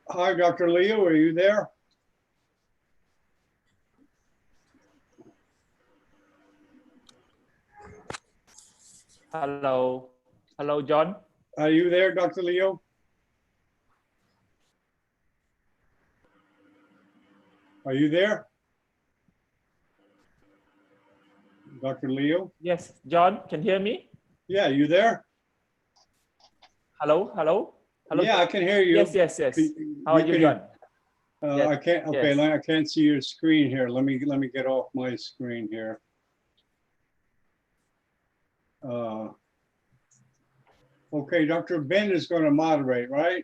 Hi, Dr. Leo, are you there? Hello. Hello, John. Are you there, Dr. Leo? Are you there? Dr. Leo? Yes, John, can you hear me? Yeah, you there? Hello, hello. Hello. Yeah, I can hear you. Yes, yes, yes. How are you, John? Yes, I can't. Okay, yes. I can't see your screen here. Let me get off my screen here. Okay, Dr. Ben is going to moderate, right?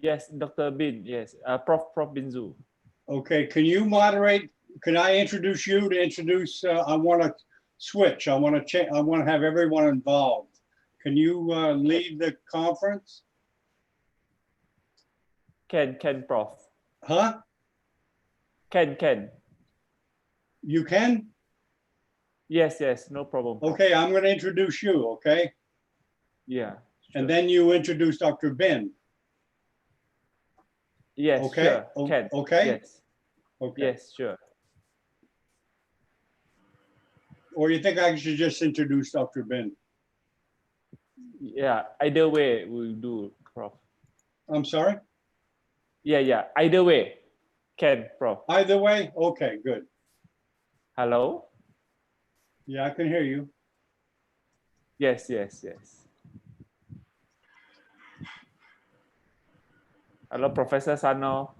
Yes, Dr. Bin. Yes, Prof Binzu. Okay, can you moderate? Can I introduce you to introduce? I want to switch. I want to change. I want to have everyone involved. Can you lead the conference? Can, Prof. Huh? Can. You can? Yes, yes, no problem. Okay, I'm going to introduce you, okay? Yeah. Sure. And then you introduce Dr. Ben. Yes, okay? Sure. Can. Okay? Yes. Okay. Yes, sure. Or you think I should just introduce Dr. Ben? Yeah, either way we'll do, Prof. I'm sorry? Yeah, either way. Can, Prof. Either way? Okay, good. Hello? Yeah, I can hear you. Yes. Hello, Professor Sano.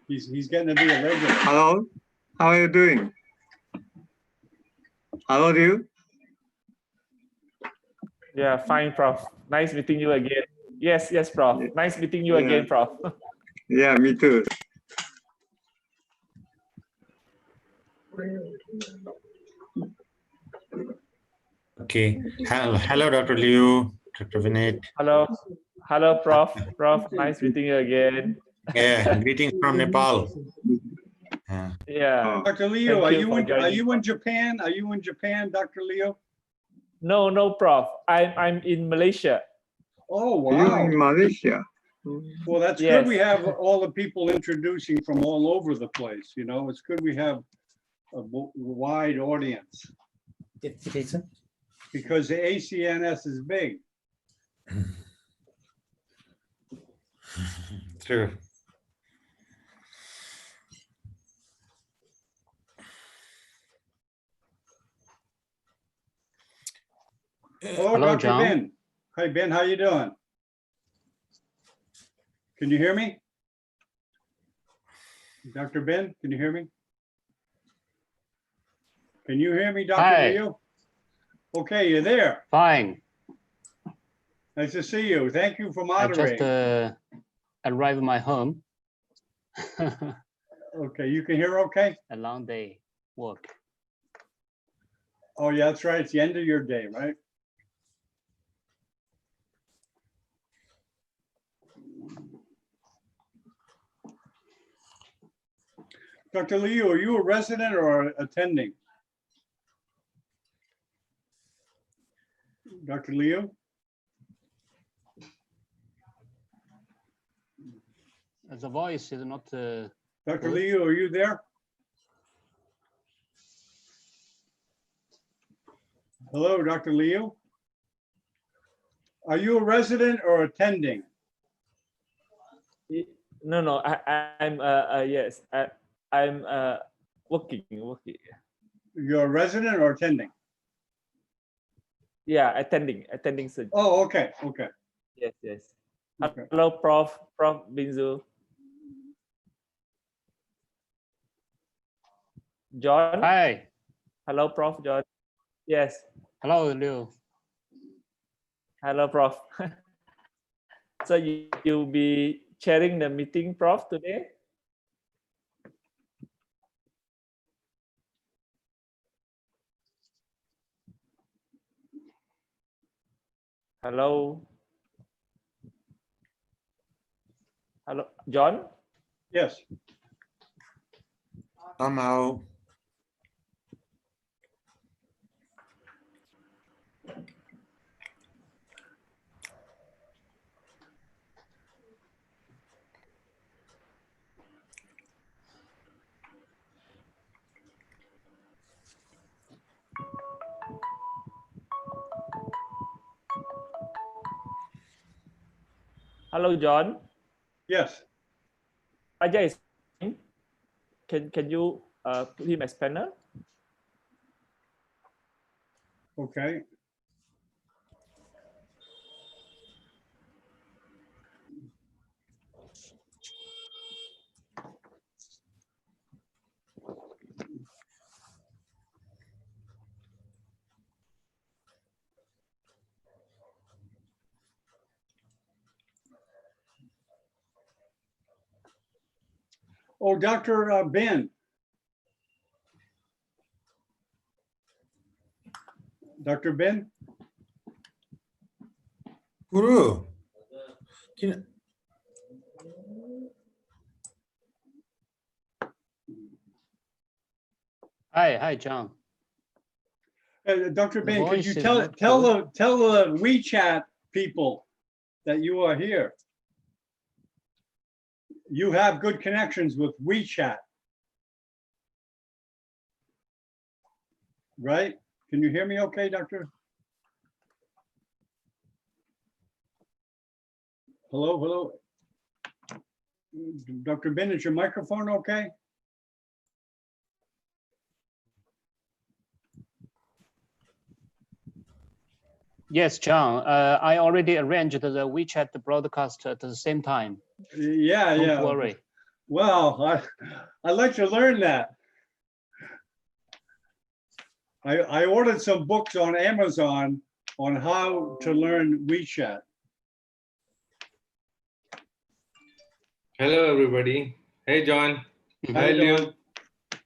He's getting to be a regular. Hello, how are you doing? Hello, do you? Yeah, fine, Prof. Nice meeting you again. Yes, Prof. Nice meeting you again, Prof. Yeah, me too. Okay. Hello, Dr. Liu, Dr. Vinay. Hello, Prof. Nice meeting you again. Yeah, greetings from Nepal. Yeah. Dr. Leo, are you in Japan? Are you in Japan, Dr. Leo? No, Prof. I'm in Malaysia. Oh, Are you wow. in Malaysia? Well, that's good. We Yes. have all the people introducing from all over the place, you know, it's good we have a wide audience because the ACNS is big. True. Hello, Hello, Dr. John. Ben. Hi, Ben, how you doing? Can you hear me? Dr. Ben, can you hear me? Can you hear me, Dr. Hi. Leo? Okay, you're there. Fine. Nice to see you. Thank you for I just moderating. arrived at my home. Okay, you can hear okay? A long day work. Oh, yeah, that's right. It's the end of your day, right? Dr. Liu, are you a resident or attending? Dr. Liu? The voice is not. Dr. Good. Liu, are you there? Hello, Dr. Liu? Are you a resident or attending? No. I'm yes. I'm working. You're a resident or attending? Yeah, attending surgery. Oh, okay, okay. Yes. Okay. Hello, Prof. Binzu. John. Hi. Hello, Prof. John. Yes. Hello, Liu. Hello, Prof. So you'll be chairing the meeting, Prof, today? Hello. Hello, John. Yes. Somehow. Hello, John. Yes. Ajay is in. Can you put him as panel? Okay. Oh, Dr. Ben. Dr. Ben? Guru. Can- Hi, John. Dr. The Ben, could you voice is tell not the WeChat people that you are here? You have good connections with WeChat. Right? Can you hear me okay, Doctor? Hello? Dr. Ben, is your microphone okay? Yes, John. I already arranged the WeChat broadcast at the same time. Yeah. Don't worry. Well, I'd like to learn that. I ordered some books on Amazon on how to learn WeChat. Hello, everybody. Hey, John. How Hi, you Leo. doing?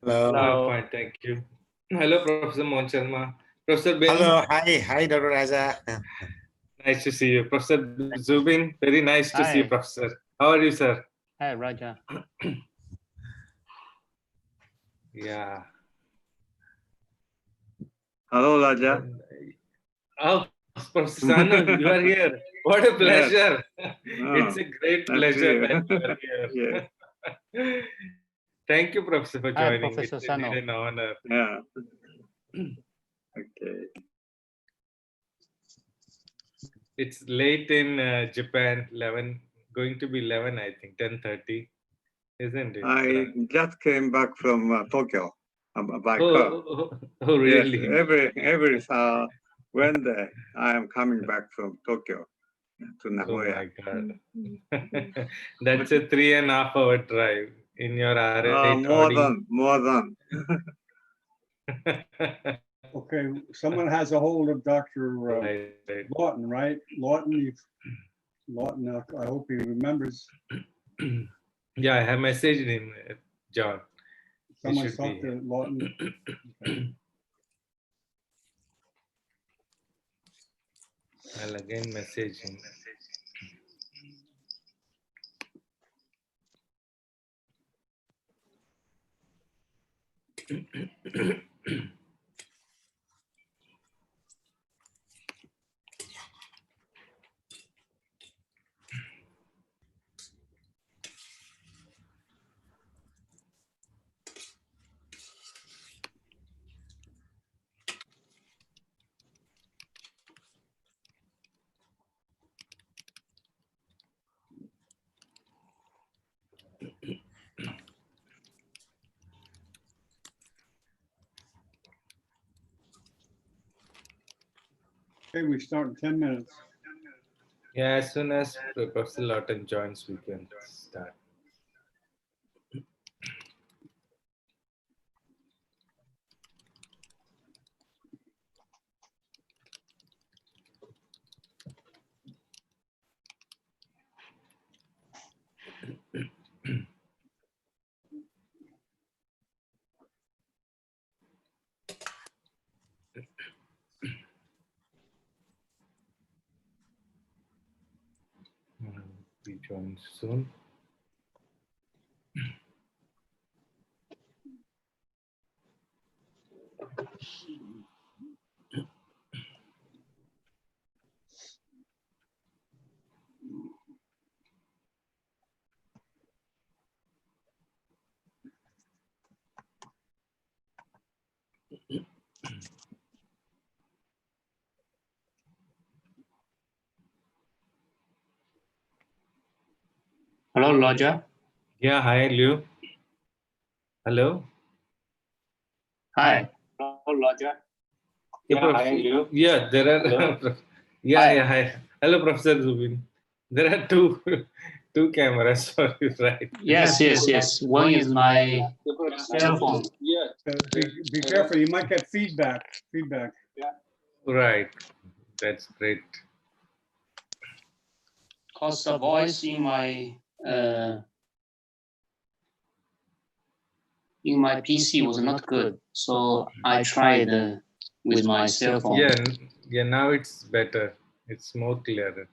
Hello. Hello. Fine, thank you. Hello, Professor Mohan Sharma. Professor Ben. Hello. Hi, Dr. Raza. Nice to see you. Professor Zubin, very nice to see you, Hi. Professor. How are you, sir? Hi, Raja. Yeah. Hello, Raja. Oh, Professor Anand, you are here. What a pleasure. Oh, It's a great that's pleasure you. that you are here. Thank you, Professor, for Hi, joining. Professor It's Sano. indeed an honor. Yeah. Okay. It's late in Japan, 11, going to be 11, I think, 10:30, isn't it? I just came back from Tokyo by car. Oh, Yes, really? every Wednesday I am coming back from Tokyo to Oh Nagoya. my God. That's a 3.5 hour drive in your R8 More than. Okay, someone has a hold of Dr. Right, right. Lawton, right? Lawton, I hope he remembers. Yeah, I have messaged him, John. Someone should be talked to Lawton. I'll again message him. Okay, we start in 10 minutes. Yeah, as soon as Professor Lawton joins, we can start. He joins soon. Hello, Roger. Yeah, hi, Liu. Hello. Hi. Hello, Roger. Yeah, there are. Yeah, hi. Hello, Professor Zubin. There are two cameras for you, right? Yes. One is my cell phone. Be careful, you might get feedback. Right. That's great. Cause the voice in my PC was not good, so I tried with my cell phone. Yeah. Now it's better. It's more clearer.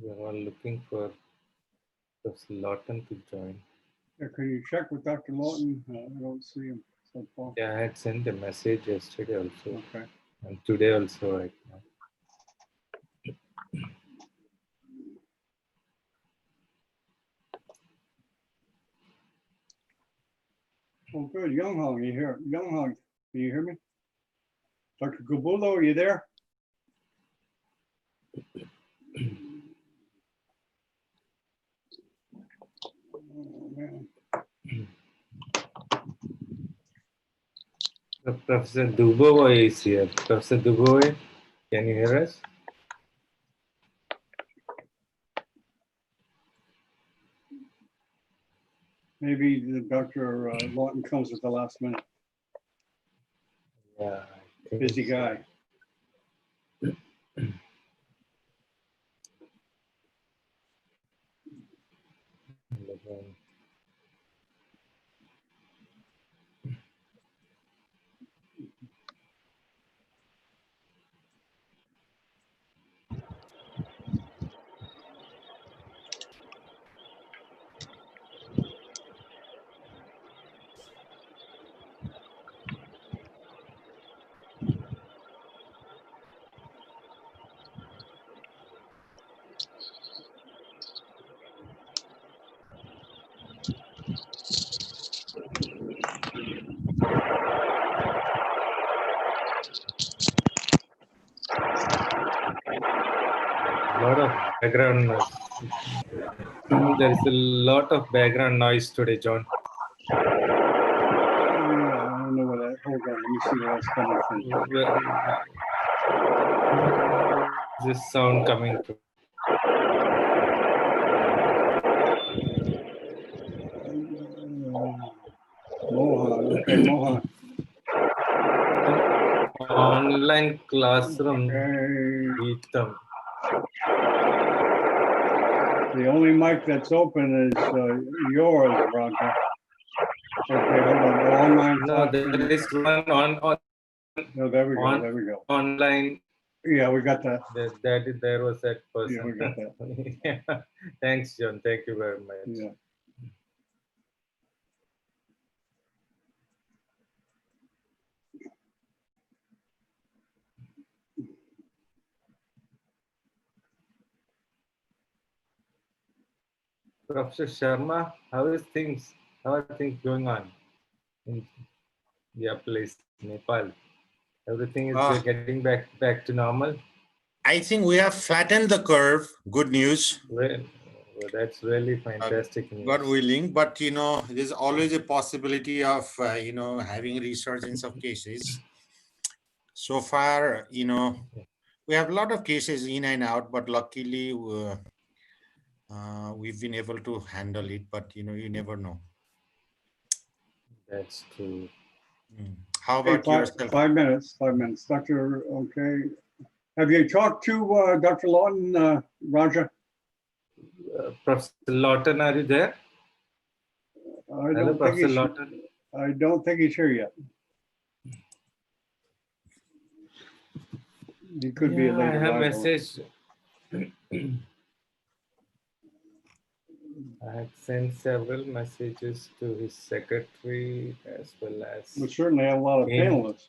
We're all looking for Professor Lawton to join. Yeah, can you check with Dr. Lawton? I don't see him so far. Yeah, I had sent a message yesterday also, Okay. and today also right now. Oh, good. Young Hong, you here? Young Hong, can you hear me? Dr. Gabulo, are you there? Oh, man. Professor Dubovoy is here. Professor Dubovoy, can you hear us? Maybe Dr. Lawton comes at the last minute. Yeah. I think Busy so. guy. Lot of background noise. There is a lot of background noise today, John. Yeah, I don't know what that, hold on, let me see where that's coming from. Where is this sound coming from? Mohan, okay, Mohan. Online classroom. Okay. Geetam. The only mic that's open is yours, Roger. Okay, hold on. The online No, classroom. there is one on No, there we go. on- There we go. online. Yeah, we got that. There was that person. Yeah, we got that. Yeah. Thanks, John. Thank you very much. Yeah. Professor Sharma, how are things going on in your place, Nepal? Everything is getting back to normal? I think we have flattened the curve. Good news. Well, that's really fantastic news. God willing, but there's always a possibility of having resurgence of cases. So far, we have a lot of cases in and out, but luckily we've been able to handle it. But you never know. That's true. How Hey, about yourself? 5 minutes, 5 minutes. Doctor, okay. Have you talked to Dr. Lawton, Roger? Professor Lawton, are you there? Hello, Professor Lawton. I don't think he's here yet. He could be a I later have arrival. message. I have sent several messages to his secretary as well as. We certainly have a lot of panelists.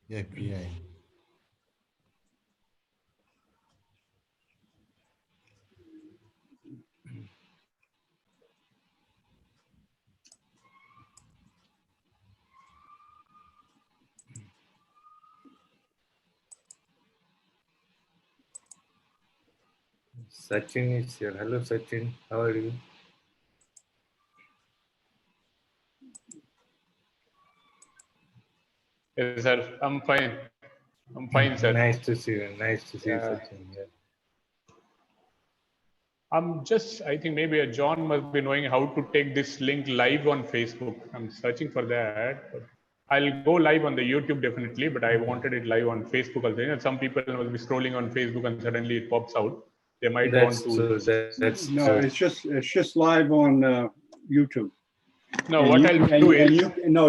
Yeah, PI. Sachin is here. Hello, Sachin. How are you? Yes, sir. I'm fine. I'm fine, sir. Nice to see you. Nice to see you, Yeah. Sachin. Yeah. I think maybe John must be knowing how to take this link live on Facebook. I'm searching for that. But I'll go live on the YouTube definitely, but I wanted it live on Facebook also. Some people will be scrolling on Facebook and suddenly it pops out. They might That's want to. true. That's No, true. it's just live on YouTube. No, And what you, I'll and, do and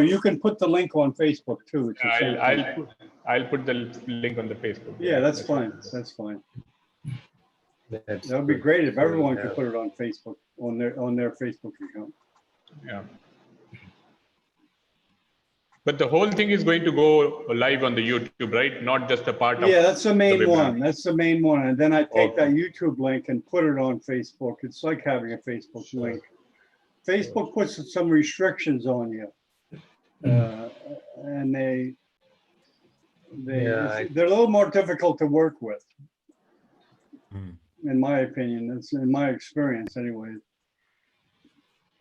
is you can put the link on Facebook too. It's the same thing. I'll put the link on the Facebook. Yeah, that's fine. That's fine. That's That would be good. great if So everyone we could have- put it on Facebook, on their Facebook account. Yeah. But the whole thing is going to go live on the YouTube, right? Not just a part of. Yeah, that's the main webinar. one. That's the main one. And then I take that Okay. YouTube link and put it on Facebook. It's like having a Facebook Sure. link. Facebook puts some restrictions on you. And Yeah, they're a little more difficult to work with, Hmm. in my opinion. That's in my experience anyway.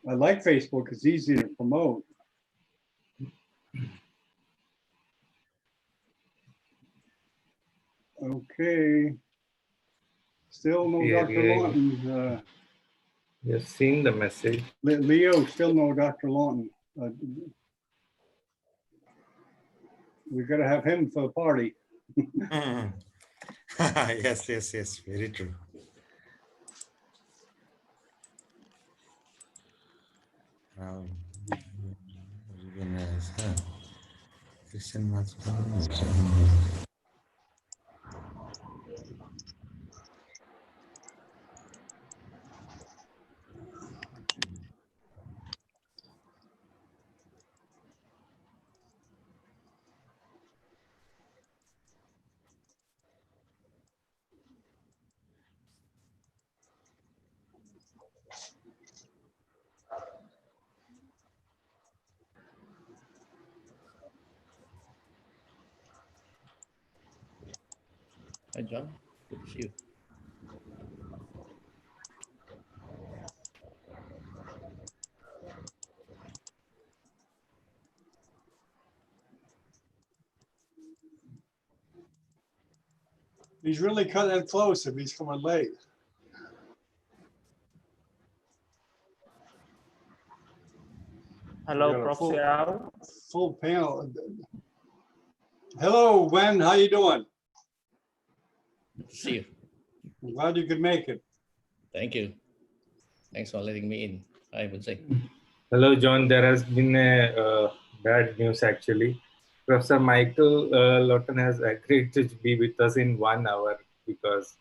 I like Facebook. It's easy to promote. Okay. Still no Yeah, Dr. yeah. Lawton. You've seen the message. Leo, still no Dr. Lawton. We gotta have him for the party. Yes, yes, yes, very true. Christian Maths. Hi, John. Good to see you. He's really cutting it close if he's coming late. Hello, We got a Prof. full- Xiao. Full panel. Hello, Wen, how you doing? Good to see you. I'm glad you could make it. Thank you. Thanks for letting me in, I would say. Hello, John. There has been a bad news actually. Professor Michael Lawton has agreed to be with us in 1 hour because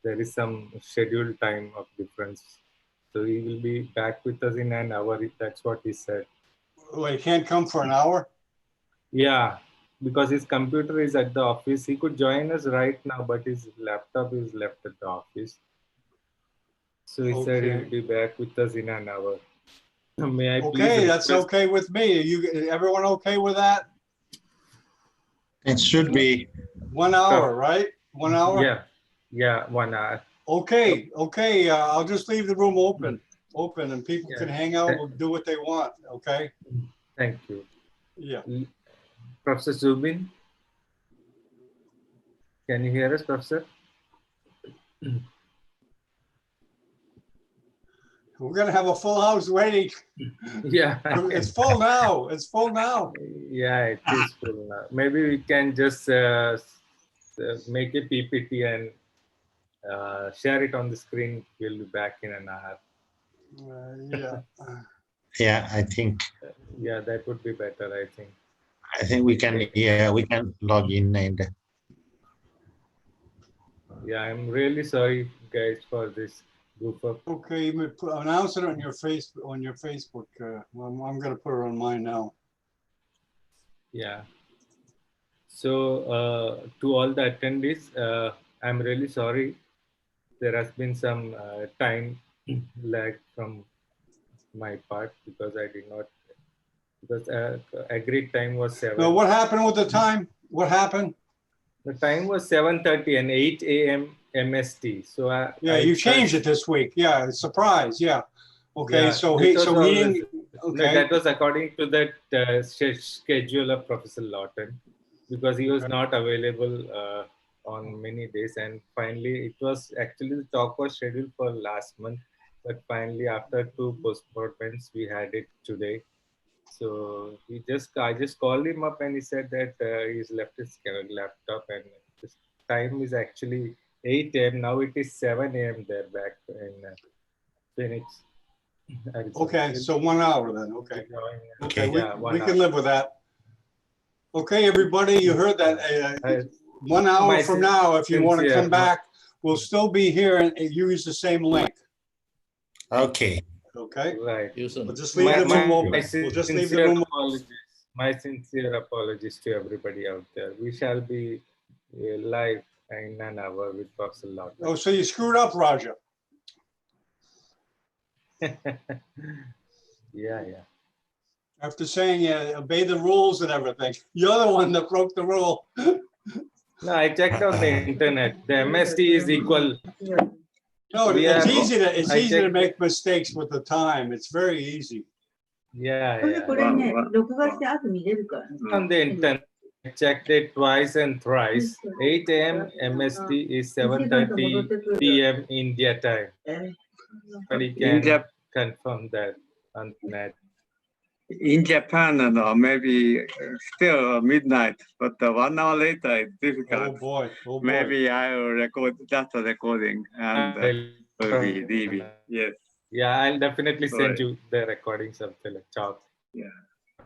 there is some scheduled time of difference. So he will be back with us in an hour. That's what he said. Oh, he can't come for an hour? Yeah, because his computer is at the office. He could join us right now, but his laptop is left at the office. So he said Okay. he'll be back with us in an hour. May I please Okay, that's request- okay with me. Everyone okay with that? It should be. 1 hour, right? 1 hour? Yeah, 1 hour. Okay, I'll just leave the room open, and people can hang out and do what they want, okay? Thank you. Yeah. Professor Zubin, can you hear us, Professor? We're gonna have a full house waiting. Yeah. It's full now, it's full now. Yeah, it is full now. Maybe we can just make a PPT and share it on the screen. We'll be back in an hour. Yeah. Yeah, I think. Yeah, that would be better, I think. I think we can. Yeah, we can log in and. Yeah, I'm really sorry, guys, for this goof up. Okay, you may announce it on your Facebook. I'm gonna put it on mine now. Yeah. So to all the attendees, I'm really sorry. There has been some time lag from my part because I did not, because agreed time was 7. No, what happened with the time? What happened? The time was 7:30 and 8 a.m. MST. So Yeah, you changed it this week. Yeah, surprise. Yeah. Okay, Yeah, so this he was didn't. No, Okay. that was according to that schedule of Professor Lawton, because he was not available on many days, and finally it was actually the talk was scheduled for last month, but finally after 2 postponements we had it today. So I just called him up and he said that he's left his laptop, and this time is actually 8 a.m. Now it is 7 a.m. there back in Phoenix. Okay, so 1 hour then. Okay. Okay, Yeah, we can live with that. Okay, everybody, you heard that. 1 hour from now, if you want to come back, we'll still be here and use the same link. Okay. Okay. Right. We'll just leave the room open. We'll just leave the room open. My sincere apologies to everybody out there. We shall be live in an hour with Professor Lawton. Oh, so you screwed up, Raja. Yeah. After saying obey the rules and everything, you're the one that broke the rule. No, I checked on the internet. The MST is equal. No, it's easy to make mistakes with the time. It's very easy. Yeah. On the internet, I checked it twice and thrice. 8 a.m. MST is 7:30 p.m. India time. But he In can confirm that on that. In Japan, maybe still midnight, but 1 hour later it's Oh, difficult. boy. Oh, boy. Maybe I will record just a recording and will be leaving. Yes. Yeah, I'll definitely send Sorry. you the recordings of the talk, Yeah.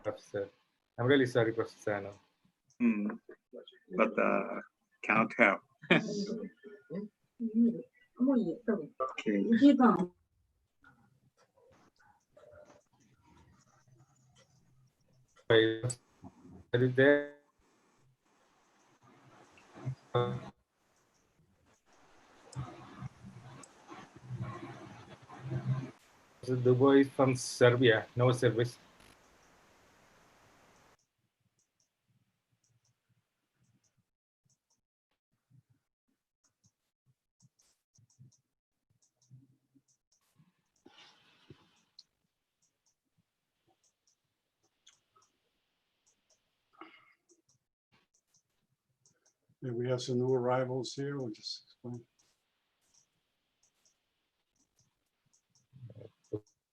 Professor. I'm really sorry, Professor Ano. But cannot help. Okay. Are you there? So Dubois is from Serbia. No service. Yeah, we have some new arrivals here. We'll just explain.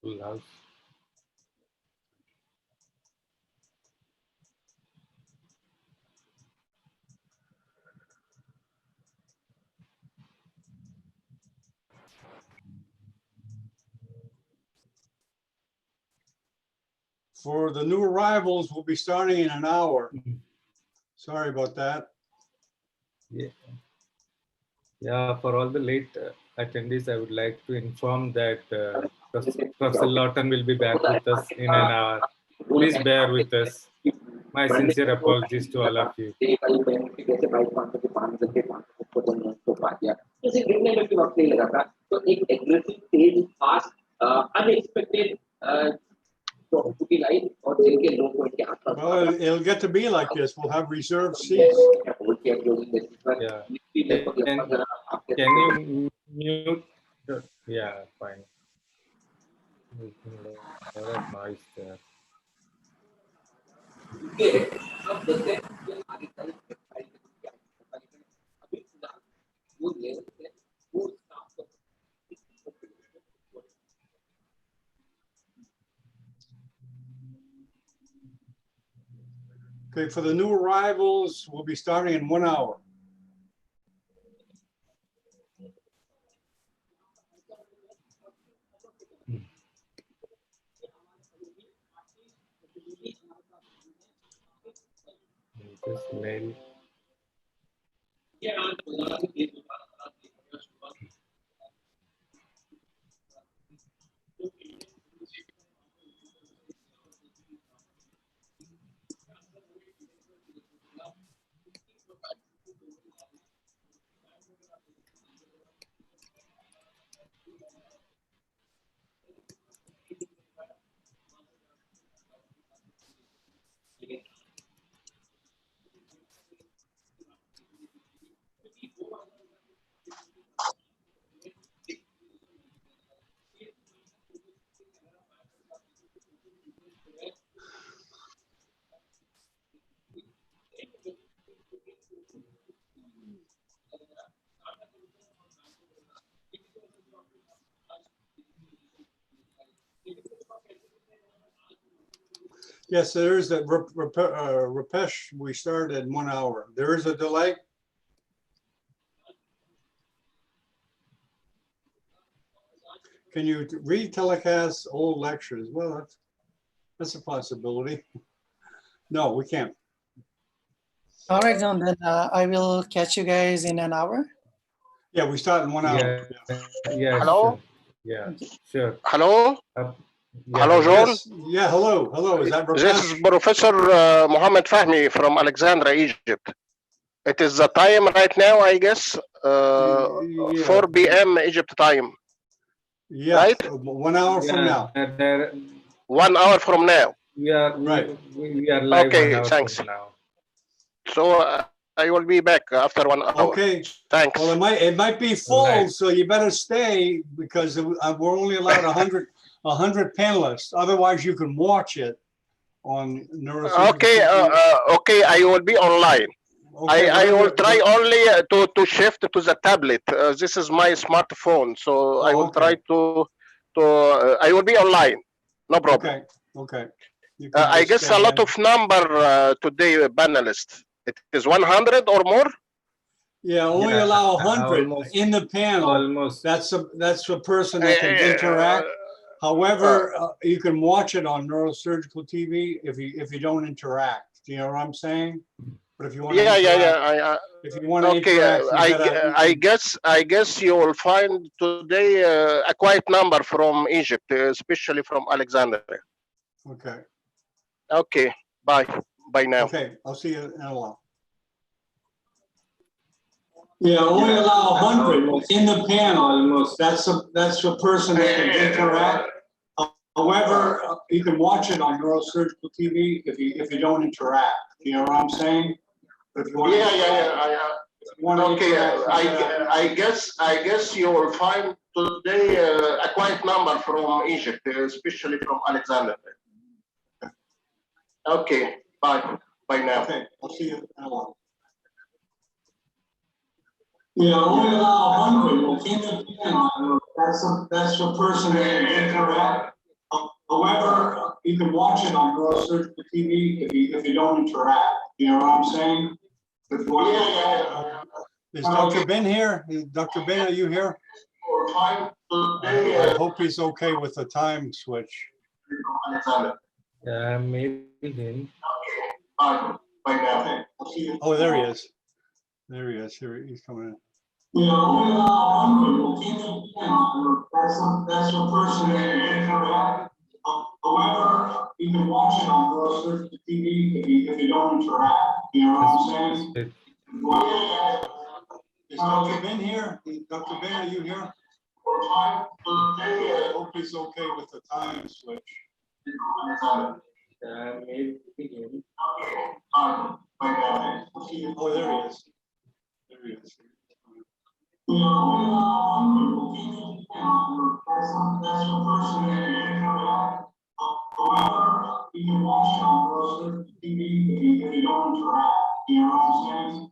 Full house. For the new arrivals, we'll be starting in an hour. Sorry about that. Yeah. Yeah, for all the late attendees, I would like to inform that Professor Lawton will be back with us in an hour. Please bear with us. My sincere apologies to all of you. Well, it'll get to be like this. We'll have reserved seats. Yeah. Can you mute? Yeah, fine. A lot of noise there. Okay, for the new arrivals, we'll be starting in 1 hour. Just mail. Yes, there is that Rupesh, we started in 1 hour. There is a delay. Can you re-telecast old lectures? Well, that's a possibility. No, we can't. All right, John, then I will catch you guys in an hour. Yeah, we start in 1 hour. Yeah, Hello? sure. Yeah, sure. Hello? Yeah, Hello, John? Yes. Yeah, hello. Hello, is that This Rupesh? is Professor Mohammed Fahmi from Alexandria, Egypt. It is the time right now, I guess, 4 p.m. Egypt time. Yeah, Right? 1 hour from now. 1 hour from now. We are Right. we are live 1 Okay, hour thanks. from now. So I will be back after 1 hour. Okay. Thanks. Well, it might be full, Right. so you better stay because we're only allowed 100 panelists. Otherwise, you can watch it on Okay, neuroscience. okay, I will be online. Okay, I will whatever- try only to shift to the tablet. This is my smartphone, so I will okay. try to I will be online. No problem. Okay, okay. You can I just guess stay a lot in. of number today panelists. It is 100 or more. Yeah, only Yeah, allow 100 almost. in the panel. Almost. That's a person that can interact. However, you can watch it on neurosurgical TV if you don't interact. Do you know what I'm saying? But if you want to Yeah, interact, yeah. if you want to Okay, interact, you gotta, I guess you will find today a quite number from Egypt, especially from Alexandria. okay, Okay, bye now. okay. I'll see you in a while. Yeah, only allow 100 in the panel. Almost. That's a person that can interact. However, you can watch it on neurosurgical TV if you don't interact. You know what I'm saying? But if you want to Okay, I guess you will find today a quite number from Egypt, especially from Alexandria. Okay, bye now. Okay, I'll see you in a while. Yeah, only allow 100 in the panel. That's a person that can interact. However, you can watch it on neurosurgical TV if you don't interact. You know what I'm saying? But if you want Is Dr. Ben here? Dr. Ben, are you here? I hope he's okay with the time switch. Maybe him. Oh, there he is. There he is. Here he's coming in. That's a person that can interact. However, you can watch it on neurosurgical TV if you don't interact. You know what I'm saying? Is Dr. Ben here? Dr. Ben, are you here? I hope he's okay with the time switch. Maybe him. Oh, there he is. There he is. However, you can watch it on neurosurgical TV if you don't interact. You know what I'm saying?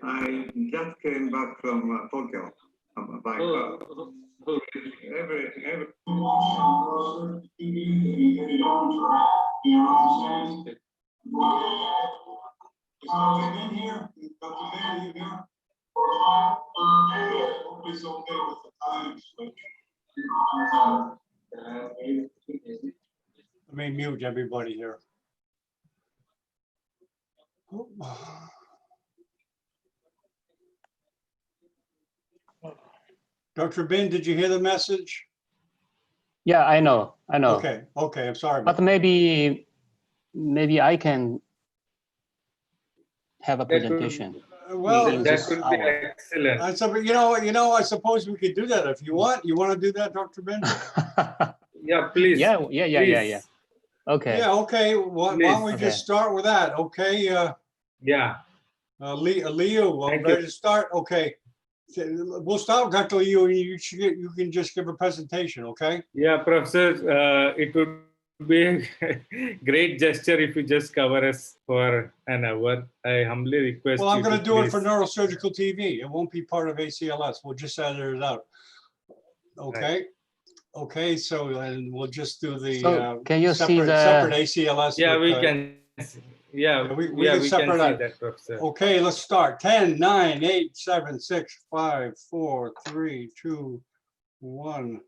I just came back from Tokyo. By every Ben here? Dr. Ben, are you here? I hope he's okay with the time switch. Let me mute everybody here. Dr. Ben, did you hear the message? Yeah, I know. Okay, I'm sorry. But maybe I can have a presentation. Well, in That this would be hour. excellent. I suppose we could do that if you want. You want to do that, Dr. Ben? Yeah, please. Yeah. Please. Okay. Yeah, okay. Why don't we just start with that? Okay. Yeah. Leo, I'm Thank ready you. to start. Okay. We'll start with Dr. Leo. You can just give a presentation, okay? Yeah, Professor, it would be a great gesture if you just cover us for an hour. I humbly request Well, I'm you going to do it for please. neurosurgical TV. It won't be part of ACLS. We'll just edit it out. Okay. Right. Okay. So and we'll just do the So can you see separate the? ACLS. Yeah, with, we can. Yeah, we yeah, can we can separate see out. that, Professor. Okay, let's start. 10, 9, 8, 7, 6, 5, 4, 3, 2, 1.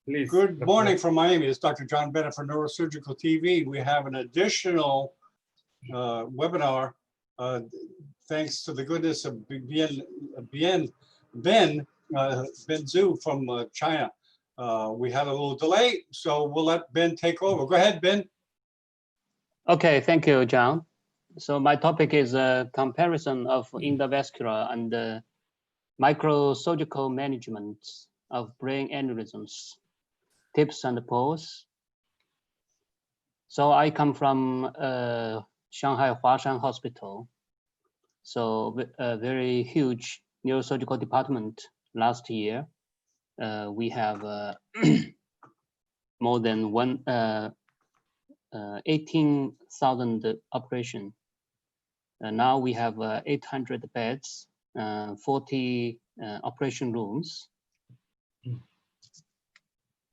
Please. Good Professor. morning from Miami. It's Dr. John Bennett for Neurosurgical TV. We have an additional webinar thanks to the goodness of Ben Zhu from China. We had a little delay, so we'll let Ben take over. Go ahead, Ben. Okay, thank you, John. So my topic is a comparison of endovascular and microsurgical management of brain aneurysms, tips and pros. So I come from Shanghai Huashan Hospital. So a very huge neurosurgical department. Last year, we have more than 18,000 operation. Now we have 800 beds, 40 operation rooms.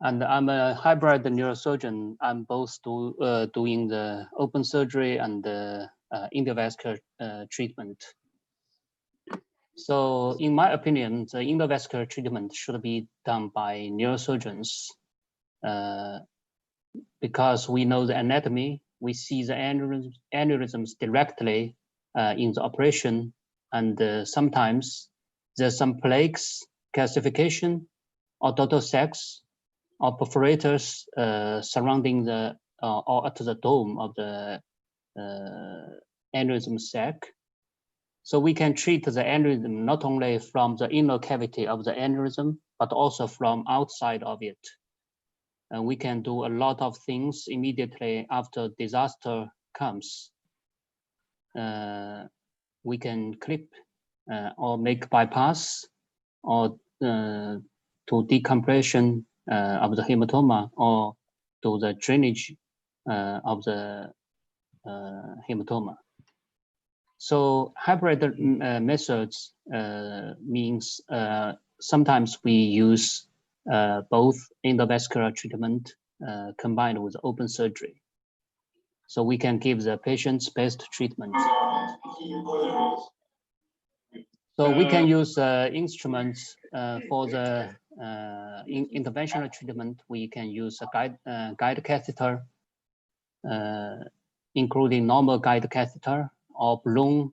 And I'm a hybrid neurosurgeon. I'm both doing the open surgery and the endovascular treatment. So in my opinion, the endovascular treatment should be done by neurosurgeons because we know the anatomy, we see the aneurysms directly in the operation, and sometimes there's some plaques, calcification, or total sacs, or perforators surrounding the or at the dome of the aneurysm sac. So we can treat the aneurysm not only from the inner cavity of the aneurysm, but also from outside of it. And we can do a lot of things immediately after disaster comes. We can clip or make bypass or to decompression of the hematoma or to the drainage of the hematoma. So hybrid methods means sometimes we use both endovascular treatment combined with open surgery. So we can give the patients best treatment. So we can use instruments for the interventional treatment. We can use a guide catheter, including normal guide catheter or balloon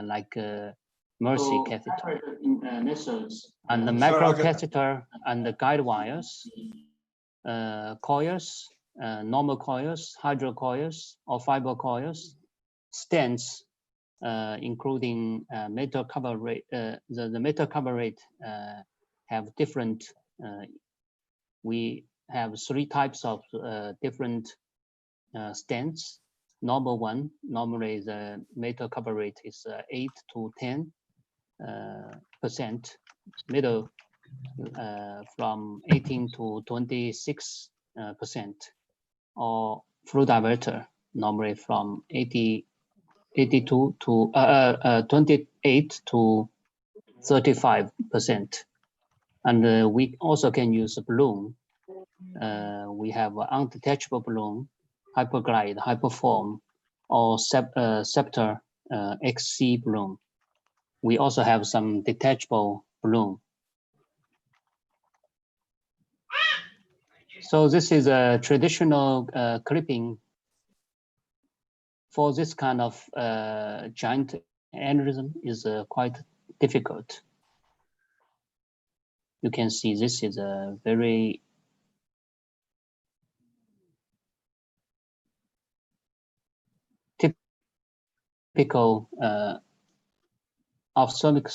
like Mercy catheter, and the macro catheter and the guide wires, coils, normal coils, hydro coils, or fiber coils, stents, including metal cover rate. The metal cover rate have different. We have 3 types of different stents. Normal one, normally the metal cover rate is 8 to 10%. Middle from 18 to 26%, or flow diverter normally from 82 to 28 to 35%. And we also can use a balloon. We have undetachable balloon, hyperglide, hyperform, or scepter XC balloon. We also have some detachable balloon. So this is a traditional clipping for this kind of giant aneurysm is quite difficult. You can see this is a very typical ophthalmic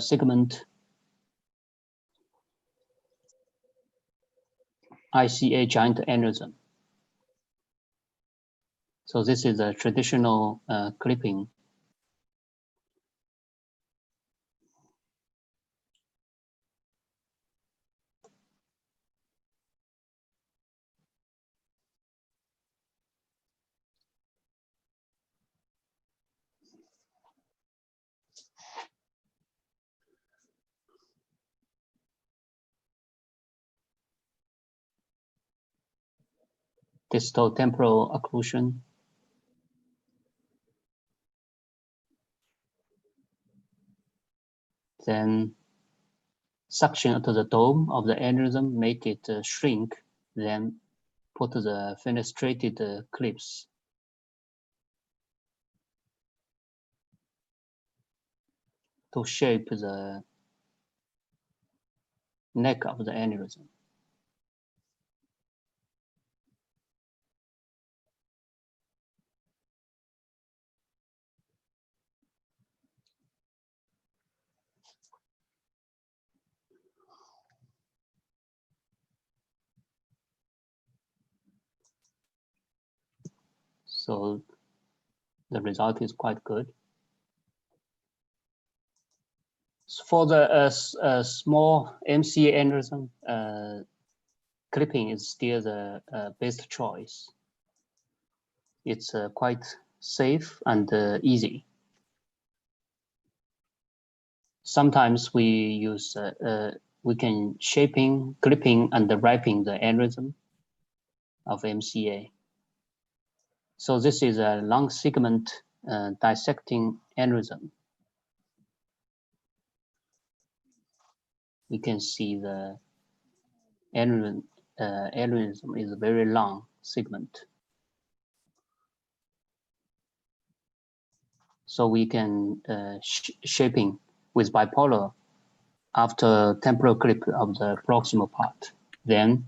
segment ICA giant aneurysm. So this is a traditional clipping. Distal temporal occlusion. Then suction into the dome of the aneurysm, make it shrink, then put the fenestrated clips. To shape the neck of the aneurysm. So the result is quite good. For the small MCA aneurysm, clipping is still the best choice. It's quite safe and easy. Sometimes we use we can shaping, clipping, and wrapping the aneurysm of MCA. So this is a long segment dissecting aneurysm. We can see the aneurysm is a very long segment. So we can shaping with bipolar after temporal clip of the proximal part. Then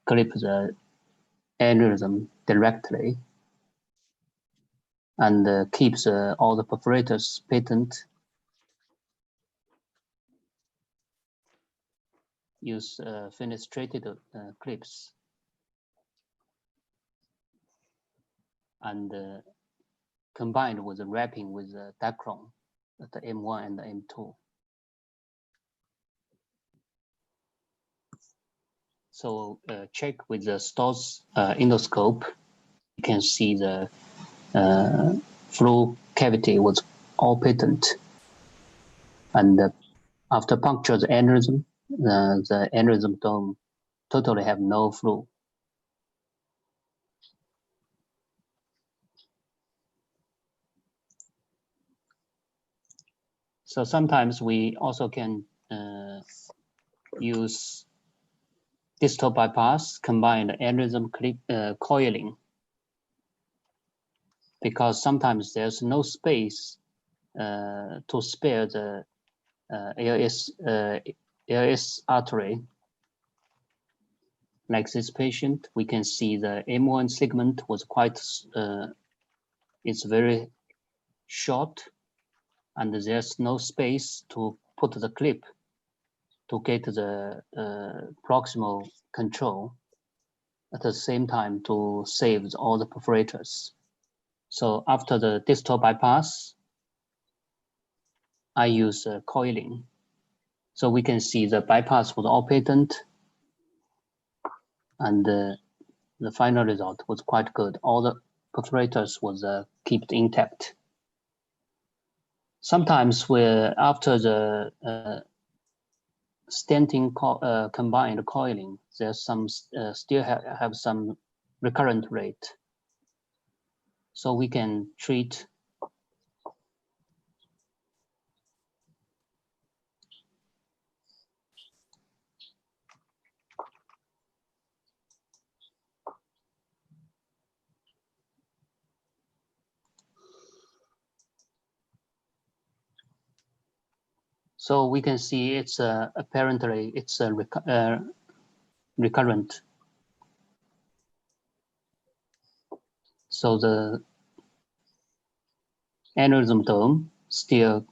clip the aneurysm directly and keeps all the perforators patent. Use fenestrated clips and combined with the wrapping with the Dacron at the M1 and the M2. So check with the STOS endoscope. You can see the flow cavity was all patent. And after puncture the aneurysm dome totally have no flow. So sometimes we also can use distal bypass combined aneurysm clip coiling, because sometimes there's no space to spare the ALS artery. Like this patient, we can see the M1 segment was quite, it's very short, and there's no space to put the clip to get the proximal control at the same time to save all the perforators. So after the distal bypass, I use coiling. So we can see the bypass was all patent, and the final result was quite good. All the perforators was kept intact. Sometimes after the stenting combined coiling, there's some still have some recurrent rate. So we can treat so we can see it's apparently it's recurrent. So the aneurysm dome still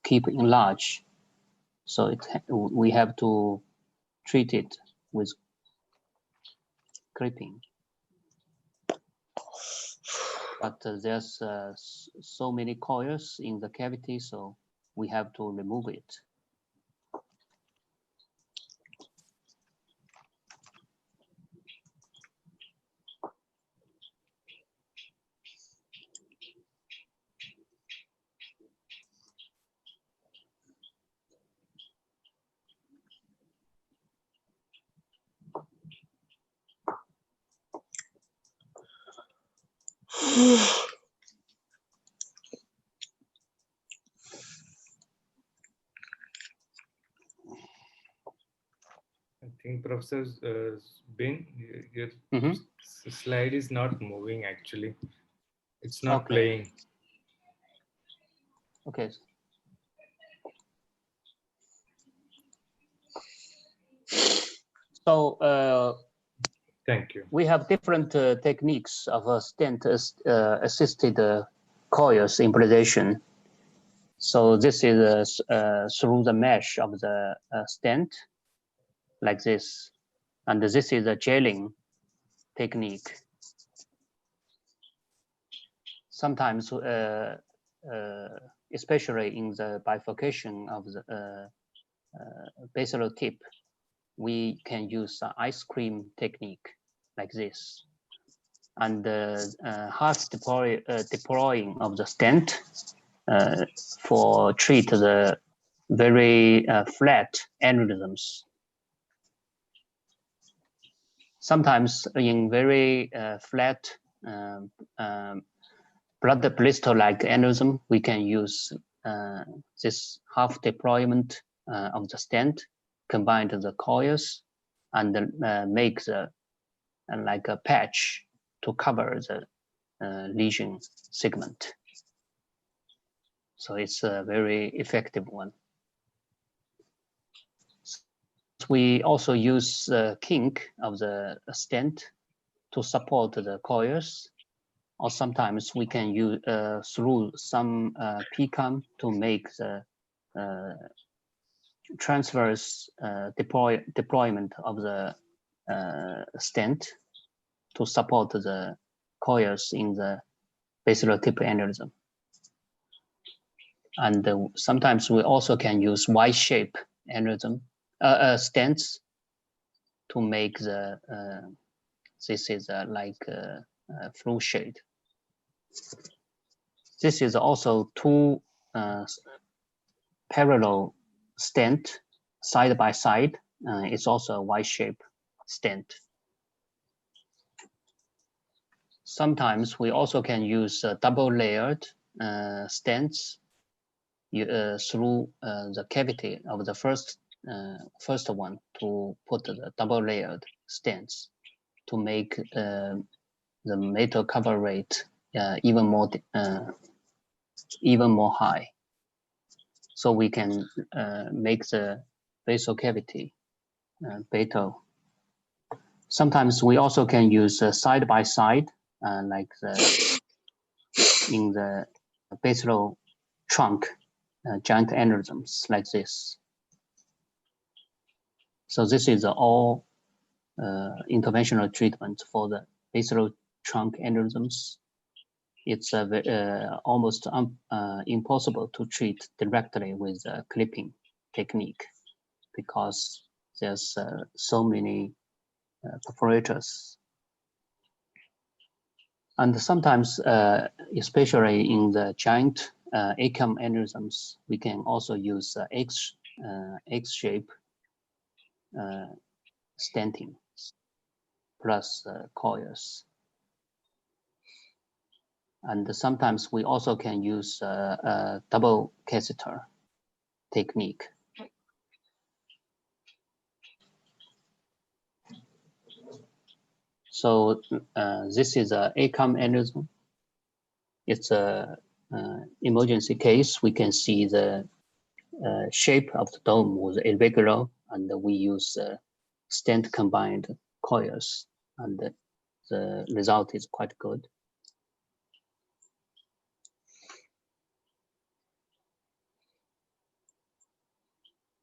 keep enlarged. So we have to treat it with clipping. But there's so many coils in the cavity, so we have to remove it. I think Professor Bin, your slide is not moving actually. It's not playing. Okay. So thank you. We have different techniques of stent assisted coils implantation. So this is through the mesh of the stent, like this, and this is a gelling technique. Sometimes, especially in the bifurcation of the basilar tip, we can use ice cream technique like this. And half deploying of the stent for treat the very flat aneurysms. Sometimes in very flat blood blister-like aneurysm, we can use this half deployment of the stent, combine the coils, and make the like a patch to cover the lesion segment. So it's a very effective one. We also use kink of the stent to support the coils, or sometimes we can use through some PCAM to make the transverse deployment of the stent to support the coils in the basilar tip aneurysm. And sometimes we also can use Y-shape aneurysm stents to make the this is like flu shade. This is also two parallel stent side by side. It's also a Y-shape stent. Sometimes we also can use double layered stents through the cavity of the first one to put the double layered stents to make the metal cover rate even more high. So we can make the basal cavity beta. Sometimes we also can use side by side, like in the basal trunk giant aneurysms like this. So this is all interventional treatment for the basal trunk aneurysms. It's almost impossible to treat directly with a clipping technique because there's so many perforators. And sometimes, especially in the giant ACAM aneurysms, we can also use X-shape stenting plus coils. And sometimes we also can use a double catheter technique. So this is a ACAM aneurysm. It's a emergency case. We can see the shape of the dome was irregular, and we use stent combined coils, and the result is quite good.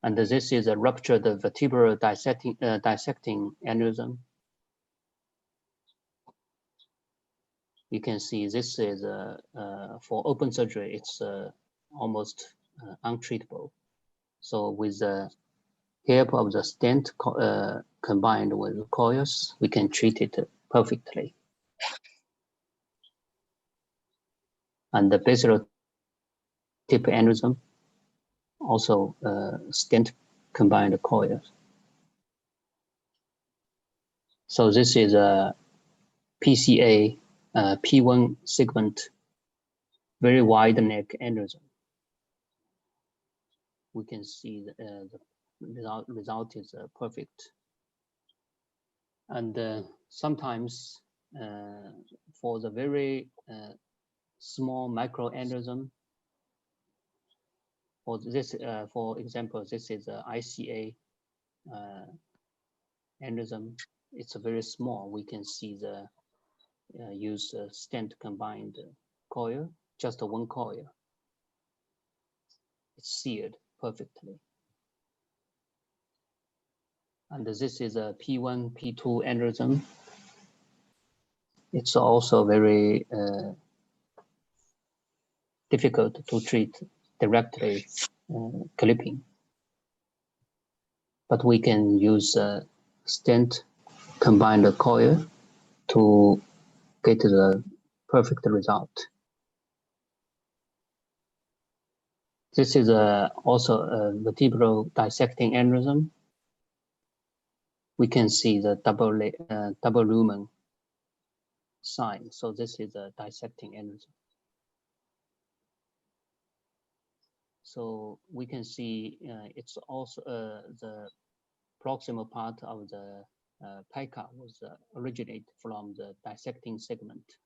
And this is a ruptured vertebral dissecting aneurysm. You can see this is for open surgery, it's almost untreatable. So with the help of the stent combined with coils, we can treat it perfectly. And the basilar tip aneurysm, also stent combined coils. So this is a PCA P1 segment, very wide neck aneurysm. We can see the result is perfect. And sometimes for the very small microaneurysm, for this, for example, this is a ICA aneurysm. It's very small. We can see the use stent combined coil, just one coil. It's seared perfectly. And this is a P1, P2 aneurysm. it's also very difficult to treat directly clipping. But we can use a stent combined coil to get the perfect result. This is also a vertebral dissecting aneurysm. We can see the double lumen sign. So this is a dissecting aneurysm. So we can see it's also the proximal part of the pica was originate from the dissecting segment.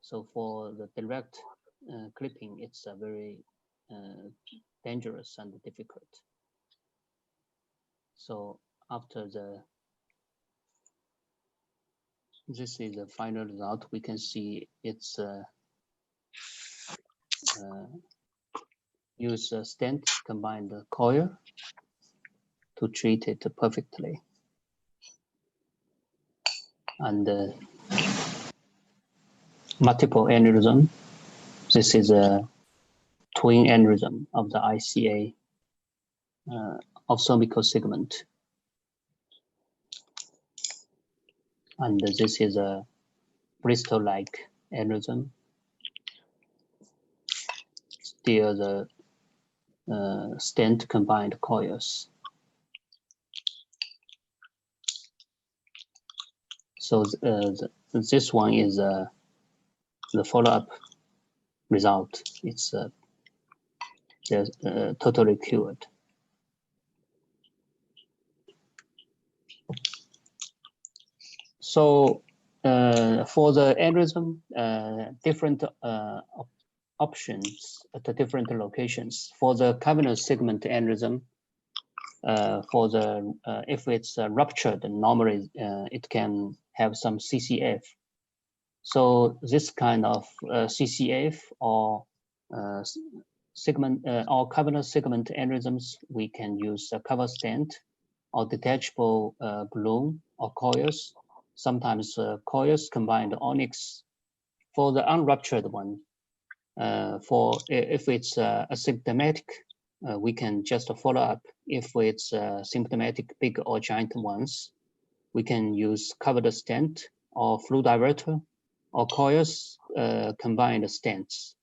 So for the direct clipping, it's very dangerous and difficult. So after this is the final result, we can see it's use a stent combined coil to treat it perfectly. And multiple aneurysm. This is a twin aneurysm of the ICA ophthalmical segment. And this is a Bristol-like aneurysm. Still the stent combined coils. So this one is the follow-up result. It's totally cured. So for the aneurysm, different options at the different locations. For the cavernous segment aneurysm, for the if it's ruptured, normally it can have some CCF. So this kind of CCF or segment or cavernous segment aneurysms, we can use a cover stent or detachable balloon or coils. Sometimes coils combined onyx. For the unruptured one, for if it's asymptomatic, we can just follow up. If it's symptomatic big or giant ones, we can use covered stent or fluid diverter or coils combined stents.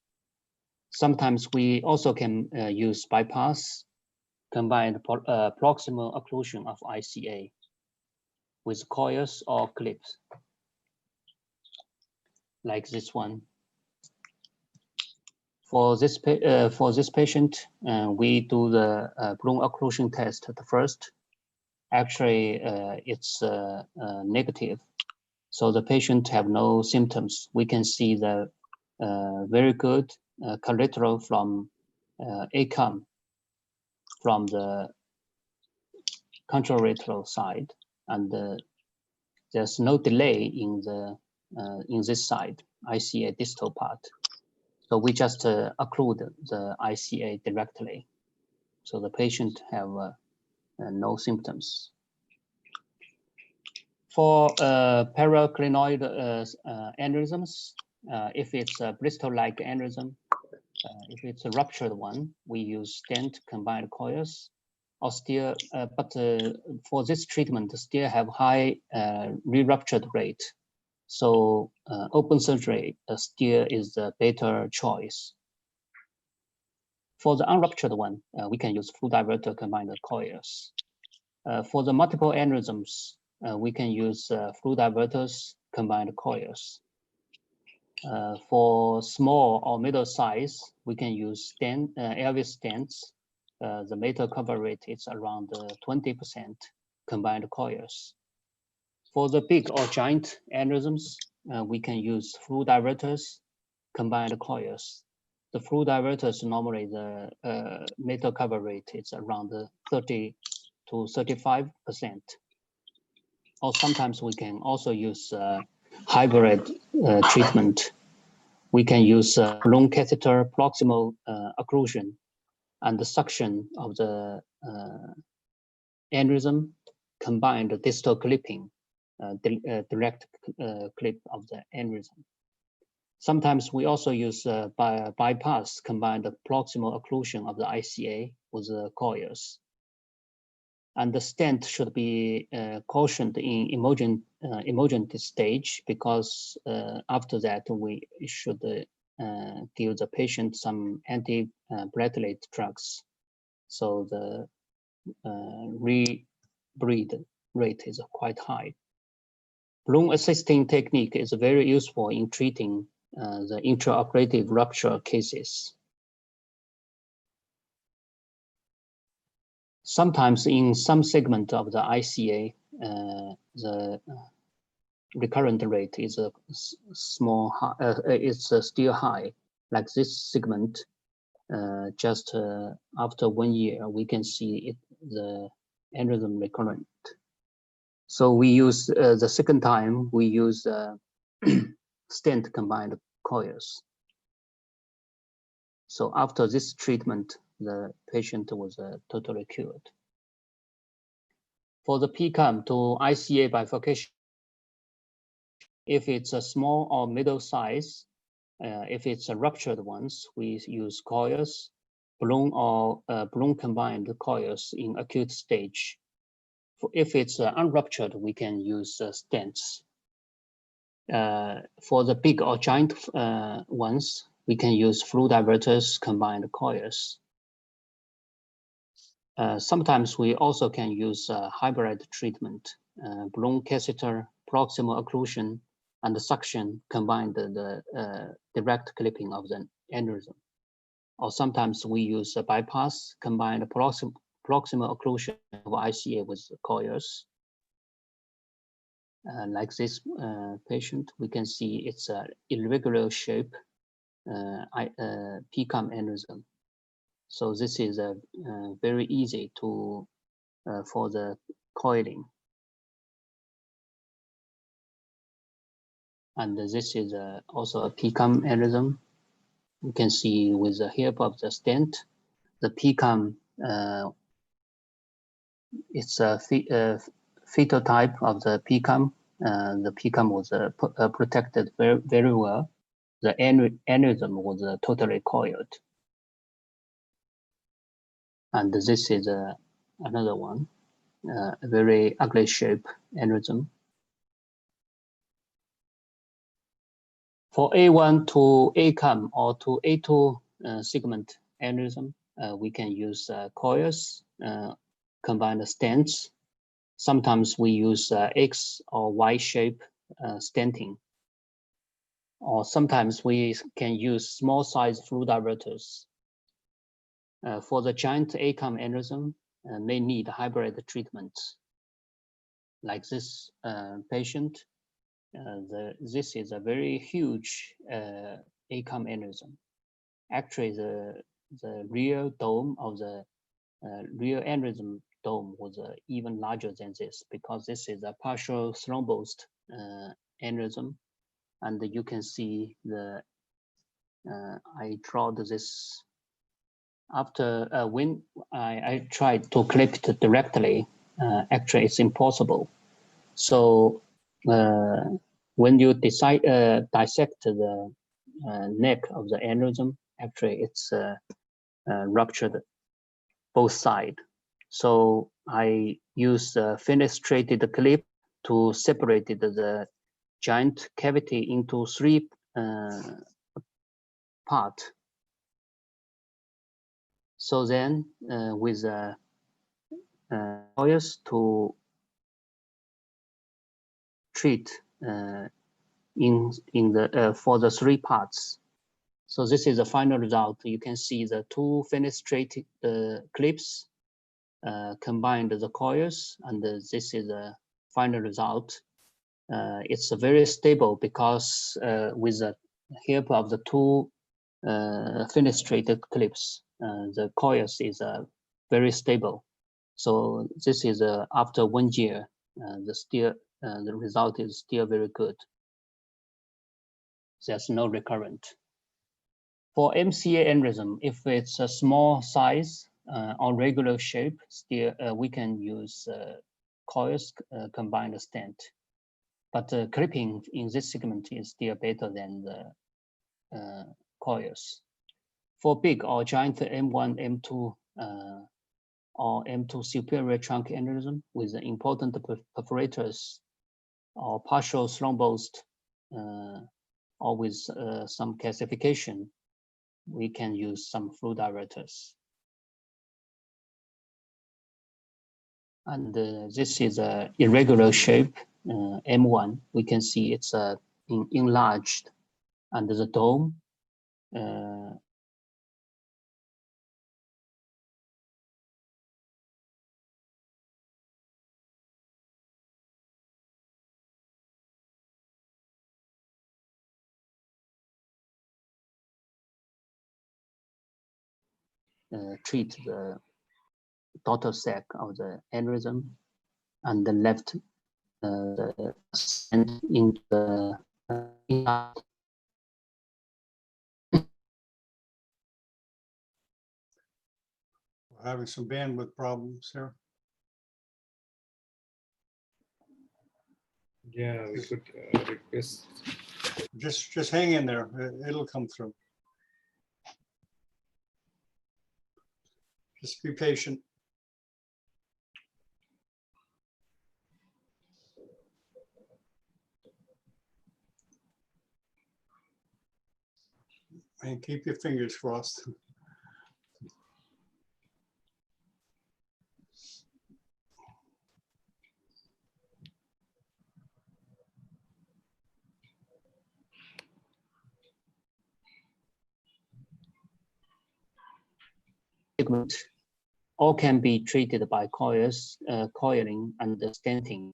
Sometimes we also can use bypass combined proximal occlusion of ICA with coils or clips, like this one. For this patient, we do the balloon occlusion test at first. Actually, it's negative. So the patient have no symptoms. We can see the very good collateral from ACOM from the contralateral side, and there's no delay in the in this side ICA distal part. So we just occlude the ICA directly. So the patient have no symptoms. For paraclinoid aneurysms, if it's a Bristol-like aneurysm, if it's a ruptured one, we use stent combined coils, or still, but for this treatment, still have high re-ruptured rate. So open surgery still is the better choice. For the unruptured one, we can use fluid diverter combined coils. For the multiple aneurysms, we can use fluid diverters combined coils. For small or middle size, we can use stent, Elvis stents. The metal cover rate is around 20% combined coils. For the big or giant aneurysms, we can use fluid diverters combined coils. The fluid diverters, normally the metal cover rate is around 30 to 35%. Or sometimes we can also use hybrid treatment. We can use balloon catheter proximal occlusion and the suction of the aneurysm combined distal clipping direct clip of the aneurysm. Sometimes we also use bypass combined the proximal occlusion of the ICA with the coils. And the stent should be cautioned in emergent stage, because after that we should give the patient some anti-platelet drugs, so the rebreathe rate is quite high. Balloon assisting technique is very useful in treating the intraoperative rupture cases. Sometimes in some segment of the ICA, the recurrent rate is a small, it's still high. Like this segment, just after 1 year, we can see it, the aneurysm recurrent. So we use the second time, we use stent combined coils. So after this treatment, the patient was totally cured. For the PCAM to ICA bifurcation, if it's a small or middle size, if it's a ruptured ones, we use coils, balloon or balloon combined coils in acute stage. If it's unruptured, we can use stents. For the big or giant ones, we can use flow diverters combined coils. Sometimes we also can use hybrid treatment, balloon catheter, proximal occlusion, and the suction combined the direct clipping of the aneurysm. Or sometimes we use a bypass combined proximal occlusion of ICA with coils. Like this patient, we can see it's an irregular shape PCAM aneurysm. So this is very easy to for the coiling. And this is also a PCAM aneurysm. You can see with the help of the stent, the PCAM, it's a fetal type of the PCAM. The PCAM was protected very well. The aneurysm was totally coiled. And this is another one, a very ugly shape aneurysm. For A1 to ACAM or to A2 segment aneurysm, we can use coils, combined stents. Sometimes we use X or Y shape stenting. Or sometimes we can use small size flow diverters. For the giant ACAM aneurysm, may need hybrid treatment. Like this patient, this is a very huge ACAM aneurysm. Actually, the real dome of the real aneurysm dome was even larger than this, because this is a partial thrombosed aneurysm. And you can see the, I draw this after when I tried to clip it directly, actually it's impossible. So when you dissect the neck of the aneurysm, actually it's ruptured both sides. So I use a fenestrated clip to separate the giant cavity into 3 parts. So then with coils to treat in the for the 3 parts. So this is the final result. You can see the 2 fenestrated clips combined the coils, and this is the final result. It's very stable because with the help of the 2 fenestrated clips, the coils is very stable. So this is after 1 year, the result is still very good. There's no recurrent. For MCA aneurysm, if it's a small size or regular shape, still we can use coils combined stent. but the clipping in this segment is still better than the coils. For big or giant M1, M2, or M2 superior trunk aneurysm with important perforators or partial thrombosed, or with some calcification, we can use some flow diverters. And this is a irregular shape, M1. We can see it's enlarged, and the dome treat the daughter sac of the aneurysm, and the left the send into the We're having some bandwidth problems here. Yeah, we could request. Just hang in there. It'll come through. Just be patient. And keep your fingers crossed. segment all can be treated by coils, coiling and stenting.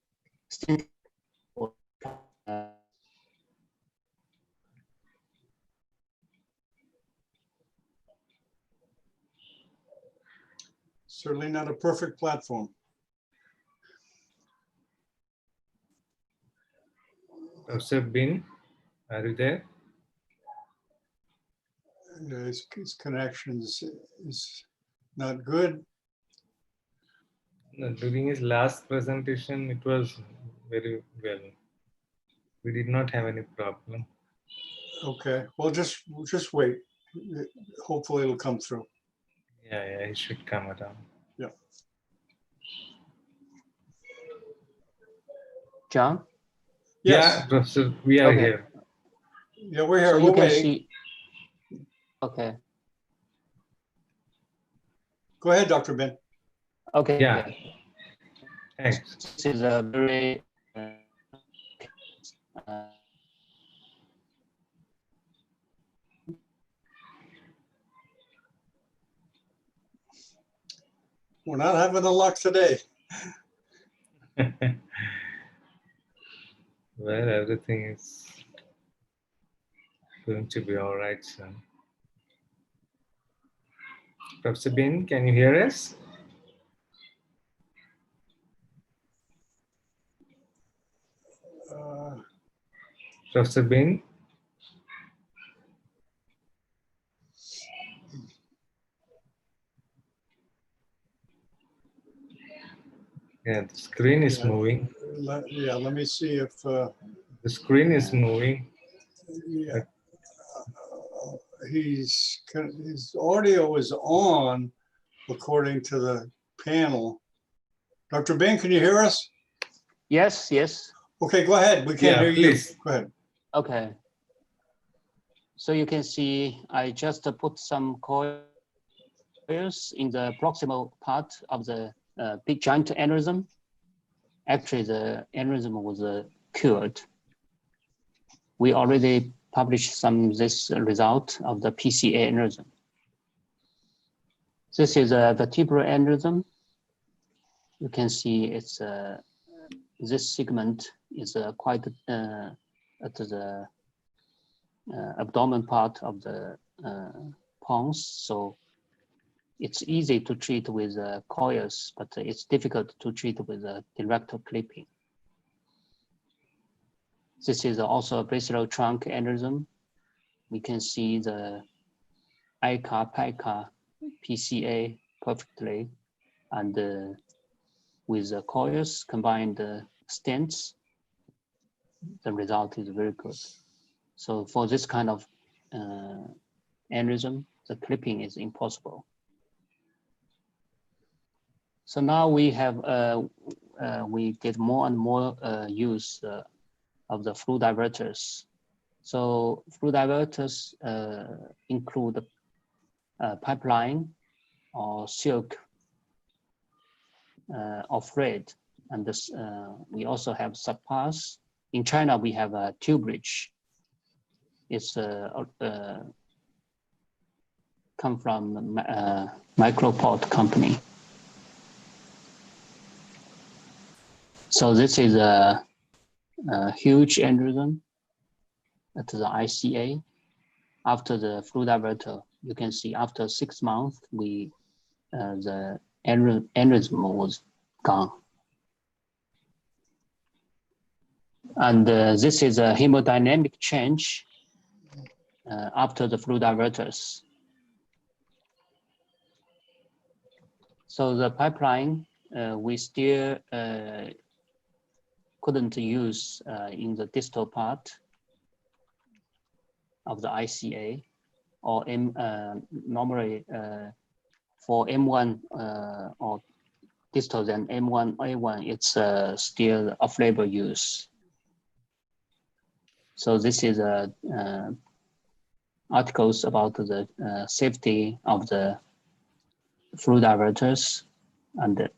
Certainly not a perfect platform. Professor Bin, are you there? His connections is not good. During his last presentation, it was very well. We did not have any problem. Okay, well, just wait. Hopefully it'll come through. Yeah, it should come around. Yeah. John? Yes. Yeah, Professor, we are here. Yeah, we're here. So We're you can waiting. see. Okay. Go ahead, Dr. Ben. Okay. Yeah. Thanks. This is a very We're not having the luck today. Well, everything is going to be all right soon. Professor Bin, can you hear us? Professor Bin? Yeah, the screen is moving. Let me see if the screen is moving. Yeah, his audio is on according to the panel. Dr. Ben, can you hear us? Yes, yes. Okay, go ahead. We can't hear please. you. Go ahead. Okay. So you can see I just put some coils in the proximal part of the big giant aneurysm. Actually, the aneurysm was cured. We already published this result of the PCA aneurysm. This is a vertebral aneurysm. You can see it's this segment is quite at the abdomen part of the pons, so it's easy to treat with coils, but it's difficult to treat with direct clipping. This is also a basilar trunk aneurysm. We can see the ICA, PICA, PCA perfectly, and with the coils combined stents. the result is very good. So for this kind of aneurysm, the clipping is impossible. So now we have we get more and more use of the flow diverters. So flow diverters include pipeline or silk or thread, and this we also have subpass. In China, we have a tube bridge. It's come from Microport company. So this is a huge aneurysm at the ICA. After the flow diverter, you can see after 6 months, the aneurysm was gone. And this is a hemodynamic change after the flow diverters. So the pipeline, we still couldn't use in the distal part of the ICA, or normally for M1 or distal than M1A1, it's still off-label use. So this is articles about the safety of the flow diverters, and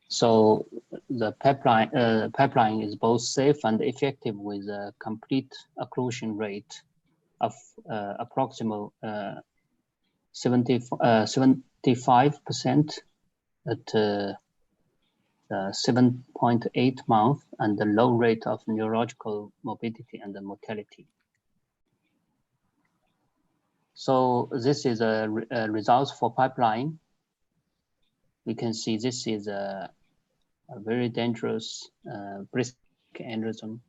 so the pipeline is both safe and effective with a complete occlusion rate of approximately 75% at 7.8 months, and the low rate of neurological morbidity and the mortality. So this is a results for pipeline. We can see this is a very dangerous brisk aneurysm,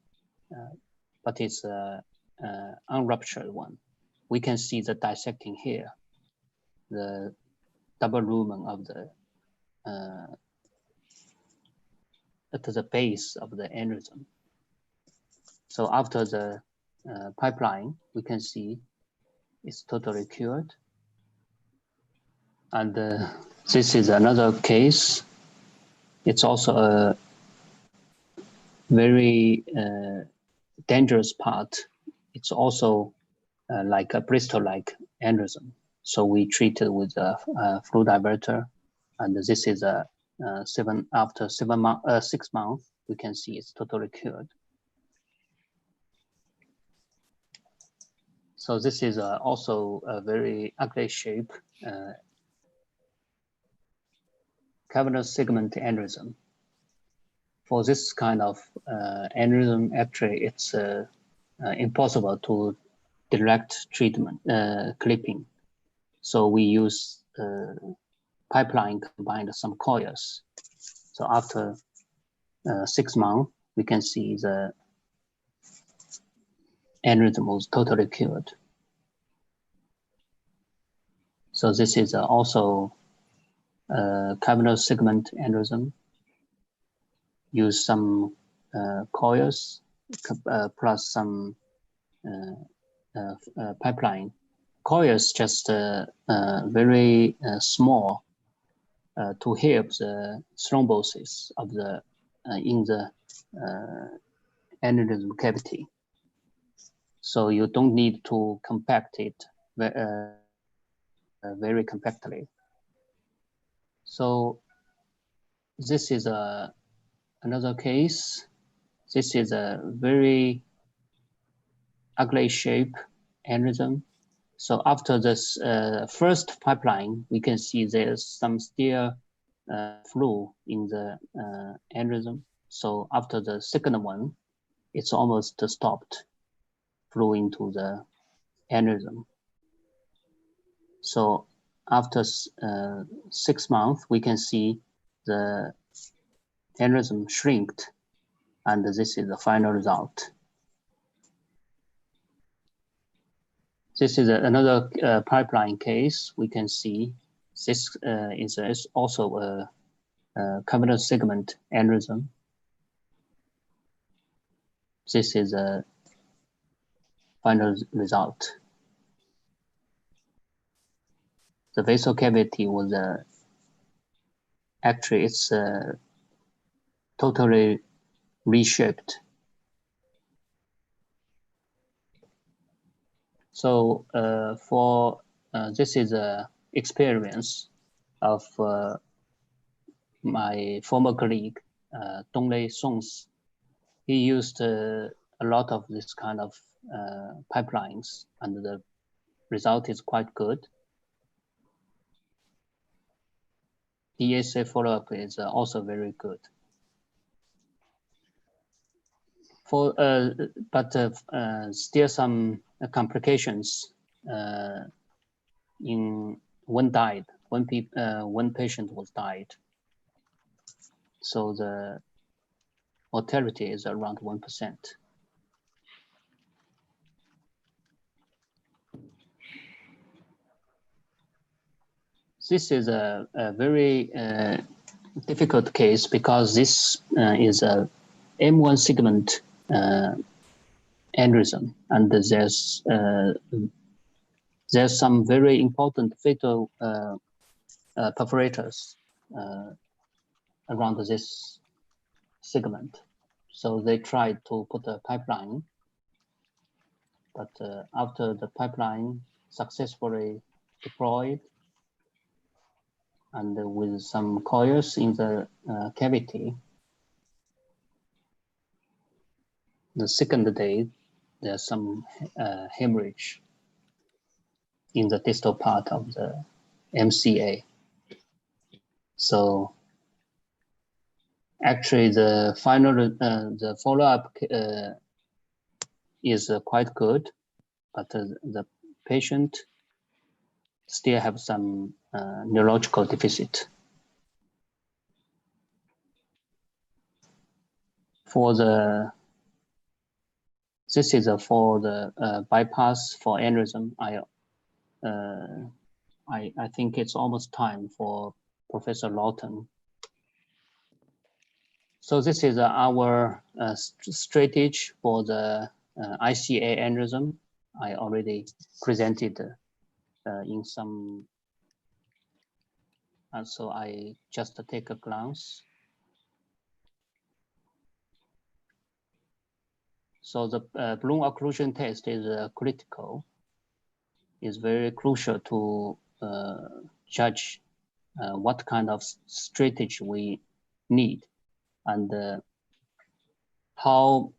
but it's an unruptured one. We can see the dissecting here, the double lumen of the at the base of the aneurysm. So after the pipeline, we can see it's totally cured. And this is another case. It's also a very dangerous part. It's also like a Bristol-like aneurysm. So we treated with a flow diverter, and this is a 6 months, we can see it's totally cured. So this is also a very ugly shape, cavernous segment aneurysm. For this kind of aneurysm, actually, it's impossible to direct treatment, clipping. So we use pipeline combined some coils. So after 6 months, we can see the aneurysm was totally cured. So this is also cavernous segment aneurysm. Use some coils plus some pipeline. Coils just very small to help the thrombosis of the in the aneurysm cavity. So you don't need to compact it very compactly. So this is another case. This is a very ugly shape aneurysm. So after this first pipeline, we can see there's some still flow in the aneurysm. So after the second one, it's almost stopped flowing to the aneurysm. So after 6 months, we can see the aneurysm shrinked, and this is the final result. This is another pipeline case. We can see this is also a cavernous segment aneurysm. This is a final result. The vessel cavity was actually it's totally reshaped. So this is a experience of my former colleague, Donglei Songs. He used a lot of this kind of pipelines, and the result is quite good. DSA follow-up is also very good. But still some complications. One died. One patient was died. So the mortality is around 1%. This is a very difficult case because this is a M1 segment aneurysm, and there's some very important fatal perforators around this segment. So they tried to put a pipeline, but after the pipeline successfully deployed and with some coils in the cavity, the second day, there's some hemorrhage in the distal part of the MCA. So actually the final, the follow-up is quite good, but the patient still have some neurological deficit. This is for the bypass for aneurysm. I think it's almost time for Professor Lawton. So this is our strategy for the ICA aneurysm. I already presented in some, so I just take a glance. So the balloon occlusion test is critical. Is very crucial to judge what kind of strategy we need and how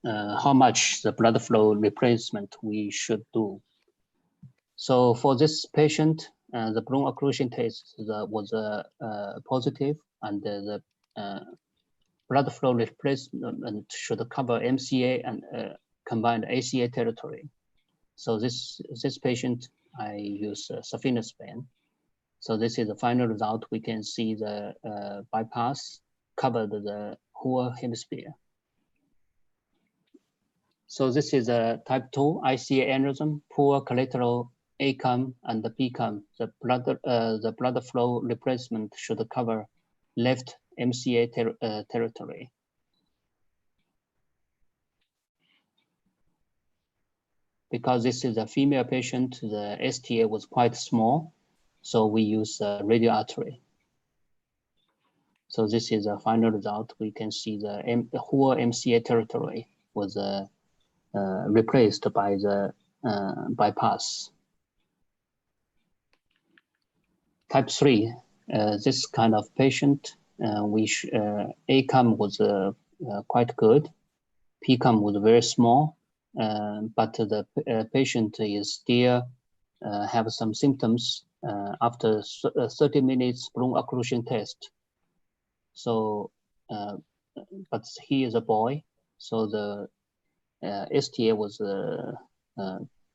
much the blood flow replacement we should do. So for this patient, the balloon occlusion test was positive, and the blood flow replacement should cover MCA and combined ACA territory. So this patient, I use safinospan. So this is the final result. We can see the bypass covered the whole hemisphere. So this is a type 2 ICA aneurysm, poor collateral ACAM and the PCAM. The blood flow replacement should cover left MCA territory. Because this is a female patient, the STA was quite small, so we use radial artery. So this is a final result. We can see the whole MCA territory was replaced by the bypass. Type 3, this kind of patient, ACAM was quite good. PCAM was very small, but the patient is still have some symptoms after 30 minutes balloon occlusion test. So, but he is a boy, so the STA was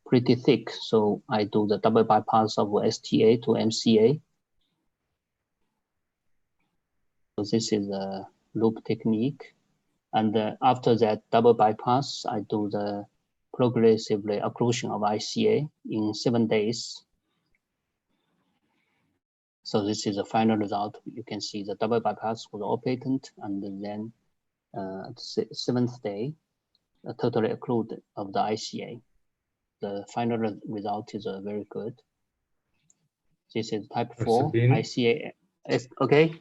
pretty thick. So I do the double bypass of STA to MCA. So this is a loop technique. And after that double bypass, I do the progressively occlusion of ICA in 7 days. So this is the final result. You can see the double bypass was all patent, and then 7th day, totally occluded of the ICA. The final result is very good. This is type 4 ICA. Okay.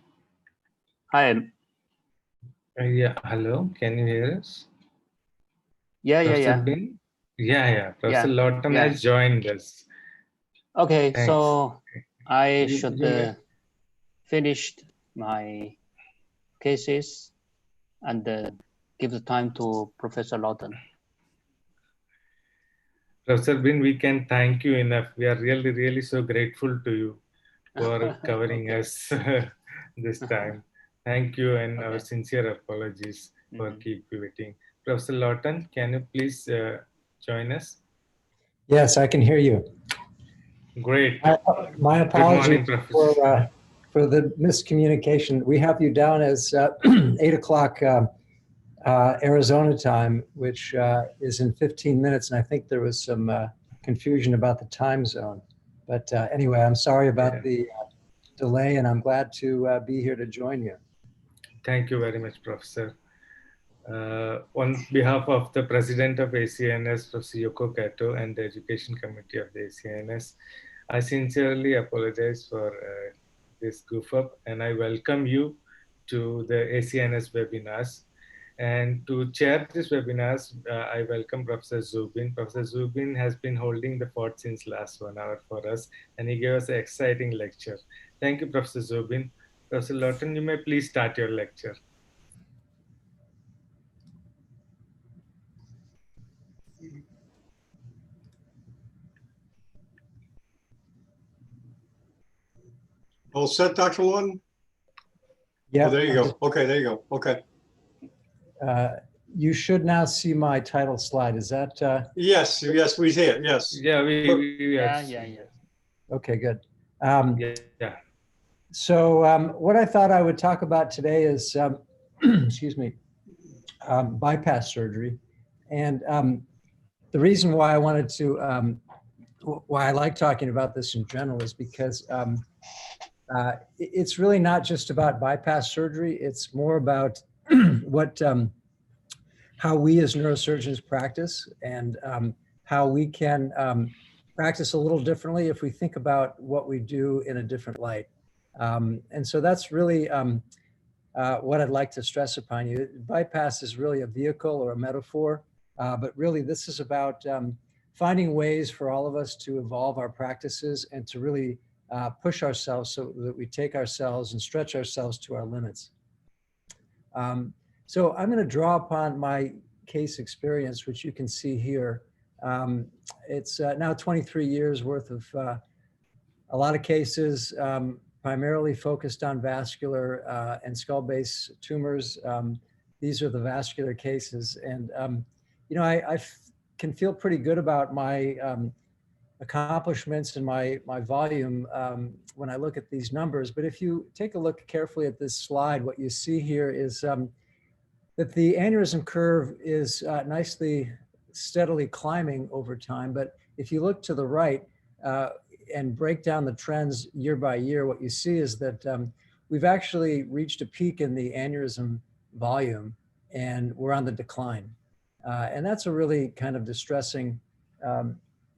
Hi. Yeah, hello. Can you hear us? Yeah. Yeah. Professor Lawton has joined us. Okay, Thanks. so I should finish my cases and give the time to Professor Lawton. Professor Bin, we can thank you enough. We are really, really so grateful to you for covering us this time. Thank you, and our sincere apologies for keep waiting. Professor Lawton, can you please join us? Yes, I can hear you. Great. My apologies Good morning, for the miscommunication. We have you down as 8 o'clock Arizona time, which is in 15 minutes. And I think there was some confusion about the time zone. But anyway, I'm sorry about the delay, and I'm glad to be here to join you. Thank you very much, Professor. On behalf of the President of ACNS, Professor Yoko Kato, and the Education Committee of the ACNS, I sincerely apologize for this goof up, and I welcome you to the ACNS webinars. And to chair this webinars, I welcome Professor Zubin. Professor Zubin has been holding the fort since last 1 hour for us, and he gave us an exciting lecture. Thank you, Professor Zubin. Professor Lawton, you may please start your lecture. All set, Dr. Lawton? Yeah. Oh, there you go. Okay, there you go. Okay. You should now see my title slide. Is that? Yes, we see it. Yes. Yeah, Yeah. Okay, good. Yeah. So what I thought I would talk about today is, excuse me, bypass surgery. And the reason why I wanted to, why I like talking about this in general is because it's really not just about bypass surgery. It's more about how we as neurosurgeons practice, and how we can practice a little differently if we think about what we do in a different light. And so that's really what I'd like to stress upon you. Bypass is really a vehicle or a metaphor, but really this is about finding ways for all of us to evolve our practices and to really push ourselves so that we take ourselves and stretch ourselves to our limits. So I'm going to draw upon my case experience, which you can see here. It's now 23 years worth of a lot of cases, primarily focused on vascular and skull-base tumors. These are the vascular cases. And, you know, I can feel pretty good about my accomplishments and my volume when I look at these numbers. But if you take a look carefully at this slide, what you see here is that the aneurysm curve is nicely, steadily climbing over time. But if you look to the right and break down the trends year by year, what you see is that we've actually reached a peak in the aneurysm volume, and we're on the decline. And that's a really kind of distressing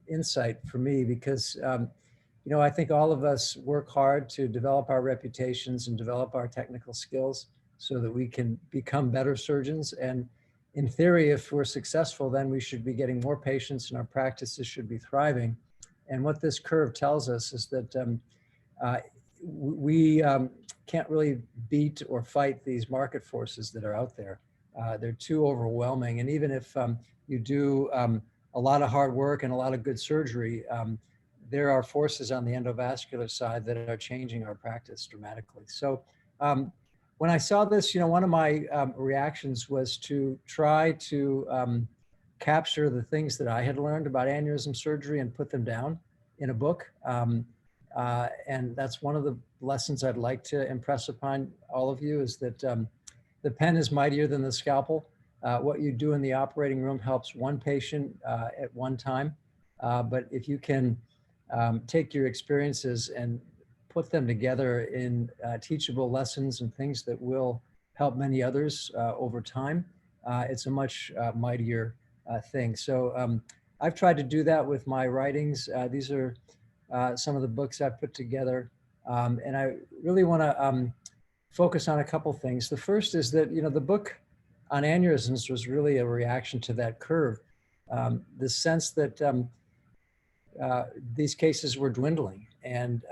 insight for me, because you know, I think all of us work hard to develop our reputations and develop our technical skills so that we can become better surgeons. And in theory, if we're successful, then we should be getting more patients and our practices should be thriving. And what this curve tells us is that we can't really beat or fight these market forces that are out there. They're too overwhelming. And even if you do a lot of hard work and a lot of good surgery, there are forces on the endovascular side that are changing our practice dramatically. So when I saw this, you know, one of my reactions was to try to capture the things that I had learned about aneurysm surgery and put them down in a book. And that's one of the lessons I'd like to impress upon all of you, is that the pen is mightier than the scalpel. What you do in the operating room helps one patient at one time. But if you can take your experiences and put them together in teachable lessons and things that will help many others over time, it's a much mightier thing. So I've tried to do that with my writings. These are some of the books I've put together. And I really want to focus on a couple things. The first is that, the book on aneurysms was really a reaction to that curve. The sense that these cases were dwindling. And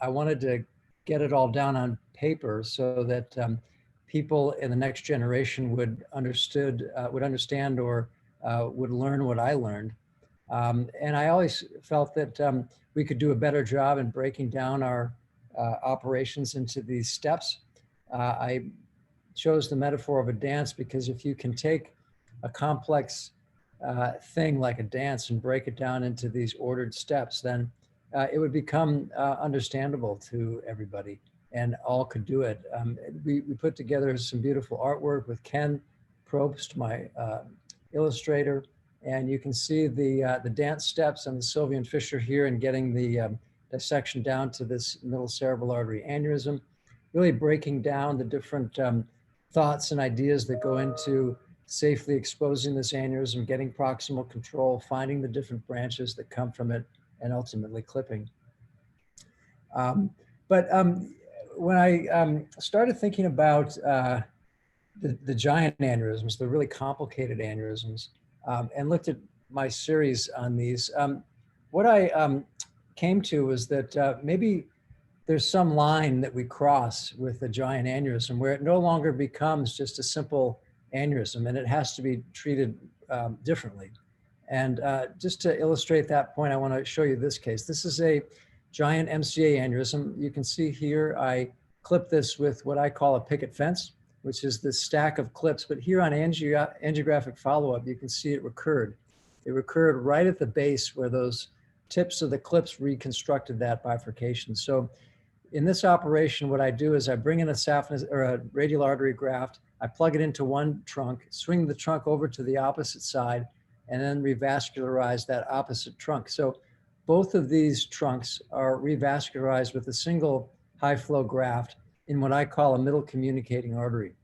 I wanted to get it all down on paper so that people in the next generation would understand or would learn what I learned. And I always felt that we could do a better job in breaking down our operations into these steps. I chose the metaphor of a dance because if you can take a complex thing like a dance and break it down into these ordered steps, then it would become understandable to everybody and all could do it. We put together some beautiful artwork with Ken Probst, my illustrator, and you can see the dance steps on the Sylvian fissure here and getting the dissection down to this middle cerebral artery aneurysm, really breaking down the different thoughts and ideas that go into safely exposing this aneurysm, getting proximal control, finding the different branches that come from it, and ultimately clipping. When I started thinking about the giant aneurysms, the really complicated aneurysms, and looked at my series on these, what I came to was that maybe there's some line that we cross with a giant aneurysm where it no longer becomes just a simple aneurysm and it has to be treated differently. And just to illustrate that point, I want to show you this case. This is a giant MCA aneurysm. You can see here, I clipped this with what I call a picket fence, which is this stack of clips. But here on angiographic follow-up, you can see it recurred. It recurred right at the base where those tips of the clips reconstructed that bifurcation. So in this operation, what I do is I bring in a saphenous or a radial artery graft, I plug it into one trunk, swing the trunk over to the opposite side, and then revascularize that opposite trunk. So both of these trunks are revascularized with a single high flow graft in what I call a middle communicating artery.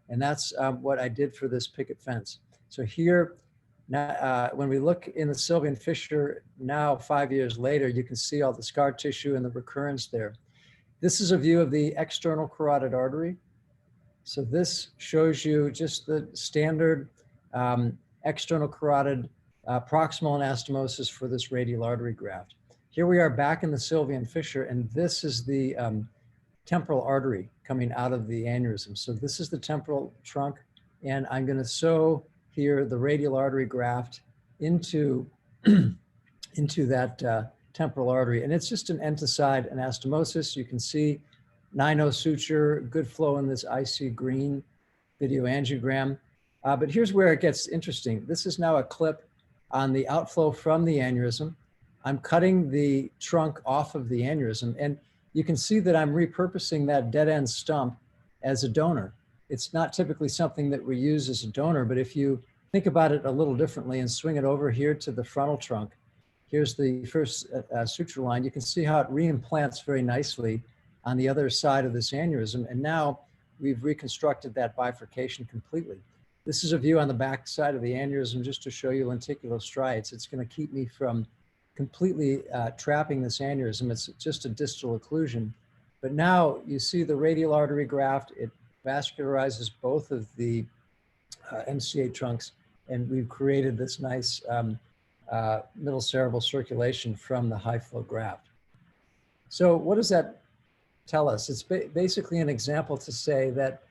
And that's what I did for this picket fence. So here, now, when we look in the Sylvian fissure now 5 years later, you can see all the scar tissue and the recurrence there. This is a view of the external carotid artery. So this shows you just the standard external carotid proximal anastomosis for this radial artery graft. Here we are back in the Sylvian fissure, and this is the temporal artery coming out of the aneurysm. So this is the temporal trunk, and I'm going to sew here the radial artery graft into, into that temporal artery. And it's just an enticide anastomosis. You can see 9-0 suture, good flow in this icy green video angiogram. But here's where it gets interesting. This is now a clip on the outflow from the aneurysm. I'm cutting the trunk off of the aneurysm, and you can see that I'm repurposing that dead end stump as a donor. It's not typically something that we use as a donor, but if you think about it a little differently and swing it over here to the frontal trunk, here's the first suture line, you can see how it reimplants very nicely on the other side of this aneurysm. And now we've reconstructed that bifurcation completely. This is a view on the back side of the aneurysm just to show you lenticular striates. It's going to keep me from completely trapping this aneurysm. It's just a distal occlusion. But now you see the radial artery graft. It vascularizes both of the MCA trunks, and we've created this nice middle cerebral circulation from the high flow graft. So what does that tell us? It's basically an example to say that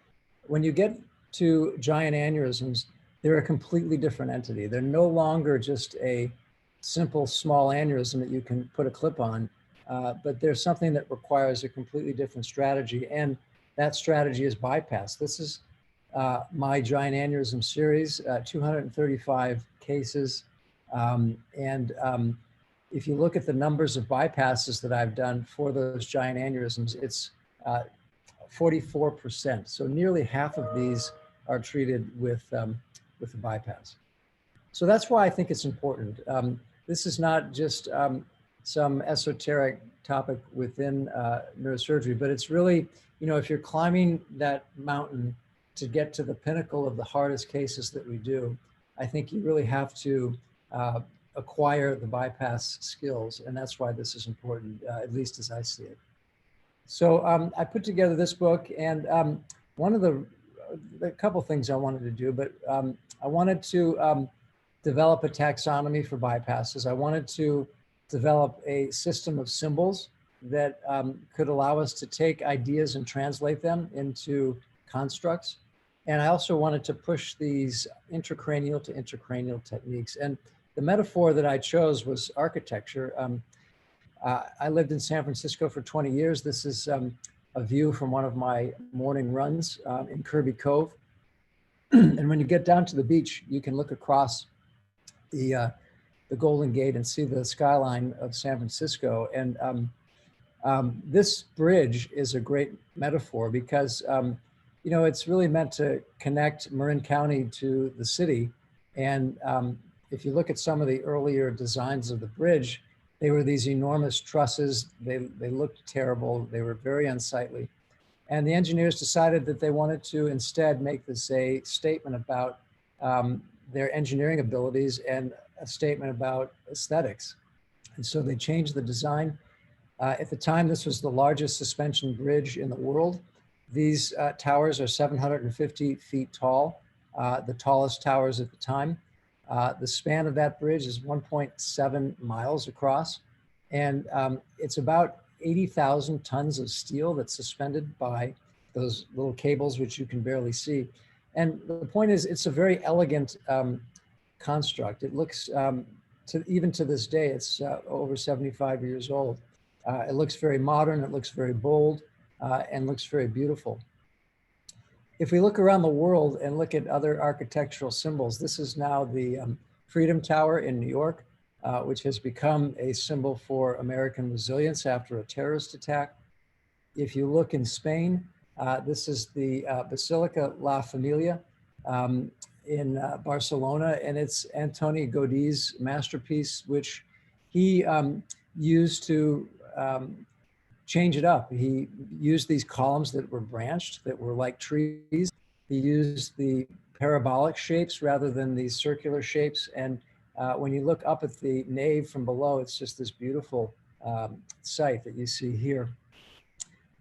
when you get to giant aneurysms, they're a completely different entity. They're no longer just a simple small aneurysm that you can put a clip on, but there's something that requires a completely different strategy, and that strategy is bypass. This is my giant aneurysm series, 235 cases, if you look at the numbers of bypasses that I've done for those giant aneurysms, it's 44%. So nearly half of these are treated with a bypass. So that's why I think it's important. This is not just some esoteric topic within neurosurgery, but it's really, if you're climbing that mountain to get to the pinnacle of the hardest cases that we do, I think you really have to acquire the bypass skills. And that's why this is important, at least as I see it. So I put together this book, and one of a couple things I wanted to do, but I wanted to develop a taxonomy for bypasses. I wanted to develop a system of symbols that could allow us to take ideas and translate them into constructs. And I also wanted to push these intracranial to intracranial techniques. And the metaphor that I chose was architecture. I lived in San Francisco for 20 years. This is a view from one of my morning runs in Kirby Cove. And when you get down to the beach, you can look across the Golden Gate and see the skyline of San Francisco. And this bridge is a great metaphor because, you know, it's really meant to connect Marin County to the city. And if you look at some of the earlier designs of the bridge, they were these enormous trusses. They looked terrible. They were very unsightly. And the engineers decided that they wanted to instead make this a statement about their engineering abilities and a statement about aesthetics. And so they changed the design. At the time, this was the largest suspension bridge in the world. These towers are 750 feet tall, the tallest towers at the time. The span of that bridge is 1.7 miles across, and it's about 80,000 tons of steel that's suspended by those little cables, which you can barely see. And the point is, it's a very elegant construct. It looks, even to this day, it's over 75 years old. It looks very modern, it looks very bold, and looks very beautiful. If we look around the world and look at other architectural symbols, this is now the Freedom Tower in New York, which has become a symbol for American resilience after a terrorist attack. If you look in Spain, this is the Basilica La Familia in Barcelona, and it's Antoni Gaudí's masterpiece, which he used to change it up. He used these columns that were branched, that were like trees. He used the parabolic shapes rather than these circular shapes. And when you look up at the nave from below, it's just this beautiful site that you see here.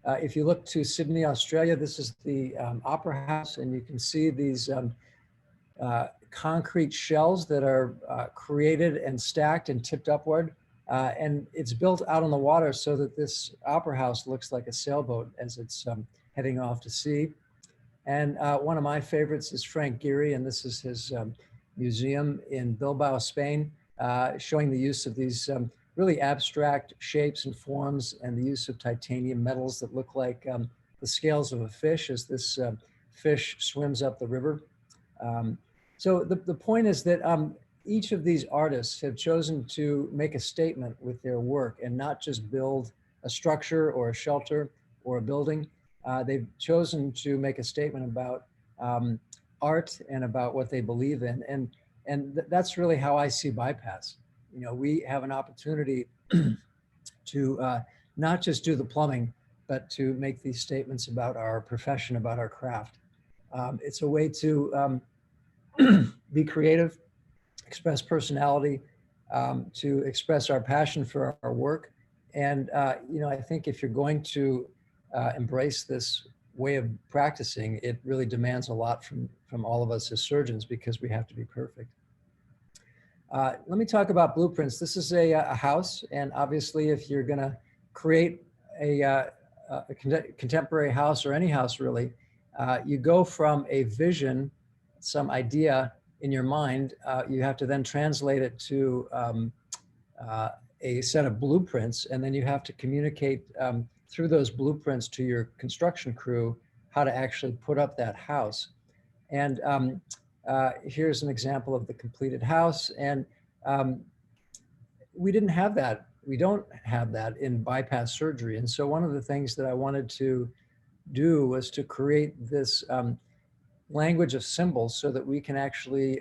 If you look to Sydney, Australia, this is the Opera House, and you can see these concrete shells that are created and stacked and tipped upward. And it's built out on the water so that this opera house looks like a sailboat as it's heading off to sea. And one of my favorites is Frank Gehry, and this is his museum in Bilbao, Spain, showing the use of these really abstract shapes and forms and the use of titanium metals that look like the scales of a fish as this fish swims up the river. So the point is that each of these artists have chosen to make a statement with their work and not just build a structure or a shelter or a building. They've chosen to make a statement about art and about what they believe in. And that's really how I see bypass. You know, we have an opportunity to not just do the plumbing, but to make these statements about our profession, about our craft. It's a way to be creative, express personality, to express our passion for our work. And, you know, I think if you're going to embrace this way of practicing, it really demands a lot from all of us as surgeons because we have to be perfect. Let me talk about blueprints. This is a house, and obviously if you're gonna create a contemporary house or any house really, you go from a vision, some idea in your mind, you have to then translate it to a set of blueprints, and then you have to communicate through those blueprints to your construction crew how to actually put up that house. And here's an example of the completed house. And we didn't have that. We don't have that in bypass surgery. And so one of the things that I wanted to do was to create this language of symbols so that we can actually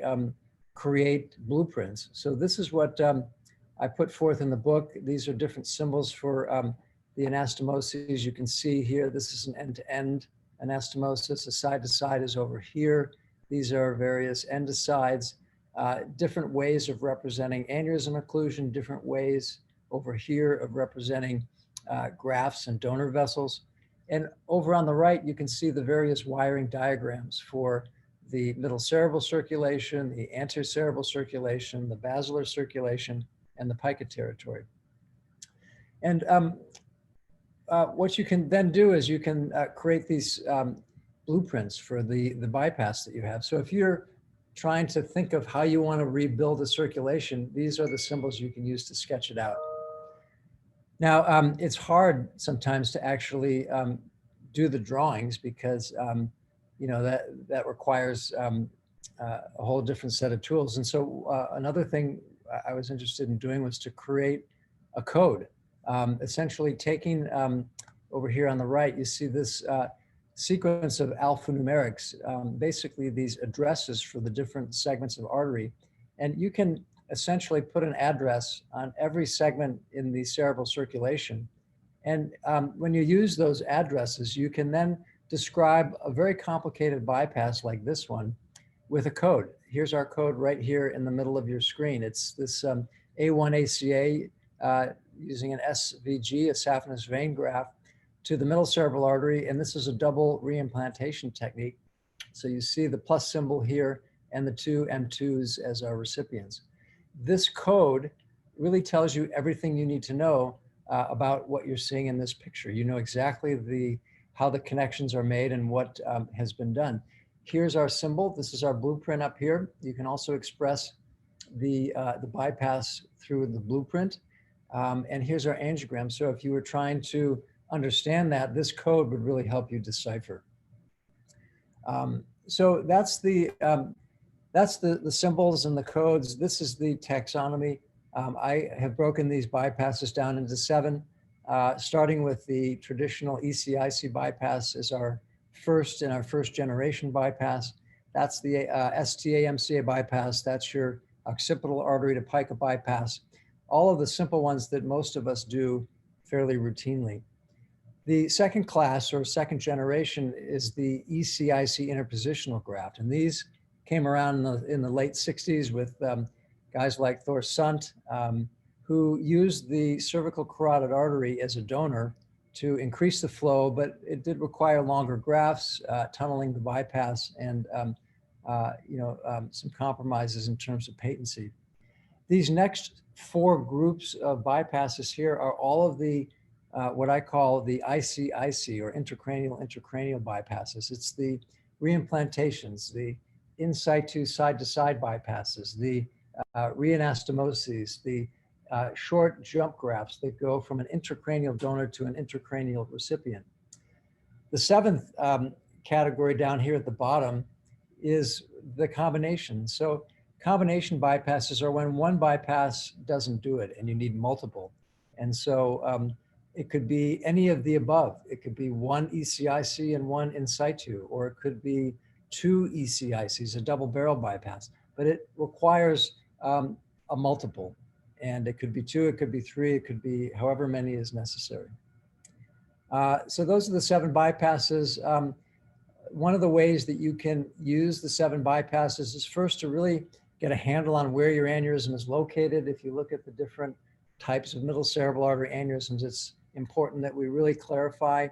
create blueprints. So this is what I put forth in the book. These are different symbols for the anastomoses. You can see here, this is an end-to-end anastomosis. A side-to-side is over here. These are various endosides, different ways of representing aneurysm occlusion, different ways over here of representing grafts and donor vessels. And over on the right, you can see the various wiring diagrams for the middle cerebral circulation, the anterior cerebral circulation, the basilar circulation, and the pica territory. And what you can then do is you can create these blueprints for the bypass that you have. So if you're trying to think of how you want to rebuild the circulation, these are the symbols you can use to sketch it out. Now, it's hard sometimes to actually do the drawings because you know, that requires a whole different set of tools. And so another thing I was interested in doing was to create a code, essentially taking over here on the right, you see this sequence of alphanumerics, basically these addresses for the different segments of artery. And you can essentially put an address on every segment in the cerebral circulation. And when you use those addresses, you can then describe a very complicated bypass like this one with a code. Here's our code right here in the middle of your screen. It's this A1ACA using an SVG, a saphenous vein graft, to the middle cerebral artery. And this is a double reimplantation technique. So you see the plus symbol here and the two M2s as our recipients. This code really tells you everything you need to know about what you're seeing in this picture. You know exactly how the connections are made and what has been done. Here's our symbol. This is our blueprint up here. You can also express the bypass through the blueprint. And here's our angiogram. So if you were trying to understand that, this code would really help you decipher. So that's the symbols and the codes. This is the taxonomy. I have broken these bypasses down into 7, starting with the traditional ECIC bypass as our first generation bypass. That's the STA-MCA bypass. That's your occipital artery to pica bypass. All of the simple ones that most of us do fairly routinely. The second class or second generation is the ECIC interpositional graft. And these came around in the late 60s with guys like Thor Sundt, who used the cervical carotid artery as a donor to increase the flow, but it did require longer grafts, tunneling the bypass, and some compromises in terms of patency. These next 4 groups of bypasses here are all of the what I call the ICIC or intracranial bypasses. It's the reimplantations, the in situ side-to-side bypasses, the reanastomoses, the short jump grafts that go from an intracranial donor to an intracranial recipient. The 7th category down here at the bottom is the combination. So combination bypasses are when one bypass doesn't do it and you need multiple. And so it could be any of the above. It could be one ECIC and one in situ, or it could be 2 ECICs, a double barrel bypass, but it requires a multiple. And it could be 2, it could be 3, it could be however many is necessary. So those are the 7 bypasses. One of the ways that you can use the 7 bypasses is first to really get a handle on where your aneurysm is located. If you look at the different types of middle cerebral artery aneurysms, it's important that we really clarify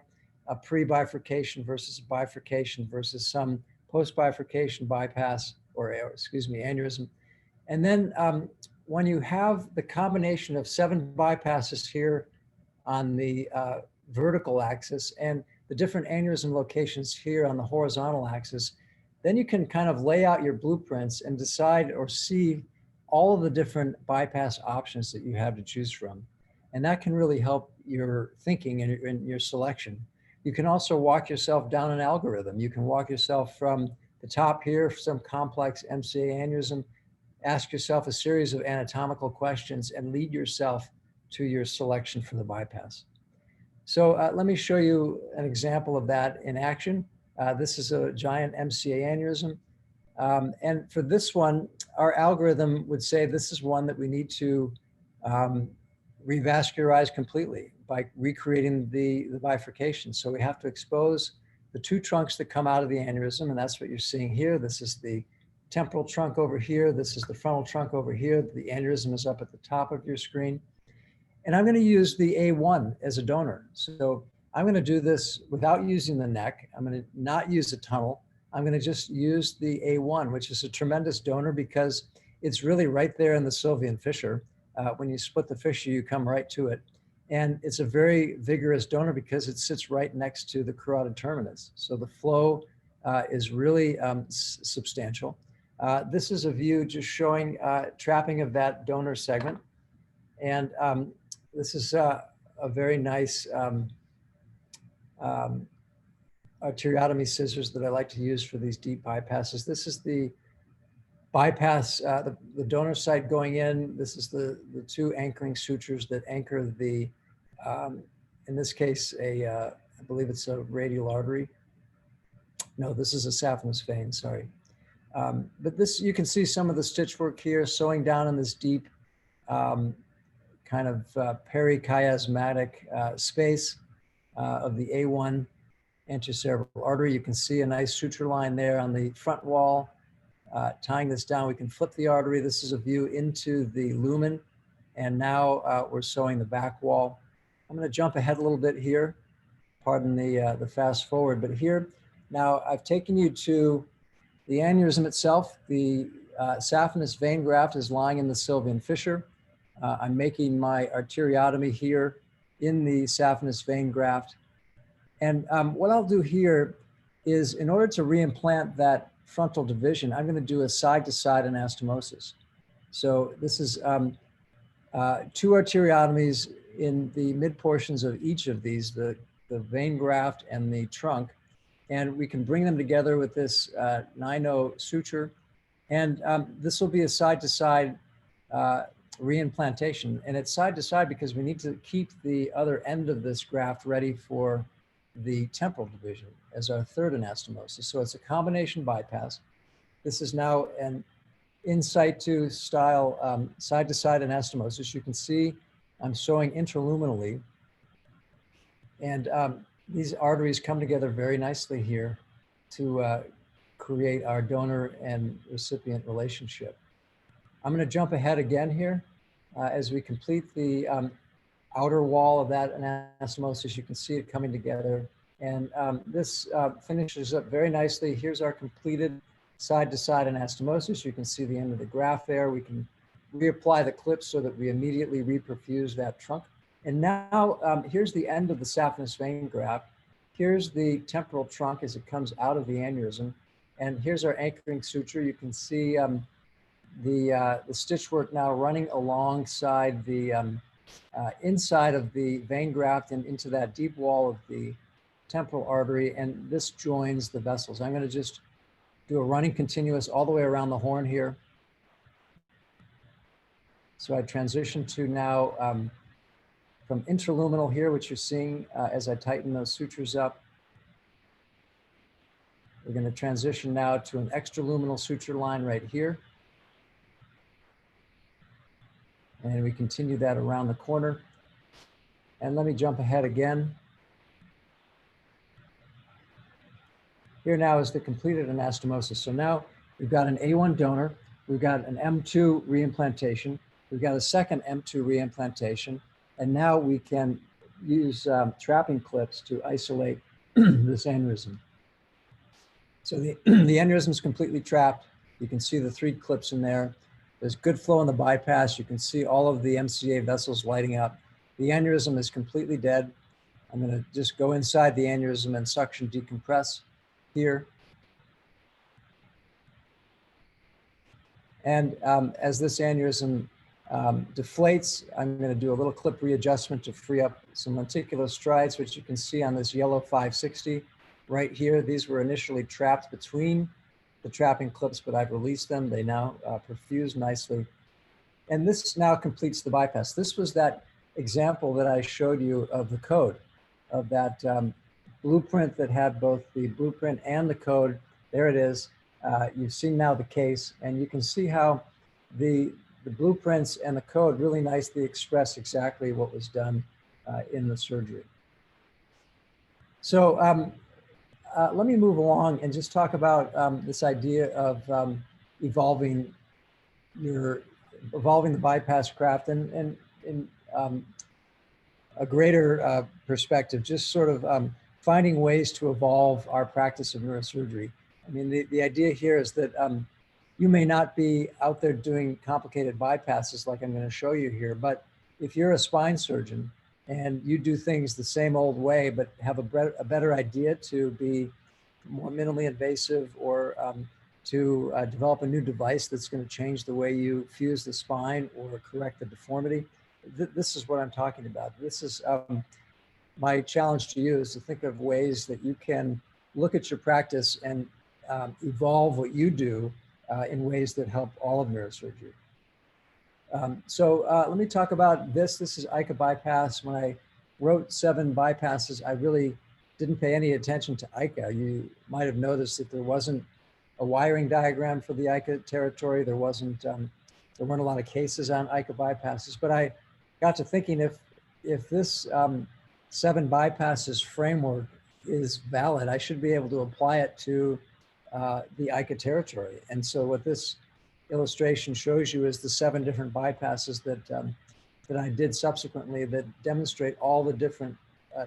a pre-bifurcation versus a bifurcation versus some post-bifurcation bypass or aneurysm. And then when you have the combination of 7 bypasses here on the vertical axis and the different aneurysm locations here on the horizontal axis, then you can kind of lay out your blueprints and decide or see all of the different bypass options that you have to choose from. And that can really help your thinking and your selection. You can also walk yourself down an algorithm. You can walk yourself from the top here, some complex MCA aneurysm, ask yourself a series of anatomical questions and lead yourself to your selection for the bypass. So let me show you an example of that in action. This is a giant MCA aneurysm. And for this one, our algorithm would say this is one that we need to revascularize completely by recreating the bifurcation. So we have to expose the two trunks that come out of the aneurysm, and that's what you're seeing here. This is the temporal trunk over here. This is the frontal trunk over here. The aneurysm is up at the top of your screen. And I'm going to use the A1 as a donor. So I'm going to do this without using the neck. I'm going to not use a tunnel. I'm going to just use the A1, which is a tremendous donor because it's really right there in the sylvian fissure. When you split the fissure, you come right to it. And it's a very vigorous donor because it sits right next to the carotid terminus. So the flow is really substantial. This is a view just showing trapping of that donor segment. And this is a very nice arteriotomy scissors that I like to use for these deep bypasses. This is the bypass, the donor site going in. This is the two anchoring sutures that anchor the, in this case, I believe it's a radial artery. No, this is a saphenous vein, sorry. But this, you can see some of the stitch work here, sewing down in this deep kind of perichiasmatic space of the A1 anterocerebral artery. You can see a nice suture line there on the front wall. Tying this down, we can flip the artery. This is a view into the lumen. And now we're sewing the back wall. I'm going to jump ahead a little bit here. Pardon the fast forward, but here, now I've taken you to the aneurysm itself. The saphenous vein graft is lying in the sylvian fissure. I'm making my arteriotomy here in the saphenous vein graft. And what I'll do here is, in order to reimplant that frontal division, I'm going to do a side-to-side anastomosis. So this is two arteriotomies in the mid portions of each of these, the vein graft and the trunk. And we can bring them together with this 9-0 suture. And this will be a side-to-side reimplantation. And it's side-to-side because we need to keep the other end of this graft ready for the temporal division as our third anastomosis. So it's a combination bypass. This is now an in situ style side-to-side anastomosis. You can see I'm sewing interluminally. And these arteries come together very nicely here to create our donor and recipient relationship. I'm going to jump ahead again here as we complete the outer wall of that anastomosis. You can see it coming together. And this finishes up very nicely. Here's our completed side-to-side anastomosis. You can see the end of the graft there. We can reapply the clips so that we immediately reperfuse that trunk. And now here's the end of the saphenous vein graft. Here's the temporal trunk as it comes out of the aneurysm. And here's our anchoring suture. You can see the stitch work now running alongside the inside of the vein graft and into that deep wall of the temporal artery. And this joins the vessels. I'm going to just do a running continuous all the way around the horn here. So I transition to now from interluminal here, which you're seeing as I tighten those sutures up. We're going to transition now to an extraluminal suture line right here. And we continue that around the corner. And let me jump ahead again. Here now is the completed anastomosis. So now we've got an A1 donor, we've got an M2 reimplantation, we've got a second M2 reimplantation, and now we can use trapping clips to isolate this aneurysm. So the aneurysm is completely trapped. You can see the 3 clips in there. There's good flow in the bypass. You can see all of the MCA vessels lighting up. The aneurysm is completely dead. I'm going to just go inside the aneurysm and suction decompress here. And as this aneurysm deflates, I'm going to do a little clip readjustment to free up some lenticular striates, which you can see on this yellow 560 right here. These were initially trapped between the trapping clips, but I've released them. They now perfuse nicely. And this now completes the bypass. This was that example that I showed you of the code, of that blueprint that had both the blueprint and the code. There it is. You've seen now the case, and you can see how the blueprints and the code really nicely express exactly what was done in the surgery. So let me move along and just talk about this idea of evolving the bypass craft and in a greater perspective, just sort of finding ways to evolve our practice of neurosurgery. I mean, the idea here is that you may not be out there doing complicated bypasses like I'm going to show you here, but if you're a spine surgeon and you do things the same old way, but have a better idea to be more minimally invasive or to develop a new device that's going to change the way you fuse the spine or correct the deformity, this is what I'm talking about. This is my challenge to you, is to think of ways that you can look at your practice and evolve what you do in ways that help all of neurosurgery. So let me talk about this. This is ICA bypass. When I wrote 7 bypasses, I really didn't pay any attention to ICA. You might have noticed that there wasn't a wiring diagram for the ICA territory. There weren't a lot of cases on ICA bypasses, but I got to thinking, if this 7 bypasses framework is valid, I should be able to apply it to the ICA territory. And so what this illustration shows you is the 7 different bypasses that I did subsequently that demonstrate all the different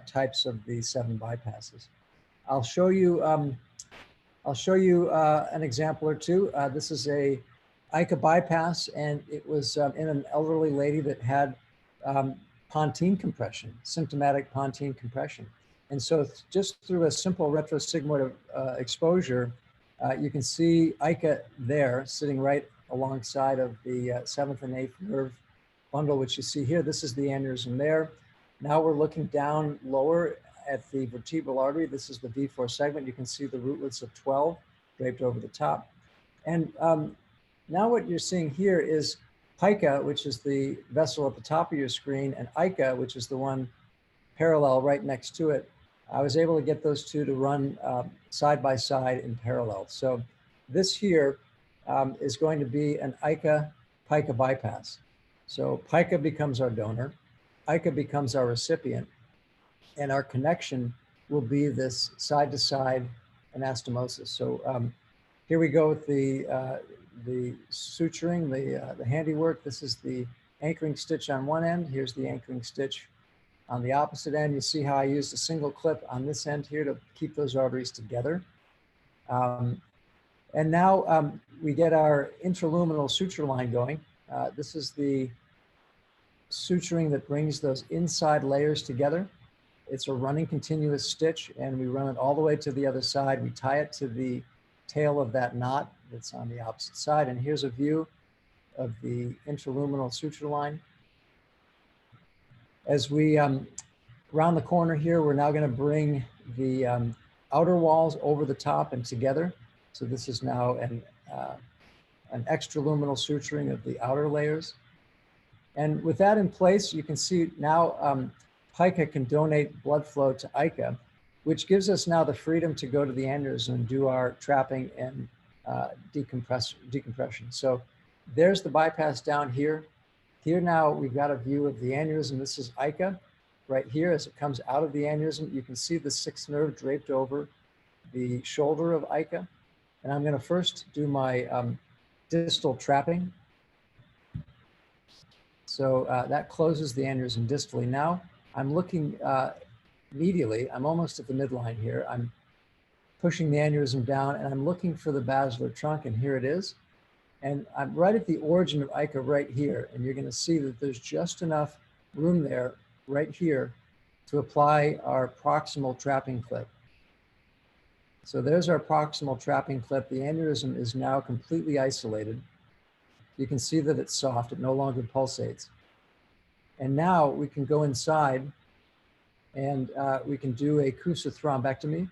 types of the 7 bypasses. I'll show you an example or two. This is a ICA bypass, and it was in an elderly lady that had pontine compression, symptomatic pontine compression. And so just through a simple retrosigmoid exposure, you can see ICA there sitting right alongside of the 7th and 8th nerve bundle, which you see here. This is the aneurysm there. Now we're looking down lower at the vertebral artery. This is the V4 segment. You can see the rootlets of 12 draped over the top. And now what you're seeing here is pica, which is the vessel at the top of your screen, and ICA, which is the one parallel right next to it. I was able to get those two to run side by side in parallel. So this here is going to be an ICA-pica bypass. So pica becomes our donor, ICA becomes our recipient, and our connection will be this side-to-side anastomosis. So here we go with the suturing, the handiwork. This is the anchoring stitch on one end. Here's the anchoring stitch on the opposite end. You see how I used a single clip on this end here to keep those arteries together. And now we get our intraluminal suture line going. This is the suturing that brings those inside layers together. It's a running continuous stitch, and we run it all the way to the other side. We tie it to the tail of that knot that's on the opposite side. And here's a view of the intraluminal suture line. As we round the corner here, we're now going to bring the outer walls over the top and together. So this is now an extraluminal suturing of the outer layers. And with that in place, you can see now pica can donate blood flow to ICA, which gives us now the freedom to go to the aneurysm and do our trapping and decompression. So there's the bypass down here. Here now we've got a view of the aneurysm. This is ICA right here. As it comes out of the aneurysm, you can see the 6th nerve draped over the shoulder of ICA. And I'm going to first do my distal trapping. So that closes the aneurysm distally. Now I'm looking medially. I'm almost at the midline here. I'm pushing the aneurysm down, and I'm looking for the basilar trunk, and here it is. And I'm right at the origin of ICA right here, and you're going to see that there's just enough room there right here to apply our proximal trapping clip. So there's our proximal trapping clip. The aneurysm is now completely isolated. You can see that it's soft. It no longer pulsates. And now we can go inside and we can do a CUSA thrombectomy.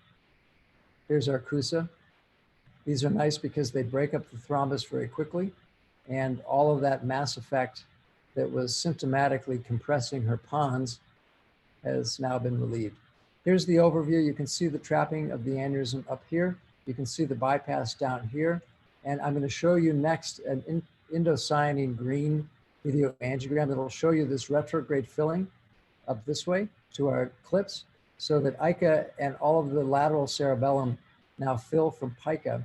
Here's our CUSA. These are nice because they break up the thrombus very quickly, and all of that mass effect that was symptomatically compressing her pons has now been relieved. Here's the overview. You can see the trapping of the aneurysm up here. You can see the bypass down here. And I'm going to show you next an indocyanine green video angiogram that will show you this retrograde filling up this way to our clips. so that ICA and all of the lateral cerebellum now fill from pica.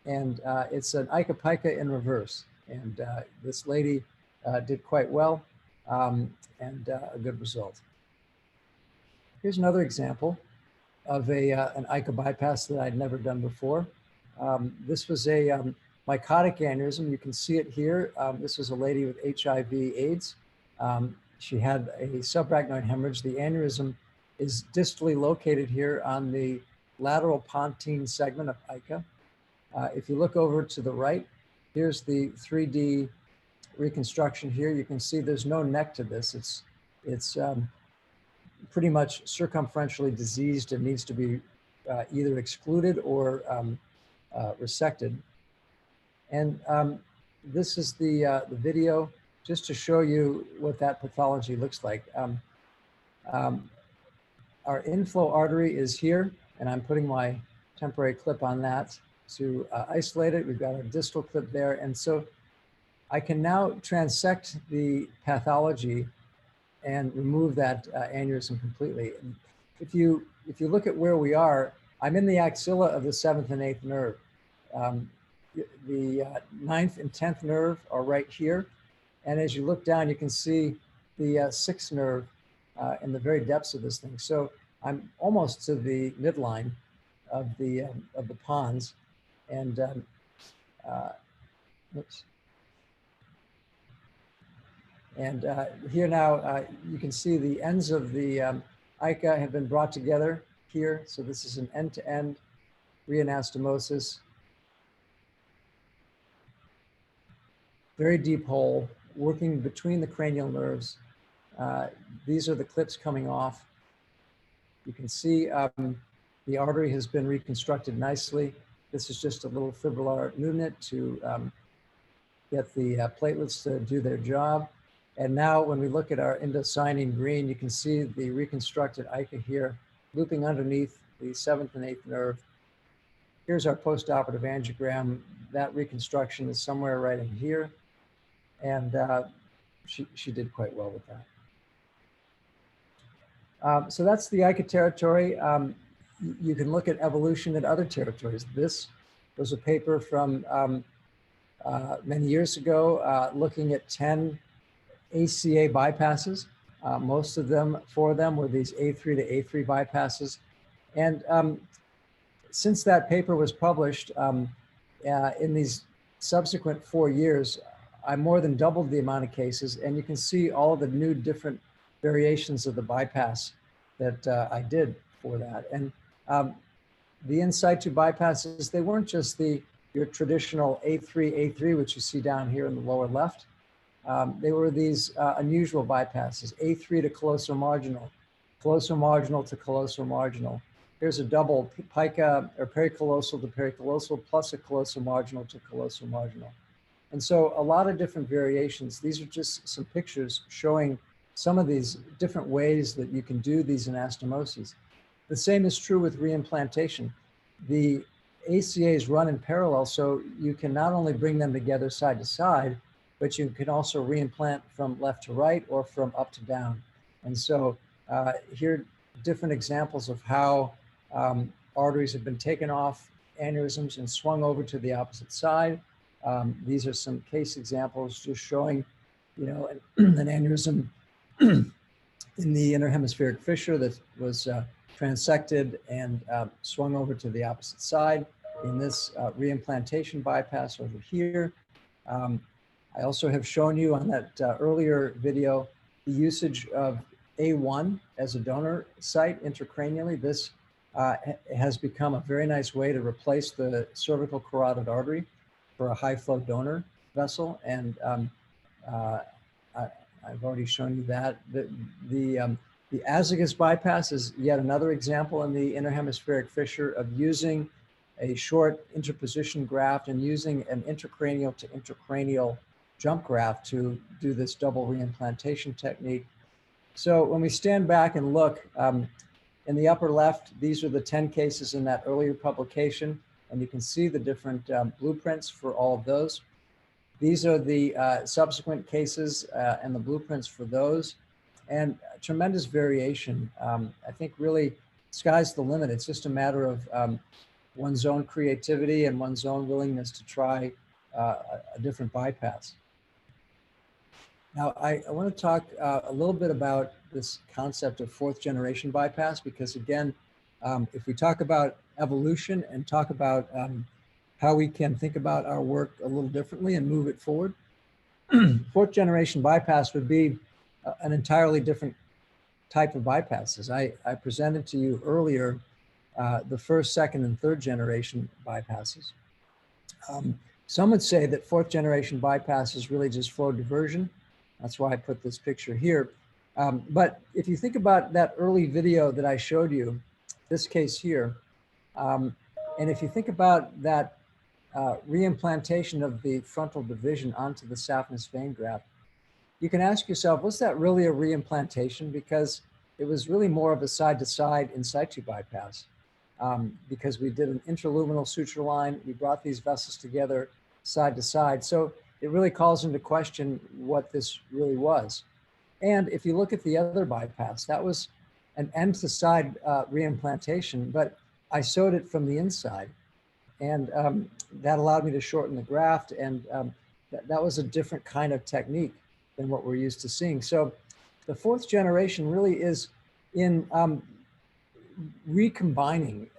And it's an ICA pica in reverse. And this lady did quite well and a good result. Here's another example of an ICA bypass that I'd never done before. This was a mycotic aneurysm. You can see it here. This was a lady with HIV/AIDS. She had a subarachnoid hemorrhage. The aneurysm is distally located here on the lateral pontine segment of ICA. If you look over to the right, here's the 3D reconstruction here. You can see there's no neck to this. It's pretty much circumferentially diseased and needs to be either excluded or resected. And this is the video just to show you what that pathology looks like. Our inflow artery is here, and I'm putting my temporary clip on that to isolate it. We've got a distal clip there. And so I can now transect the pathology and remove that aneurysm completely. If you look at where we are, I'm in the axilla of the 7th and 8th nerve. The 9th and 10th nerve are right here. And as you look down, you can see the 6th nerve in the very depths of this thing. So I'm almost to the midline of the pons. And oops. And here now, you can see the ends of the ICA have been brought together here. So this is an end-to-end reanastomosis. Very deep hole, working between the cranial nerves. These are the clips coming off. You can see the artery has been reconstructed nicely. This is just a little fibrillar unit to get the platelets to do their job. And now when we look at our indocyanine green, you can see the reconstructed ICA here, looping underneath the 7th and 8th nerve. Here's our postoperative angiogram. That reconstruction is somewhere right in here. And she did quite well with that. So that's the ICA territory. You can look at evolution in other territories. This was a paper from many years ago looking at 10 ACA bypasses. Most of them, 4 of them were these A3 to A3 bypasses. And since that paper was published, in these subsequent 4 years, I more than doubled the amount of cases, and you can see all the new different variations of the bypass that I did for that. And the in situ bypasses, they weren't just your traditional A3, which you see down here in the lower left. They were these unusual bypasses, A3 to callosal marginal to callosal marginal. Here's a double pica or pericallosal to pericallosal plus a callosal marginal to callosal marginal. And so a lot of different variations. These are just some pictures showing some of these different ways that you can do these anastomoses. The same is true with reimplantation. The ACAs run in parallel, so you can not only bring them together side to side, but you can also reimplant from left to right or from up to down. And so here are different examples of how arteries have been taken off aneurysms and swung over to the opposite side. These are some case examples just showing, you know, an aneurysm in the interhemispheric fissure that was transected and swung over to the opposite side in this reimplantation bypass over here. I also have shown you on that earlier video the usage of A1 as a donor site intracranially. This has become a very nice way to replace the cervical carotid artery for a high flow donor vessel. And I've already shown you that. The azygous bypass is yet another example in the interhemispheric fissure of using a short interposition graft and using an intracranial to intracranial jump graft to do this double reimplantation technique. So when we stand back and look, in the upper left, these are the 10 cases in that earlier publication, and you can see the different blueprints for all of those. These are the subsequent cases and the blueprints for those, and tremendous variation. I think really sky's the limit. It's just a matter of one's own creativity and one's own willingness to try a different bypass. Now, I want to talk a little bit about this concept of fourth generation bypass, because again, if we talk about evolution and talk about how we can think about our work a little differently and move it forward, fourth generation bypass would be an entirely different type of bypasses. I presented to you earlier the first, second, and third generation bypasses. Some would say that fourth generation bypass is really just flow diversion. That's why I put this picture here. But if you think about that early video that I showed you, this case here, and if you think about that reimplantation of the frontal division onto the saphenous vein graft, you can ask yourself, was that really a reimplantation? Because it was really more of a side-to-side in situ bypass, because we did an intraluminal suture line. We brought these vessels together side to side. So it really calls into question what this really was. And if you look at the other bypass, that was an end to side reimplantation, but I sewed it from the inside. And that allowed me to shorten the graft. And that was a different kind of technique than what we're used to seeing. So the fourth generation really is in recombining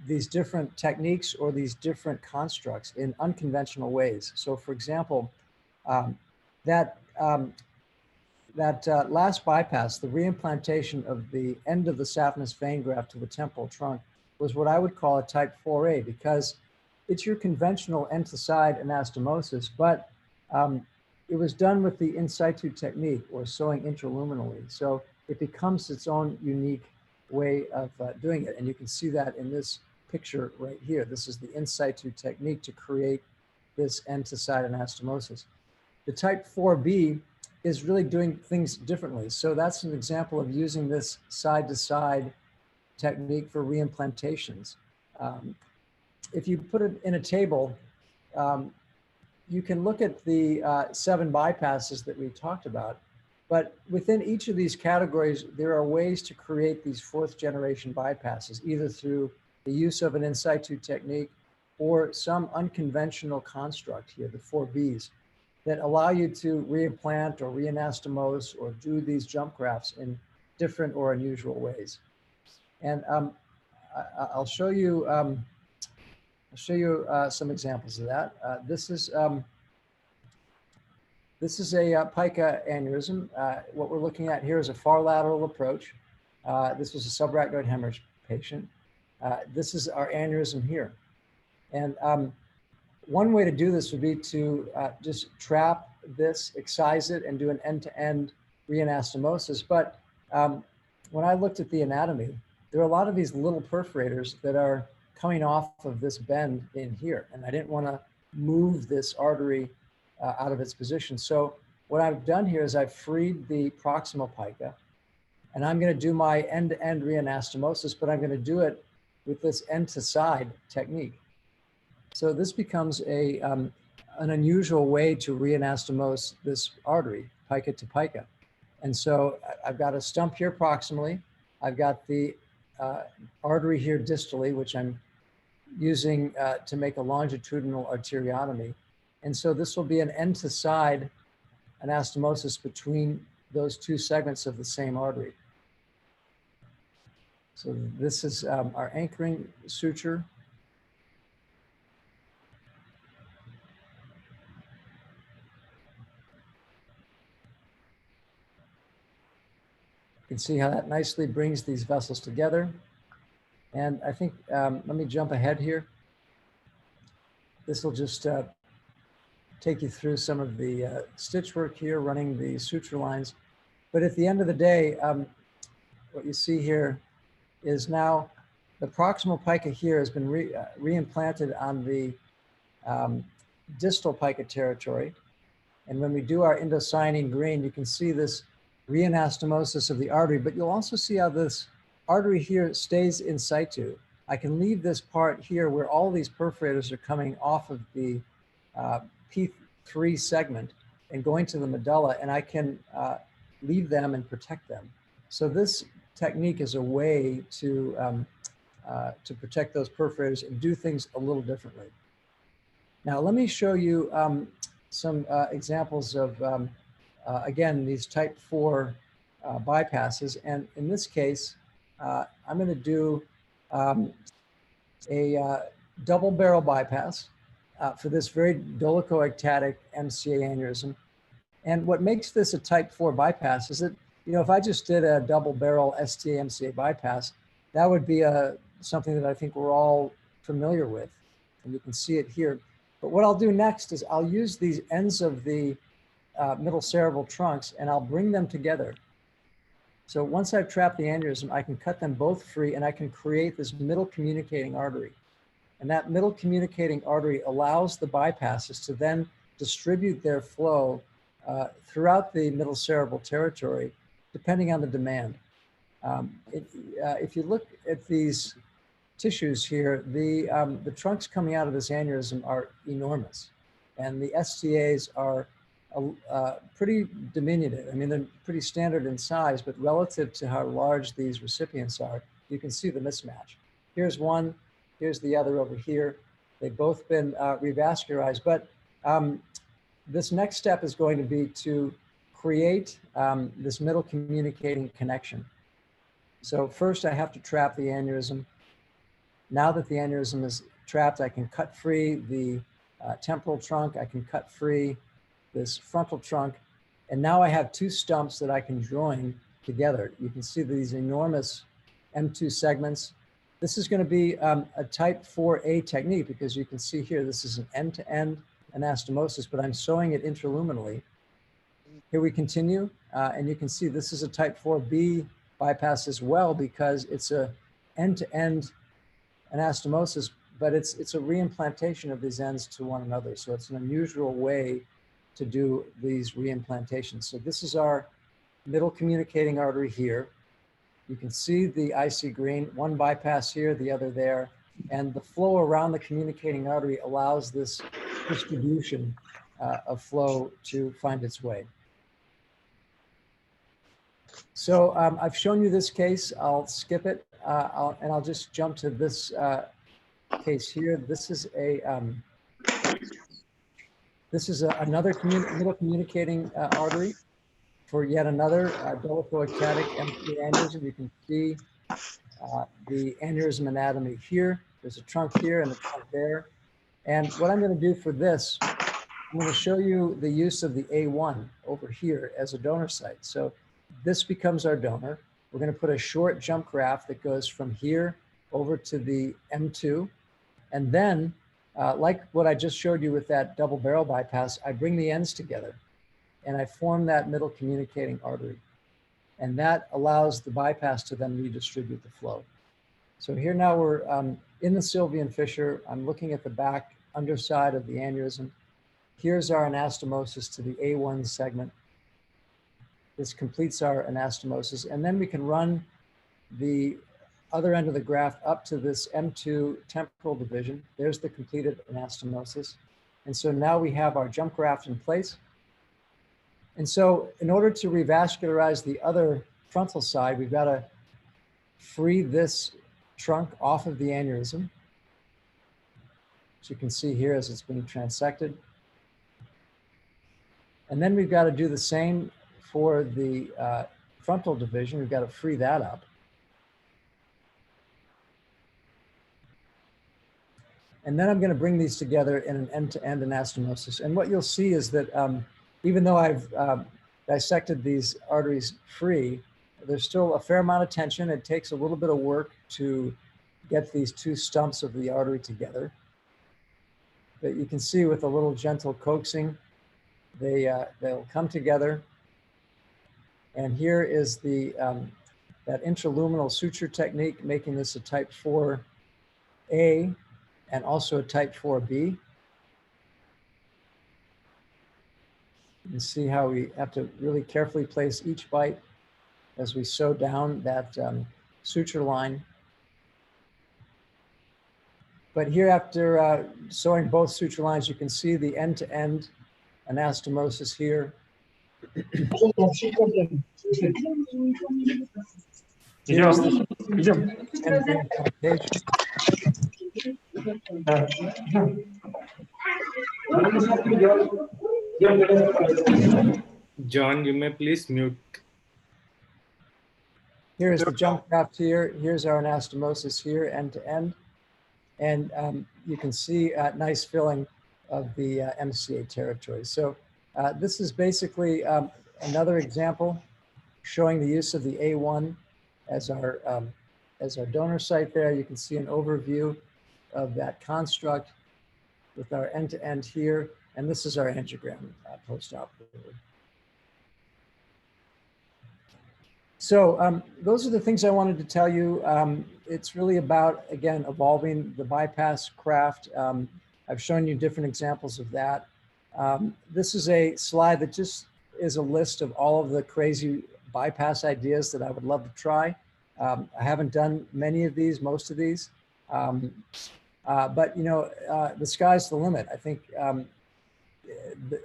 these different techniques or these different constructs in unconventional ways. So for example, that last bypass, the reimplantation of the end of the saphenous vein graft to the temporal trunk, was what I would call a type 4A, because it's your conventional end to side anastomosis, but it was done with the in situ technique, or sewing intraluminally. So it becomes its own unique way of doing it. And you can see that in this picture right here. This is the in situ technique to create this end to side anastomosis. The type 4B is really doing things differently. So that's an example of using this side to side technique for reimplantations. If you put it in a table, you can look at the 7 bypasses that we talked about, but within each of these categories, there are ways to create these fourth generation bypasses, either through the use of an in situ technique or some unconventional construct here, the 4Bs, that allow you to reimplant or reanastomose or do these jump grafts in different or unusual ways. And I'll show you some examples of that. This is a pica aneurysm. What we're looking at here is a far lateral approach. This was a subarachnoid hemorrhage patient. This is our aneurysm here. And one way to do this would be to just trap this, excise it, and do an end-to-end reanastomosis. But when I looked at the anatomy, there are a lot of these little perforators that are coming off of this bend in here. And I didn't want to move this artery out of its position. So what I've done here is I've freed the proximal pica, and I'm going to do my end-to-end reanastomosis, but I'm going to do it with this end-to-side technique. So this becomes an unusual way to reanastomose this artery, pica to pica. And so I've got a stump here proximally. I've got the artery here distally, which I'm using to make a longitudinal arteriotomy. And so this will be an end-to-side anastomosis between those two segments of the same artery. So this is our anchoring suture. You can see how that nicely brings these vessels together. And I think, let me jump ahead here. This will just take you through some of the stitch work here, running the suture lines. But at the end of the day, what you see here is now the proximal pica here has been reimplanted on the distal pica territory. And when we do our indocyanine green, you can see this reanastomosis of the artery, but you'll also see how this artery here stays in situ. I can leave this part here where all these perforators are coming off of the P3 segment and going to the medulla, and I can leave them and protect them. So this technique is a way to protect those perforators and do things a little differently. Now, let me show you some examples of, again, these type 4 bypasses. And in this case, I'm going to do a double barrel bypass for this very dolichoectatic MCA aneurysm. And what makes this a type 4 bypass is that, you know, if I just did a double barrel STA-MCA bypass, that would be something that I think we're all familiar with. And you can see it here. But what I'll do next is I'll use these ends of the middle cerebral trunks and I'll bring them together. So once I've trapped the aneurysm, I can cut them both free and I can create this middle communicating artery. And that middle communicating artery allows the bypasses to then distribute their flow throughout the middle cerebral territory, depending on the demand. If you look at these tissues here, the trunks coming out of this aneurysm are enormous. And the STAs are pretty diminutive. I mean, they're pretty standard in size, but relative to how large these recipients are, you can see the mismatch. Here's one, here's the other over here. They've both been revascularized, but this next step is going to be to create this middle communicating connection. So first I have to trap the aneurysm. Now that the aneurysm is trapped, I can cut free the temporal trunk, I can cut free this frontal trunk, and now I have 2 stumps that I can join together. You can see these enormous M2 segments. This is going to be a type 4A technique because you can see here, this is an end-to-end anastomosis, but I'm sewing it intraluminally. Here we continue, and you can see this is a type 4B bypass as well because it's a end-to-end anastomosis, but it's a reimplantation of these ends to one another. So it's an unusual way to do these reimplantations. So this is our middle communicating artery here. You can see the icy green, one bypass here, the other there, and the flow around the communicating artery allows this distribution of flow to find its way. So I've shown you this case. I'll skip it, and I'll just jump to this case here. This is another middle communicating artery for yet another dolichoectatic MCA aneurysm. You can see the aneurysm anatomy here. There's a trunk here and a trunk there. And what I'm going to do for this, I'm going to show you the use of the A1 over here as a donor site. So this becomes our donor. We're going to put a short jump graft that goes from here over to the M2. And then, like what I just showed you with that double barrel bypass, I bring the ends together and I form that middle communicating artery. And that allows the bypass to then redistribute the flow. So here now we're in the Sylvian fissure. I'm looking at the back underside of the aneurysm. Here's our anastomosis to the A1 segment. This completes our anastomosis. And then we can run the other end of the graft up to this M2 temporal division. There's the completed anastomosis. And so now we have our jump graft in place. And so in order to revascularize the other frontal side, we've got to free this trunk off of the aneurysm. As you can see here as it's being transected. And then we've got to do the same for the frontal division. We've got to free that up. And then I'm going to bring these together in an end-to-end anastomosis. And what you'll see is that even though I've dissected these arteries free, there's still a fair amount of tension. It takes a little bit of work to get these 2 stumps of the artery together. But you can see with a little gentle coaxing, they'll come together. And here is the that intraluminal suture technique, making this a type 4A and also a type 4B. You can see how we have to really carefully place each bite as we sew down that suture line. But here after sewing both suture lines, you can see the end-to-end anastomosis here. Here's the implantation. John, you may please mute. Here's the jump graft here. Here's our anastomosis here, end to end. And you can see nice filling of the MCA territory. So this is basically another example showing the use of the A1 as our donor site there. You can see an overview of that construct with our end to end here. And this is our angiogram post-operatively. So those are the things I wanted to tell you. It's really about, again, evolving the bypass craft. I've shown you different examples of that. This is a slide that just is a list of all of the crazy bypass ideas that I would love to try. I haven't done many of these, most of these, but you know, the sky's the limit. I think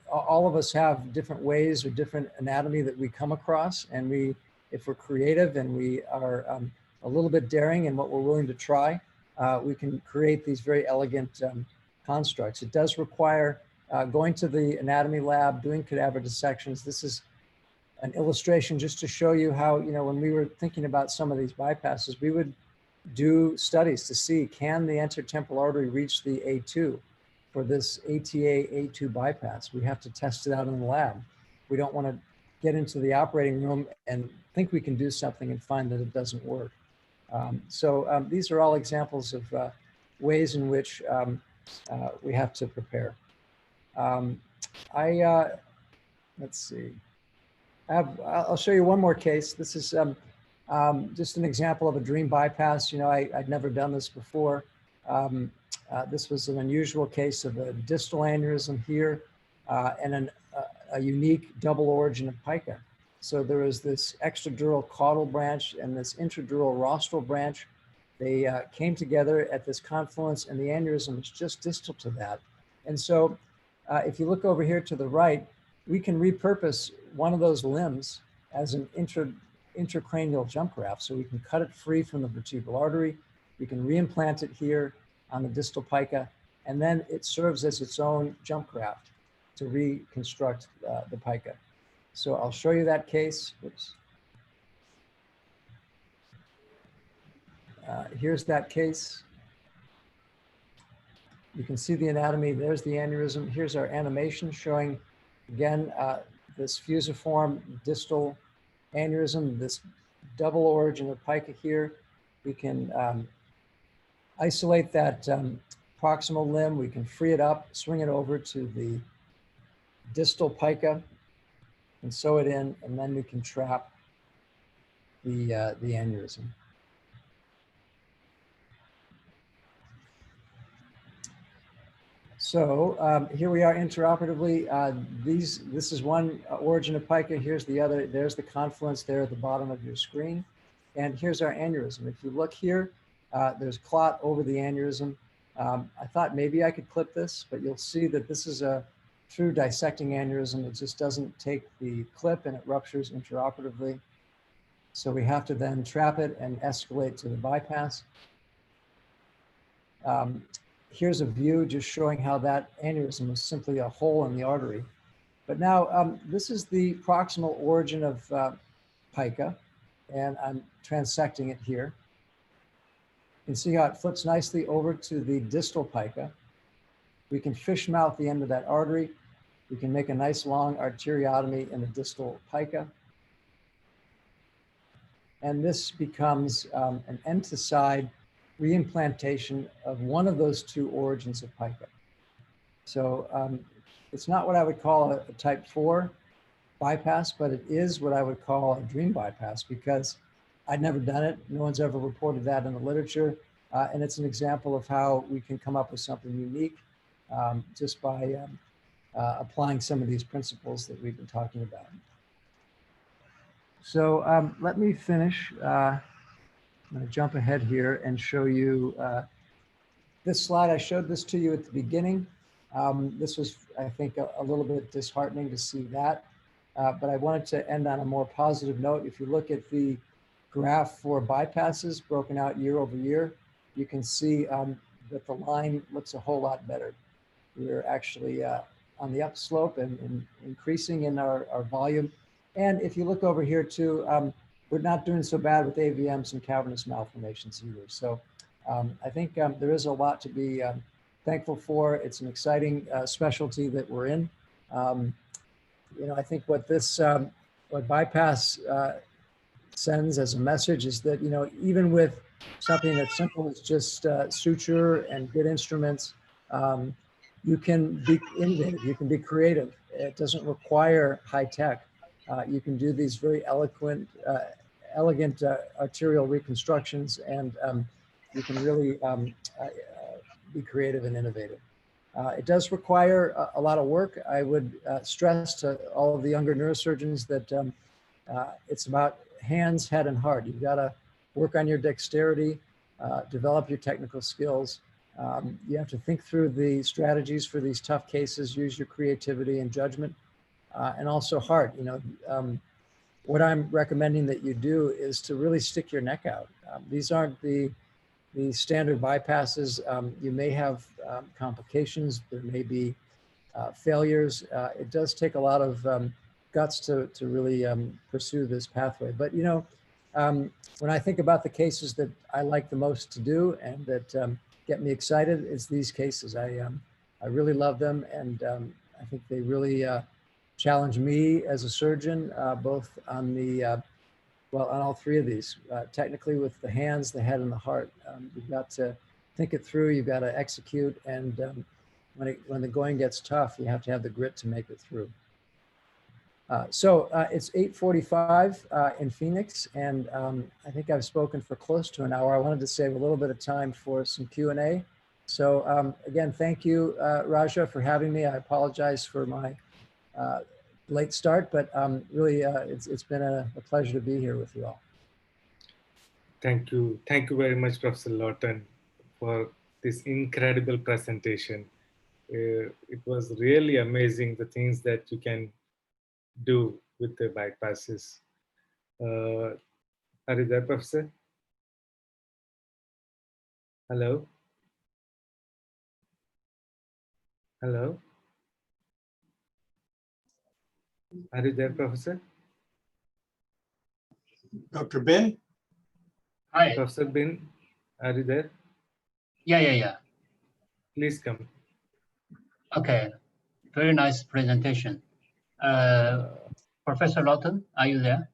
all of us have different ways or different anatomy that we come across, and if we're creative and we are a little bit daring in what we're willing to try, we can create these very elegant constructs. It does require going to the anatomy lab, doing cadaver dissections. This is an illustration just to show you how, you know, when we were thinking about some of these bypasses, we would do studies to see, can the anterotemporal artery reach the A2 for this ATA A2 bypass? We have to test it out in the lab. We don't want to get into the operating room and think we can do something and find that it doesn't work. So these are all examples of ways in which we have to prepare. Let's see. I'll show you one more case. This is just an example of a dream bypass. You know, I'd never done this before. This was an unusual case of a distal aneurysm here and a unique double origin of pica. So there was this extradural caudal branch and this intradural rostral branch. They came together at this confluence, and the aneurysm was just distal to that. And so if you look over here to the right, we can repurpose one of those limbs as an intracranial jump graft. So we can cut it free from the vertebral artery. We can reimplant it here on the distal pica, and then it serves as its own jump graft to reconstruct the pica. So I'll show you that case. Oops. Here's that case. You can see the anatomy. There's the aneurysm. Here's our animation showing, again, this fusiform distal aneurysm, this double origin of pica here. We can isolate that proximal limb. We can free it up, swing it over to the distal pica and sew it in, and then we can trap the aneurysm. So here we are intraoperatively. This is one origin of pica. Here's the other. There's the confluence there at the bottom of your screen. And here's our aneurysm. If you look here, there's clot over the aneurysm. I thought maybe I could clip this, but you'll see that this is a true dissecting aneurysm. It just doesn't take the clip and it ruptures intraoperatively. So we have to then trap it and escalate to the bypass. Here's a view just showing how that aneurysm is simply a hole in the artery. But now this is the proximal origin of pica, and I'm transecting it here. You can see how it flips nicely over to the distal pica. We can fish mouth the end of that artery. We can make a nice long arteriotomy in the distal pica. And this becomes an end-to-side reimplantation of one of those two origins of pica. So it's not what I would call a type 4 bypass, but it is what I would call a dream bypass because I'd never done it. No one's ever reported that in the literature. And it's an example of how we can come up with something unique just by applying some of these principles that we've been talking about. So let me finish. I'm going to jump ahead here and show you this slide. I showed this to you at the beginning. This was, I think, a little bit disheartening to see that. But I wanted to end on a more positive note. If you look at the graph for bypasses broken out year over year, you can see that the line looks a whole lot better. We're actually on the upslope and increasing in our volume. And if you look over here too, we're not doing so bad with AVMs and cavernous malformations either. So I think there is a lot to be thankful for. It's an exciting specialty that we're in. You know, I think what this, what bypass sends as a message is that, you know, even with something as simple as just suture and good instruments, you can be innovative, you can be creative. It doesn't require high tech. You can do these very elegant arterial reconstructions, and you can really be creative and innovative. It does require a lot of work. I would stress to all of the younger neurosurgeons that it's about hands, head, and heart. You've got to work on your dexterity, develop your technical skills. You have to think through the strategies for these tough cases, use your creativity and judgment, and also heart. You know, what I'm recommending that you do is to really stick your neck out. These aren't the standard bypasses. You may have complications. There may be failures. It does take a lot of guts to really pursue this pathway. But, you know, when I think about the cases that I like the most to do and that get me excited, it's these cases. I really love them, and I think they really challenge me as a surgeon, both on the well, on all three of these, technically with the hands, the head, and the heart. You've got to think it through, you've got to execute, and when the going gets tough, you have to have the grit to make it through. So it's 8:45 in Phoenix, and I think I've spoken for close to an hour. I wanted to save a little bit of time for some Q&A. So again, thank you, Raja, for having me. I apologize for my late start, but really it's been a pleasure to be here with you all. Thank you very much, Professor Lawton, for this incredible presentation. It was really amazing, the things that you can do with the bypasses. Are you there, Professor? Hello? Hello? Are you there, Professor? Dr. Bin? Hi. Professor Bin, are you there? Yeah. Please come. Okay. Very nice presentation. Professor Lawton, are you there?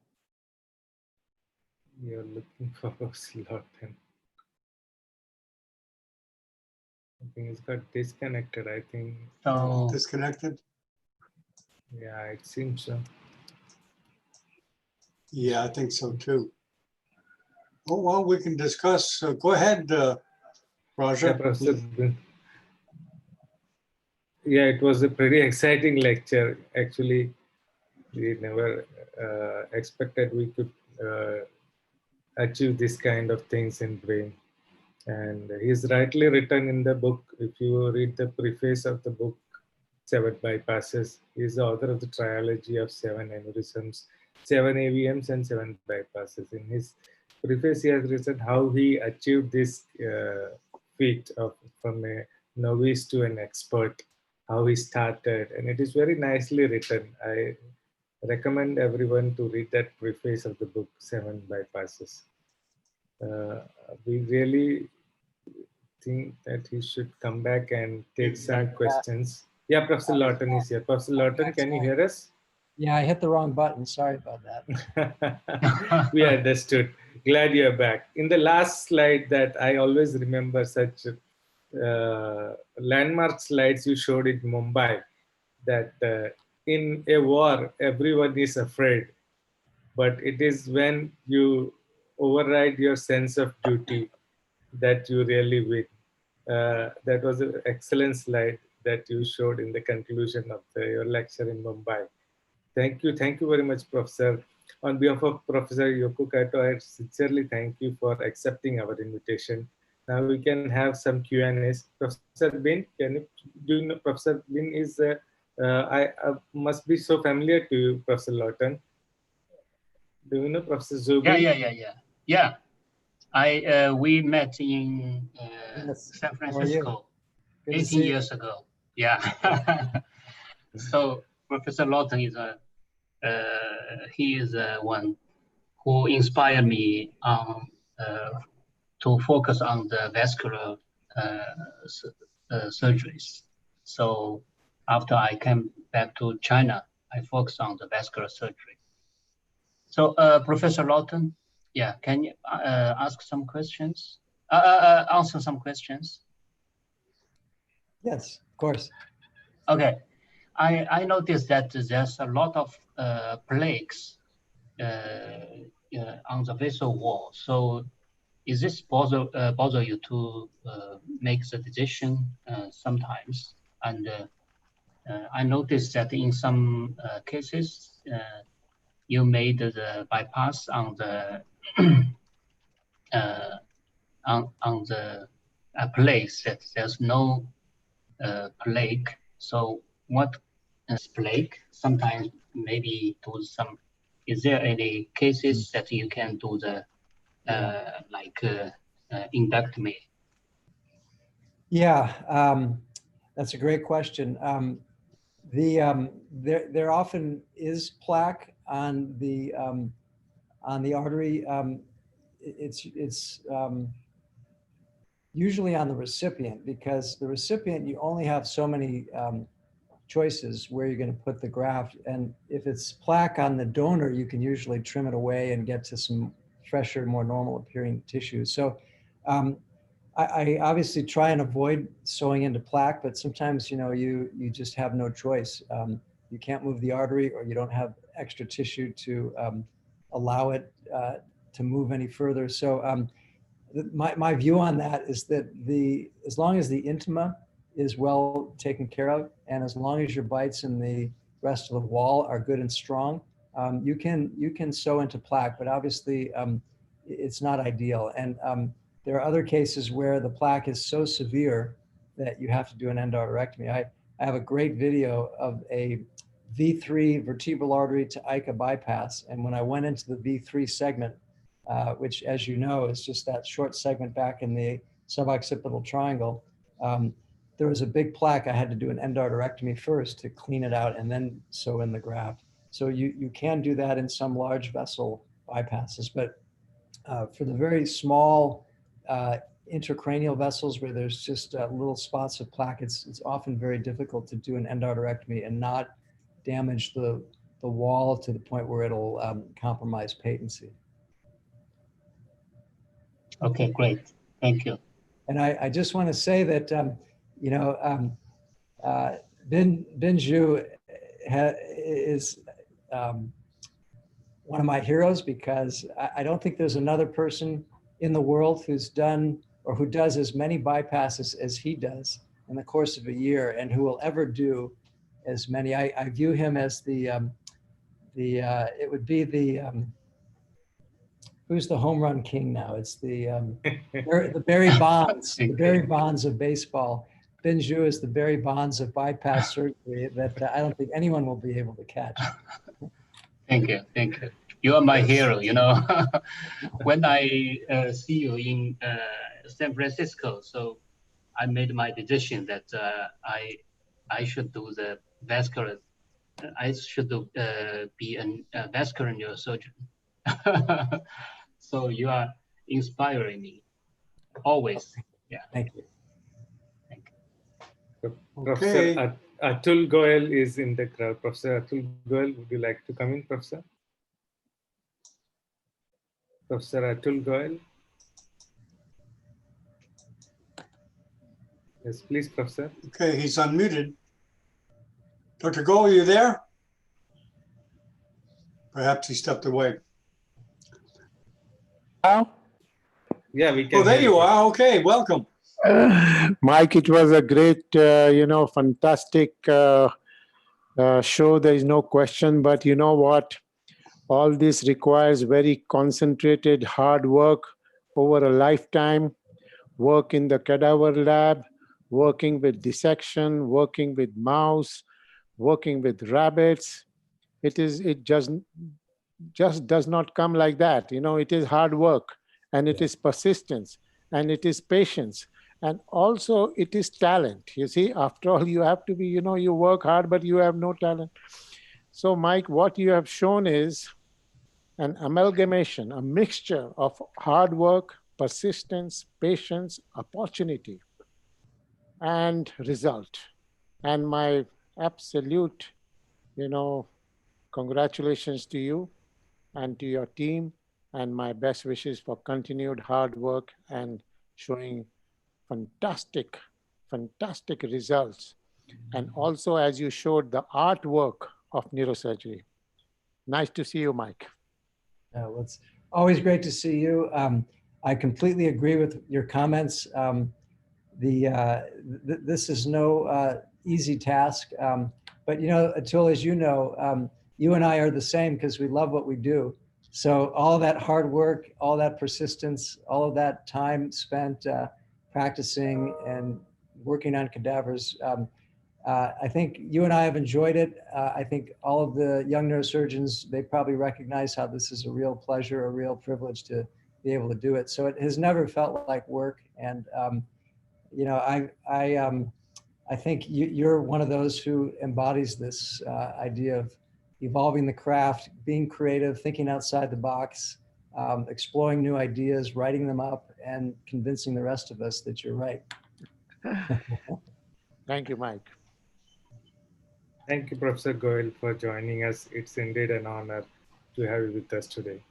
You're looking for Professor Lawton. I think it's got disconnected, I think. So, Disconnected? Yeah, it seems so. Yeah, I think so too. Oh, well, we can discuss. Go ahead, Raja. Yeah, Professor Bin. Yeah, it was a pretty exciting lecture. Actually, we never expected we could achieve this kind of things in brain. And he's rightly written in the book, if you read the preface of the book, 7 Bypasses, he's the author of the trilogy of 7 aneurysms, 7 AVMs, and 7 bypasses. In his preface, he has written how he achieved this feat from a novice to an expert, how he started, and it is very nicely written. I recommend everyone to read that preface of the book, 7 Bypasses. We really think that he should come back and take some questions. Yeah, Professor Lawton is here. Professor Lawton, can you hear us? Yeah, I hit the wrong button. Sorry about that. We understood. Glad you're back. In the last slide that I always remember, such landmark slides you showed in Mumbai, that in a war, everyone is afraid. But it is when you override your sense of duty that you really win. That was an excellent slide that you showed in the conclusion of your lecture in Mumbai. Thank you very much, Professor. On behalf of Professor Yoko Kato, I sincerely thank you for accepting our invitation. Now we can have some Q&As. Professor Bin, can you do you know Professor Bin is, I must be so familiar to you, Professor Lawton. Do you know Professor Zubin? Yeah. Yeah, we met in Yes. San How are you? Francisco Good to 18 see you. years ago. Yeah. So Professor Lawton is he is one who inspired me to focus on the vascular surgeries. So after I came back to China, I focused on the vascular surgery. So Professor Lawton, yeah, can you ask some questions? Answer some questions? Yes, of course. Okay, I noticed that there's a lot of plaques on the vessel wall. So is this bother you to make the decision sometimes? And I noticed that in some cases, you made the bypass on the on the place that there's no plaque. So what is plaque? Sometimes maybe do some. Is there any cases that you can do the inductomy? Yeah, that's a great question. There often is plaque on the artery. It's usually on the recipient, because the recipient, you only have so many choices where you're going to put the graft. And if it's plaque on the donor, you can usually trim it away and get to some fresher, more normal appearing tissue. So I obviously try and avoid sewing into plaque, but sometimes, you just have no choice. You can't move the artery, or you don't have extra tissue to allow it to move any further. So my view on that is that as long as the intima is well taken care of, and as long as your bites in the rest of the wall are good and strong, you can sew into plaque, but obviously it's not ideal. And there are other cases where the plaque is so severe that you have to do an endarterectomy. I have a great video of a V3 vertebral artery to ICA bypass. And when I went into the V3 segment, which, as you know, is just that short segment back in the suboccipital triangle, there was a big plaque. I had to do an endarterectomy first to clean it out and then sew in the graft. So you can do that in some large vessel bypasses, but for the very small intracranial vessels where there's just little spots of plaque, it's often very difficult to do an endarterectomy and not damage the wall to the point where it'll compromise patency. Okay, great. Thank you. And I just want to say that, Bin Zhu is one of my heroes, because I don't think there's another person in the world who's done or who does as many bypasses as he does in the course of a year, and who will ever do as many. I view him as it would be the, who's the home run king now? It's the Barry Bonds, the Barry Bonds of baseball. Bin Zhu is the Barry Bonds of bypass surgery that I don't think anyone will be able to catch. Thank you, thank you. You are my hero, When I see you in San Francisco, so I made my decision that I should do the vascular, I should be a vascular neurosurgeon. So you are inspiring me, always. Yeah. Thank you. Thank you. So Professor Atul Goel is in the crowd. Professor Atul Goel, would you like to come in, Professor? Professor Atul Goel. Yes, please, Professor. Okay, he's unmuted. Dr. Goel, are you there? Perhaps he stepped away. Yeah, we can. Oh, there you are. Okay, welcome. Mike, it was a great, fantastic show. There is no question, but you know what? All this requires very concentrated, hard work over a lifetime, work in the cadaver lab, working with dissection, working with mouse, working with rabbits. It just just does not come like that. You know, it is hard work, and it is persistence, and it is patience, and also it is talent. You see, after all, you have to be, you know, you work hard, but you have no talent. So Mike, what you have shown is an amalgamation, a mixture of hard work, persistence, patience, opportunity, and result. And my absolute, you know, congratulations to you and to your team, and my best wishes for continued hard work and showing fantastic, fantastic results. And also, as you showed, the artwork of neurosurgery. Nice to see you, Mike. Well, it's always great to see you. I completely agree with your comments. This is no easy task, but you know, Atul, as you know, you and I are the same because we love what we do. So all that hard work, all that persistence, all of that time spent practicing and working on cadavers, I think you and I have enjoyed it. I think all of the young neurosurgeons, they probably recognize how this is a real pleasure, a real privilege to be able to do it. So it has never felt like work. And you know, I think you're one of those who embodies this idea of evolving the craft, being creative, thinking outside the box, exploring new ideas, writing them up, and convincing the rest of us that you're right. Thank you, Mike. Thank you, Professor Goel, for joining us. It's indeed an honor to have you with us today.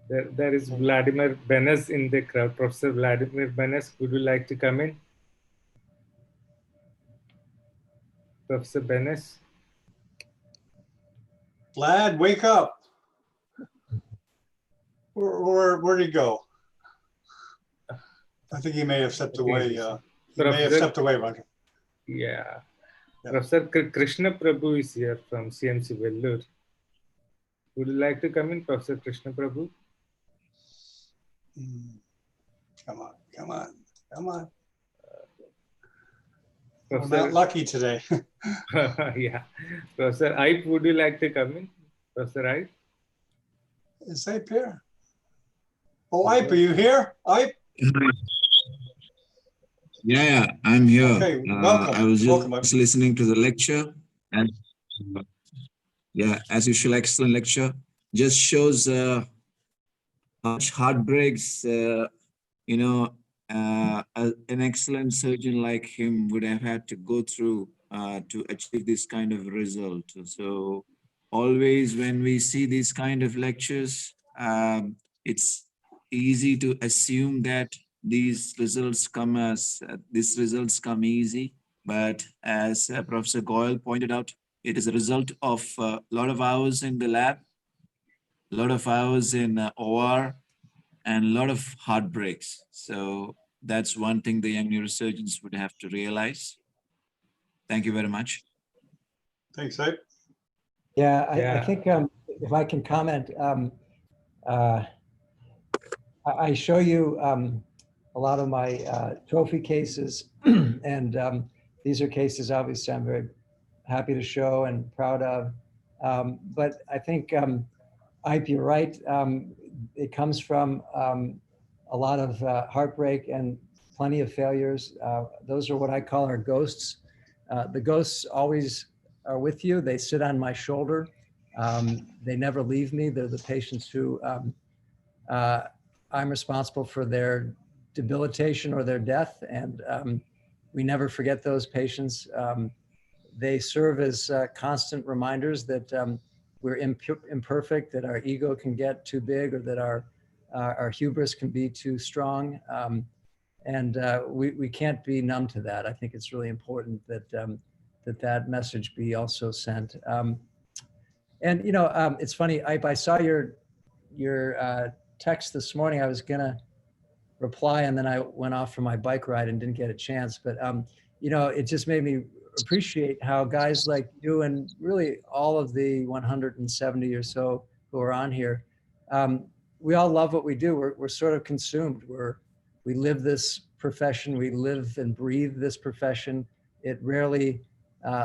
There is Vladimir Benes in the crowd. Professor Vladimir Benes, would you like to come in? Professor Benes? Vlad, wake up. Where'd he go? I think he may have stepped away. He may have stepped away, Roger. Yeah. Professor Krishna Prabhu is here from CMC Vellore. Would you like to come in, Professor Krishna Prabhu? Come on, come on, come on. Professor, I'm not lucky today. yeah. Professor Ipe, would you like to come in? Professor Ipe? Is Ipe here? Oh, Ipe, are you here? Ipe? Yeah, I'm here. Okay, welcome. I was Welcome, just listening to the lecture, and yeah, as usual, excellent lecture. Just shows how much heartbreaks, you know, an excellent surgeon like him would have had to go through to achieve this kind of result. So always when we see these kind of lectures, it's easy to assume that these results come easy. But as Professor Goel pointed out, it is a result of a lot of hours in the lab, a lot of hours in OR, and a lot of heartbreaks. So that's one thing the young neurosurgeons would have to realize. Thank you very much. Thanks, Ipe. Yeah, I think if I can comment, I show you a lot of my trophy cases, and these are cases obviously I'm very happy to show and proud of. But I think, Ipe, you're right. It comes from a lot of heartbreak and plenty of failures. Those are what I call our ghosts. The ghosts always are with you. They sit on my shoulder. They never leave me. They're the patients who I'm responsible for their debilitation or their death. And we never forget those patients. They serve as constant reminders that we're imperfect, that our ego can get too big, or that our hubris can be too strong. And we can't be numb to that. I think it's really important that that message be also sent. And you know, it's funny, I saw your text this morning. I was gonna reply, and then I went off for my bike ride and didn't get a chance. But you know, it just made me appreciate how guys like you and really all of the 170 or so who are on here, we all love what we do. We're sort of consumed. We live this profession. We live and breathe this profession. It rarely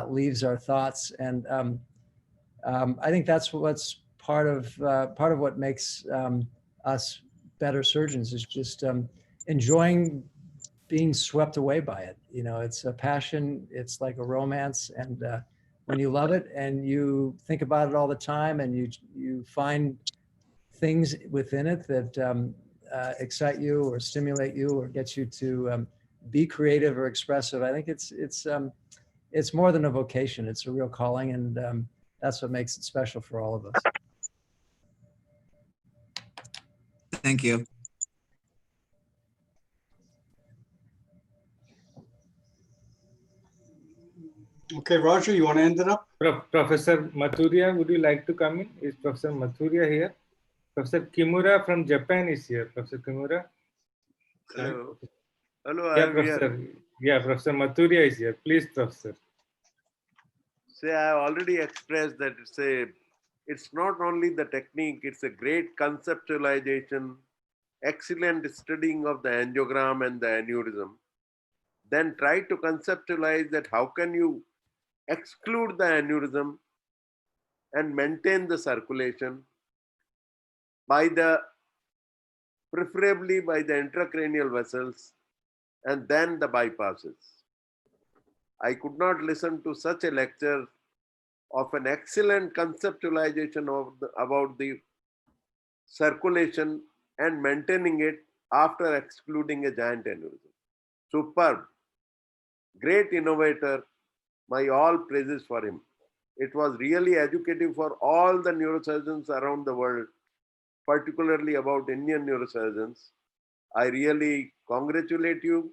leaves our thoughts. And I think that's what's part of what makes us better surgeons is just enjoying being swept away by it. You know, it's a passion. It's like a romance, and when you love it and you think about it all the time, and you find things within it that excite you or stimulate you or get you to be creative or expressive, I think it's more than a vocation. It's a real calling, and that's what makes it special for all of us. Thank you. Okay, Roger, you want to end it up? Professor Mathuria, would you like to come in? Is Professor Mathuria here? Professor Kimura from Japan is here. Professor Kimura. Hello. Hello, Yeah, I'm Professor. here. Yeah, Professor Mathuria is here. Please, Professor. Say, I already expressed that it's not only the technique, it's a great conceptualization, excellent studying of the angiogram and the aneurysm. Then try to conceptualize that how can you exclude the aneurysm and maintain the circulation preferably by the intracranial vessels, and then the bypasses. I could not listen to such a lecture of an excellent conceptualization about the circulation and maintaining it after excluding a giant aneurysm. Superb. Great innovator. My all praises for him. It was really educative for all the neurosurgeons around the world, particularly about Indian neurosurgeons. I really congratulate you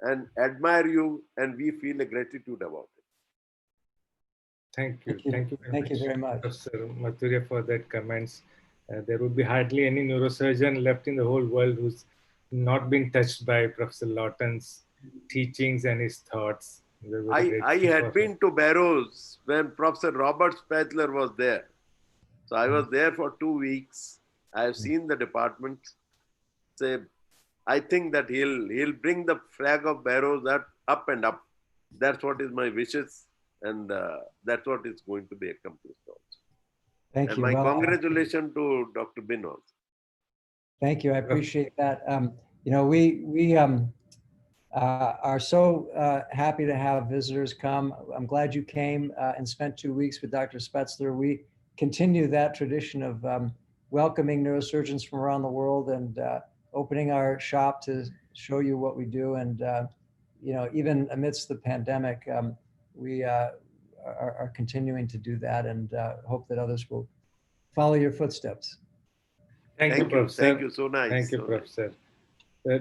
and admire you, and we feel a gratitude about it. Thank you. Thank you very much, Professor Mathuria, for that comments. There would be hardly any neurosurgeon left in the whole world who's not been touched by Professor Lawton's teachings and his thoughts. I had been to Barrows when Professor Robert Spatler was there. So I was there for 2 weeks. I have seen the department. I think that he'll bring the flag of Barrows up and up. That's what is my wishes, and that's what is going to be accomplished also. Thank and you. my Well, congratulations to Dr. Bin also. Thank you. I appreciate that. You know, we are so happy to have visitors come. I'm glad you came and spent 2 weeks with Dr. Spetzler. We continue that tradition of welcoming neurosurgeons from around the world and opening our shop to show you what we do. And, you know, even amidst the pandemic, we are continuing to do that, and hope that others will follow your footsteps. Thank you, Professor. Thank you. So nice. Thank you, so Professor.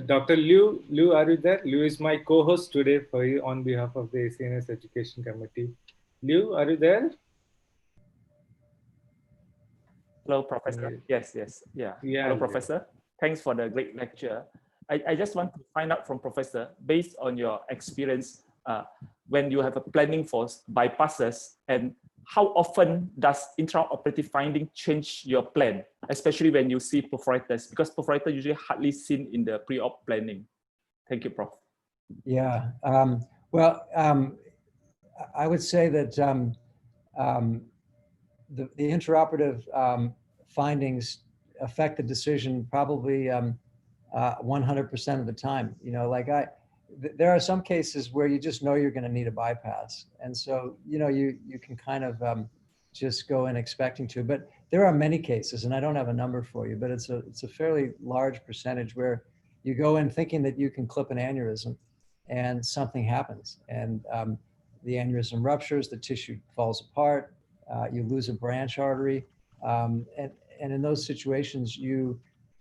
Dr. Liu, are you there? Liu is my co-host today for you on behalf of the ACNS Education Committee. Liu, are you there? Hello, Professor. Yes. Yeah. Hello, Professor. Thanks for the great lecture. I just want to find out from Professor, based on your experience, when you have a planning for bypasses, and how often does intraoperative finding change your plan, especially when you see perforators, because perforator usually hardly seen in the pre-op planning. Thank you, Prof. Yeah. Well, I would say that the intraoperative findings affect the decision probably 100% of the time. You know, like there are some cases where you just know you're going to need a bypass, and so you know you can kind of just go in expecting to. But there are many cases, and I don't have a number for you, but it's a fairly large percentage where you go in thinking that you can clip an aneurysm, and something happens, and the aneurysm ruptures, the tissue falls apart, you lose a branch artery, and in those situations you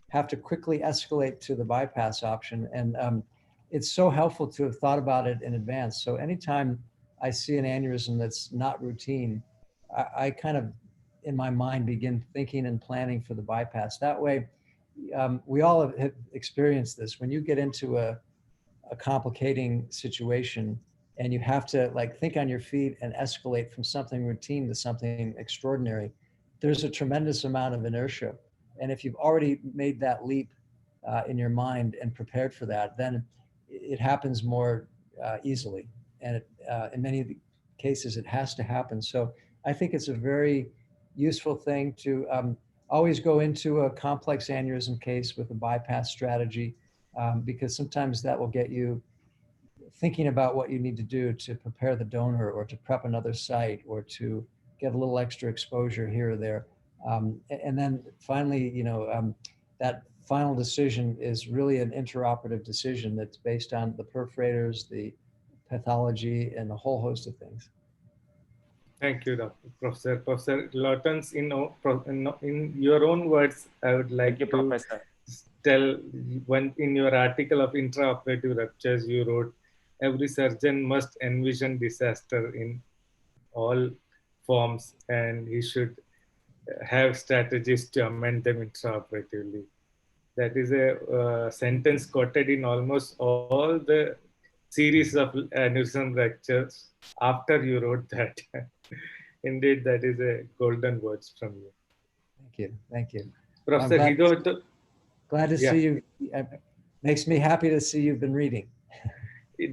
have to quickly escalate to the bypass option. And it's so helpful to have thought about it in advance. So anytime I see an aneurysm that's not routine, I kind of, in my mind, begin thinking and planning for the bypass. That way, we all have experienced this. When you get into a complicating situation and you have to like think on your feet and escalate from something routine to something extraordinary, there's a tremendous amount of inertia. And if you've already made that leap in your mind and prepared for that, then it happens more easily. And in many cases, it has to happen. So I think it's a very useful thing to always go into a complex aneurysm case with a bypass strategy, because sometimes that will get you thinking about what you need to do to prepare the donor or to prep another site or to get a little extra exposure here or there. And then finally, that final decision is really an interoperative decision that's based on the perforators, the pathology, and a whole host of things. Thank you, Professor. Professor Lawtons, in your own words, I would like you, to Professor. tell one in your article of intraoperative ruptures, you wrote, every surgeon must envision disaster in all forms, and he should have strategies to amend them intraoperatively. That is a sentence quoted in almost all the series of aneurysm ruptures after you wrote that. Indeed, that is a golden words from you. Thank you. Thank you. Professor Hido, glad to see you. It makes me happy to see you've been reading.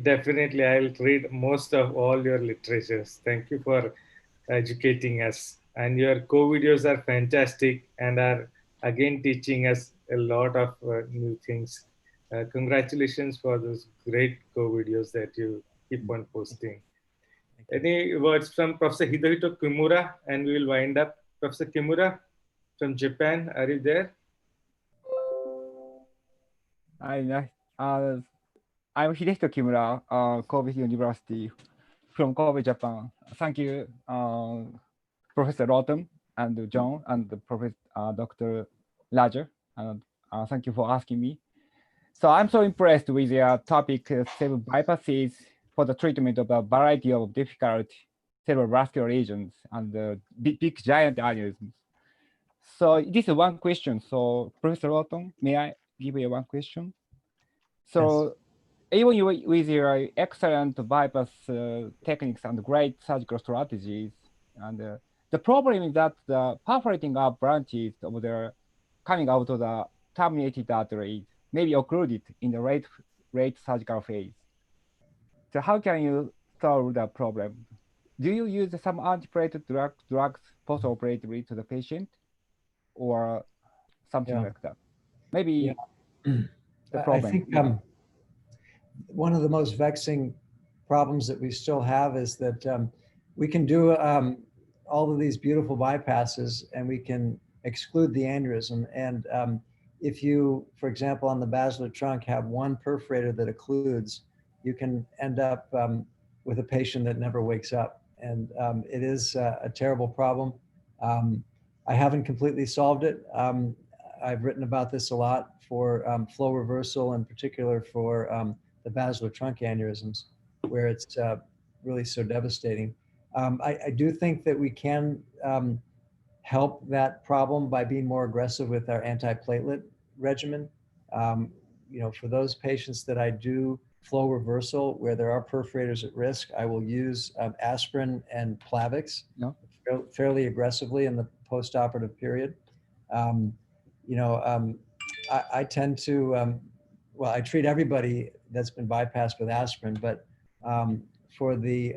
Definitely, I'll read most of all your literatures. Thank you for educating us. And your co-videos are fantastic and are again teaching us a lot of new things. Congratulations for those great co-videos that you keep on posting. Any words from Professor Hirohito Kimura, and we will wind up. Professor Kimura from Japan, are you there? I'm Hirohito Kimura, Kobe University from Kobe, Japan. Thank you, Professor Lawton and John and Professor Dr. Roger. And thank you for asking me. So I'm so impressed with your topic, cerebral bypasses for the treatment of a variety of difficult cerebrovascular lesions and big giant aneurysms. So this is one question. So Professor Lawton, may I give you one question? So even with your excellent bypass techniques and great surgical strategies, and the problem is that the perforating up branches of the coming out of the terminated arteries may be occluded in the late surgical phase. So how can you solve the problem? Do you use some antiplatelet drugs post-operatively to the patient, or something like that? Maybe the problem. I think one of the most vexing problems that we still have is that we can do all of these beautiful bypasses and we can exclude the aneurysm. And if you, for example, on the basilar trunk have one perforator that occludes, you can end up with a patient that never wakes up. And it is a terrible problem. I haven't completely solved it. I've written about this a lot for flow reversal, in particular for the basilar trunk aneurysms, where it's really so devastating. I do think that we can help that problem by being more aggressive with our antiplatelet regimen. For those patients that I do flow reversal where there are perforators at risk, I will use aspirin and Plavix fairly aggressively in the postoperative period. I tend to, I treat everybody that's been bypassed with aspirin, but for the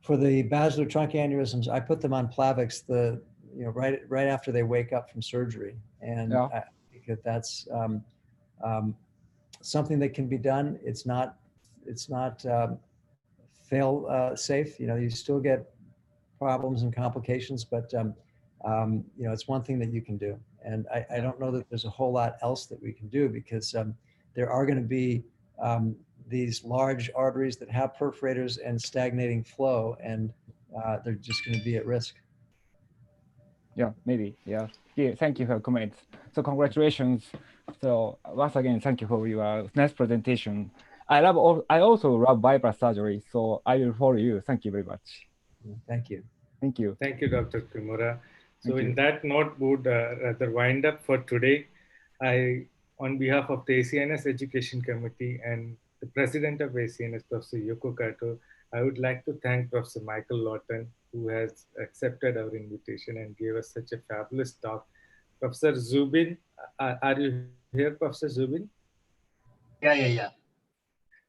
basilar trunk aneurysms, I put them on Plavix right after they wake up from surgery, and I think that that's something that can be done. It's not fail safe. You still get problems and complications, but it's one thing that you can do. And I don't know that there's a whole lot else that we can do, because there are going to be these large arteries that have perforators and stagnating flow, and they're just going to be at risk. Yeah, maybe. Yeah. Thank you for your comments. So congratulations. So once again, thank you for your nice presentation. I also love bypass surgery, so I will follow you. Thank you very much. Thank you. Thank you. Thank you, Dr. Kimura. So in that note, would rather wind up for today. On behalf of the ACNS Education Committee and the President of ACNS, Professor Yoko Kato, I would like to thank Professor Michael Lawton, who has accepted our invitation and gave us such a fabulous talk. Professor Zubin, are you here, Professor Zubin? Yeah.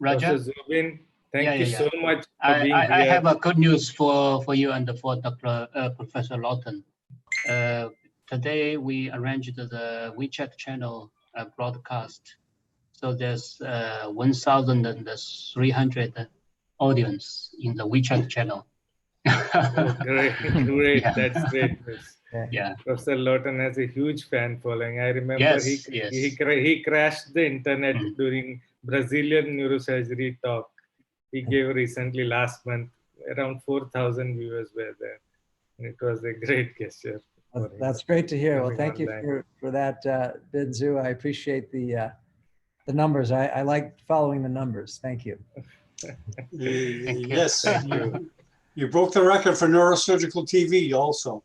Roger? Professor Zubin Thank you so much for being I here. have a good news for you and for Dr. Professor Lawton. Today we arranged the WeChat channel broadcast. So there's 1,300 audience in the WeChat channel. Oh, great, great. Yeah. That's great. Yeah. Professor Lawton has a huge fan following. I remember Yes, he crashed the internet during Brazilian neurosurgery talk he gave recently last month. Around 4,000 viewers were there. And it was a great gesture. That's great to hear. Well, coming thank you online. for that, Binzu. I appreciate the numbers. I like following the numbers. Thank you. Yes, Thank you. you broke the record for neurosurgical TV also.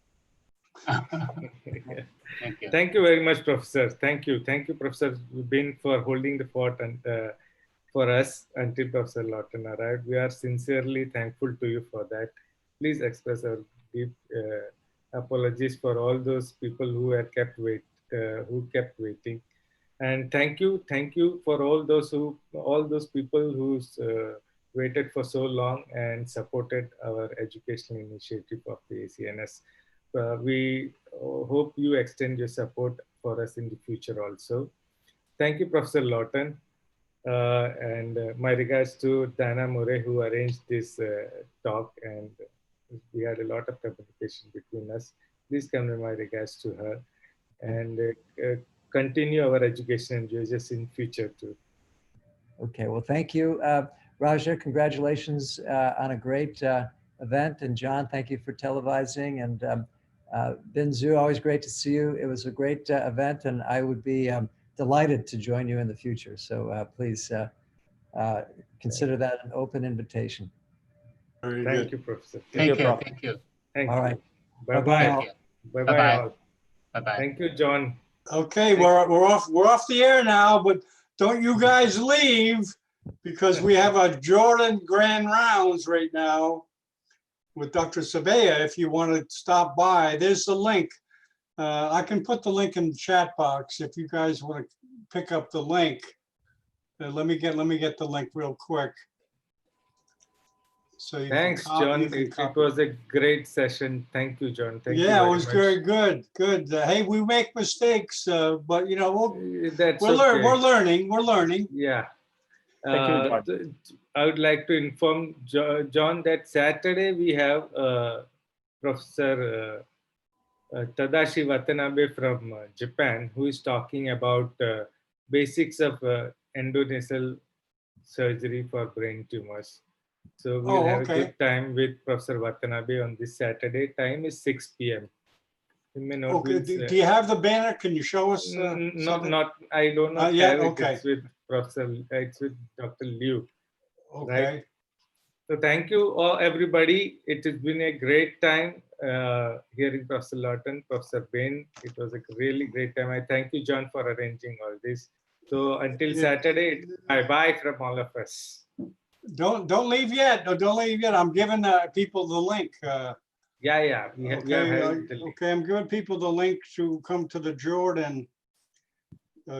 Thank you very much, Professor. Thank you, Professor Bin, for holding the fort and for us until Professor Lawton arrived. We are sincerely thankful to you for that. Please express our deep apologies for all those people who kept waiting. And thank you for all those people who waited for so long and supported our educational initiative of the ACNS. We hope you extend your support for us in the future also. Thank you, Professor Lawton. And my regards to Dana Murray, who arranged this talk, and we had a lot of communication between us. Please convey my regards to her, and continue our education endeavors in future too. Okay, well, thank you. Raja, congratulations on a great event. And John, thank you for televising. And Binzu, always great to see you. It was a great event, and I would be delighted to join you in the future. So please consider that an open invitation. Thank you, Professor. Thank you. Thank you. All right. Bye-bye. Bye-bye all. Bye-bye. Thank you, John. Okay, we're off the air now, but don't you guys leave, because we have a Jordan Grand Rounds right now with Dr. Sabea. If you want to stop by, there's the link. I can put the link in the chat box if you guys want to pick up the link. Let me get the link real quick. So you Thanks, John. It was a great session. Thank you, John. Thank you yeah, very it was much. very good. Good. Hey, we make mistakes, but you know, That's we're okay. We're learning. Yeah. Thank you, John. I would like to inform John that Saturday we have Professor Tadashi Watanabe from Japan, who is talking about basics of endonasal surgery for brain tumors. So we'll have a good time with Professor Watanabe on this Saturday. Time is 6 p.m. You may not Okay. Do you have the banner? Can you show us? Not. I don't know. Okay. It's with Professor. It's with Dr. Liu. Okay. Right? So thank you all, everybody. It has been a great time hearing Professor Lawton, Professor Bain. It was a really great time. I thank you, John, for arranging all this. So until Saturday, bye-bye from all of us. Don't leave yet. No, don't leave yet. I'm giving people the link. Yeah. We have the link. Okay, I'm giving people the link to come to the Jordan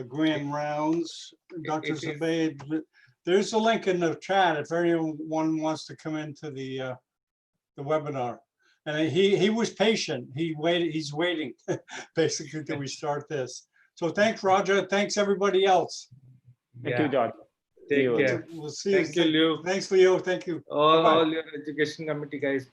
Grand Rounds. Dr. Zubayd, there's a link in the chat if anyone wants to come into the webinar. And he was patient. He's waiting basically till we start this. So thanks, Roger. Thanks everybody else. Thank you, John. Take care. We'll see Thank you, Leo. Thanks, Leo. Thank you. All your education committee guys.